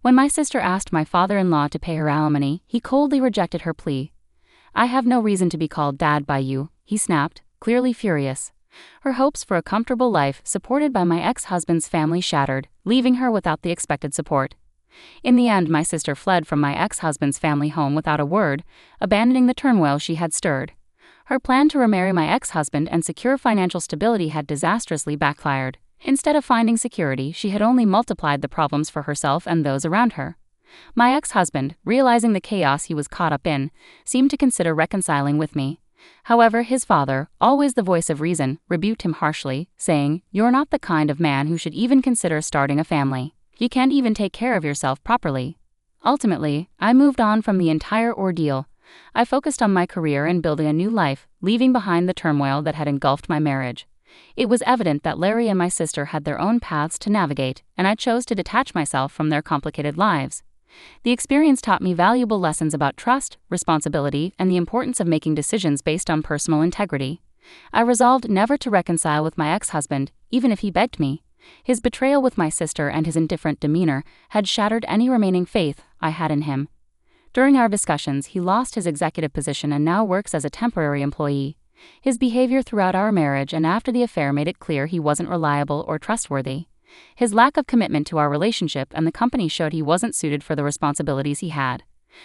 When my sister asked my father-in-law to pay her alimony, he coldly rejected her plea. "I have no reason to be called Dad by you," he snapped, clearly furious. Her hopes for a comfortable life supported by my ex-husband's family shattered, leaving her without the expected support. In the end, my sister fled from my ex-husband's family home without a word, abandoning the turmoil she had stirred. Her plan to remarry my ex-husband and secure financial stability had disastrously backfired. Instead of finding security, she had only multiplied the problems for herself and those around her. My ex-husband, realizing the chaos he was caught up in, seemed to consider reconciling with me. However, his father, always the voice of reason, rebuked him harshly, saying, "You're not the kind of man who should even consider starting a family. You can't even take care of yourself properly." Ultimately, I moved on from the entire ordeal. I focused on my career and building a new life, leaving behind the turmoil that had engulfed my marriage. It was evident that Larry and my sister had their own paths to navigate, and I chose to detach myself from their complicated lives. The experience taught me valuable lessons about trust, responsibility, and the importance of making decisions based on personal integrity. I resolved never to reconcile with my ex-husband, even if he begged me. His betrayal with my sister and his indifferent demeanor had shattered any remaining faith I had in him. During our discussions, he lost his executive position and now works as a temporary employee. His behavior throughout our marriage and after the affair made it clear he wasn't reliable or trustworthy. His lack of commitment to our relationship and the company showed he wasn't suited for the responsibilities he had.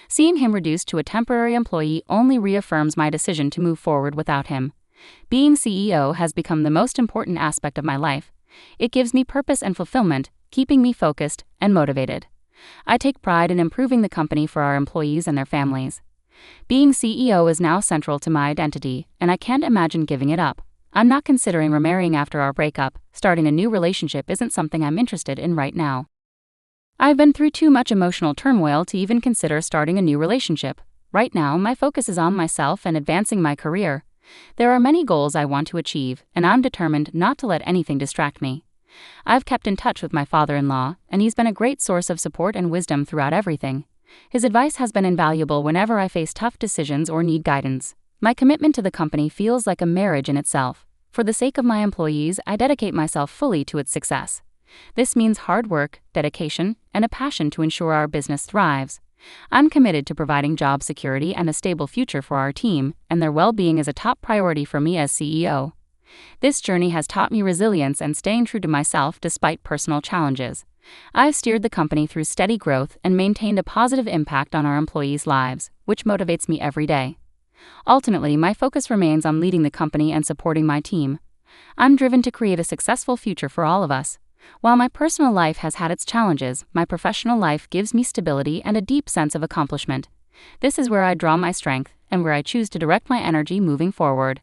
Seeing him reduced to a temporary employee only reaffirms my decision to move forward without him. Being CEO has become the most important aspect of my life. It gives me purpose and fulfillment, keeping me focused and motivated. I take pride in improving the company for our employees and their families. Being CEO is now central to my identity, and I can't imagine giving it up. I'm not considering remarrying after our breakup. Starting a new relationship isn't something I'm interested in right now. I've been through too much emotional turmoil to even consider starting a new relationship. Right now, my focus is on myself and advancing my career. There are many goals I want to achieve, and I'm determined not to let anything distract me. I've kept in touch with my father-in-law, and he's been a great source of support and wisdom throughout everything. His advice has been invaluable whenever I face tough decisions or need guidance. My commitment to the company feels like a marriage in itself. For the sake of my employees, I dedicate myself fully to its success. This means hard work, dedication, and a passion to ensure our business thrives. I'm committed to providing job security and a stable future for our team, and their well-being is a top priority for me as CEO. This journey has taught me resilience and staying true to myself despite personal challenges. I've steered the company through steady growth and maintained a positive impact on our employees' lives, which motivates me every day. Ultimately, my focus remains on leading the company and supporting my team. I'm driven to create a successful future for all of us. While my personal life has had its challenges, my professional life gives me stability and a deep sense of accomplishment. This is where I draw my strength and where I choose to direct my energy moving forward.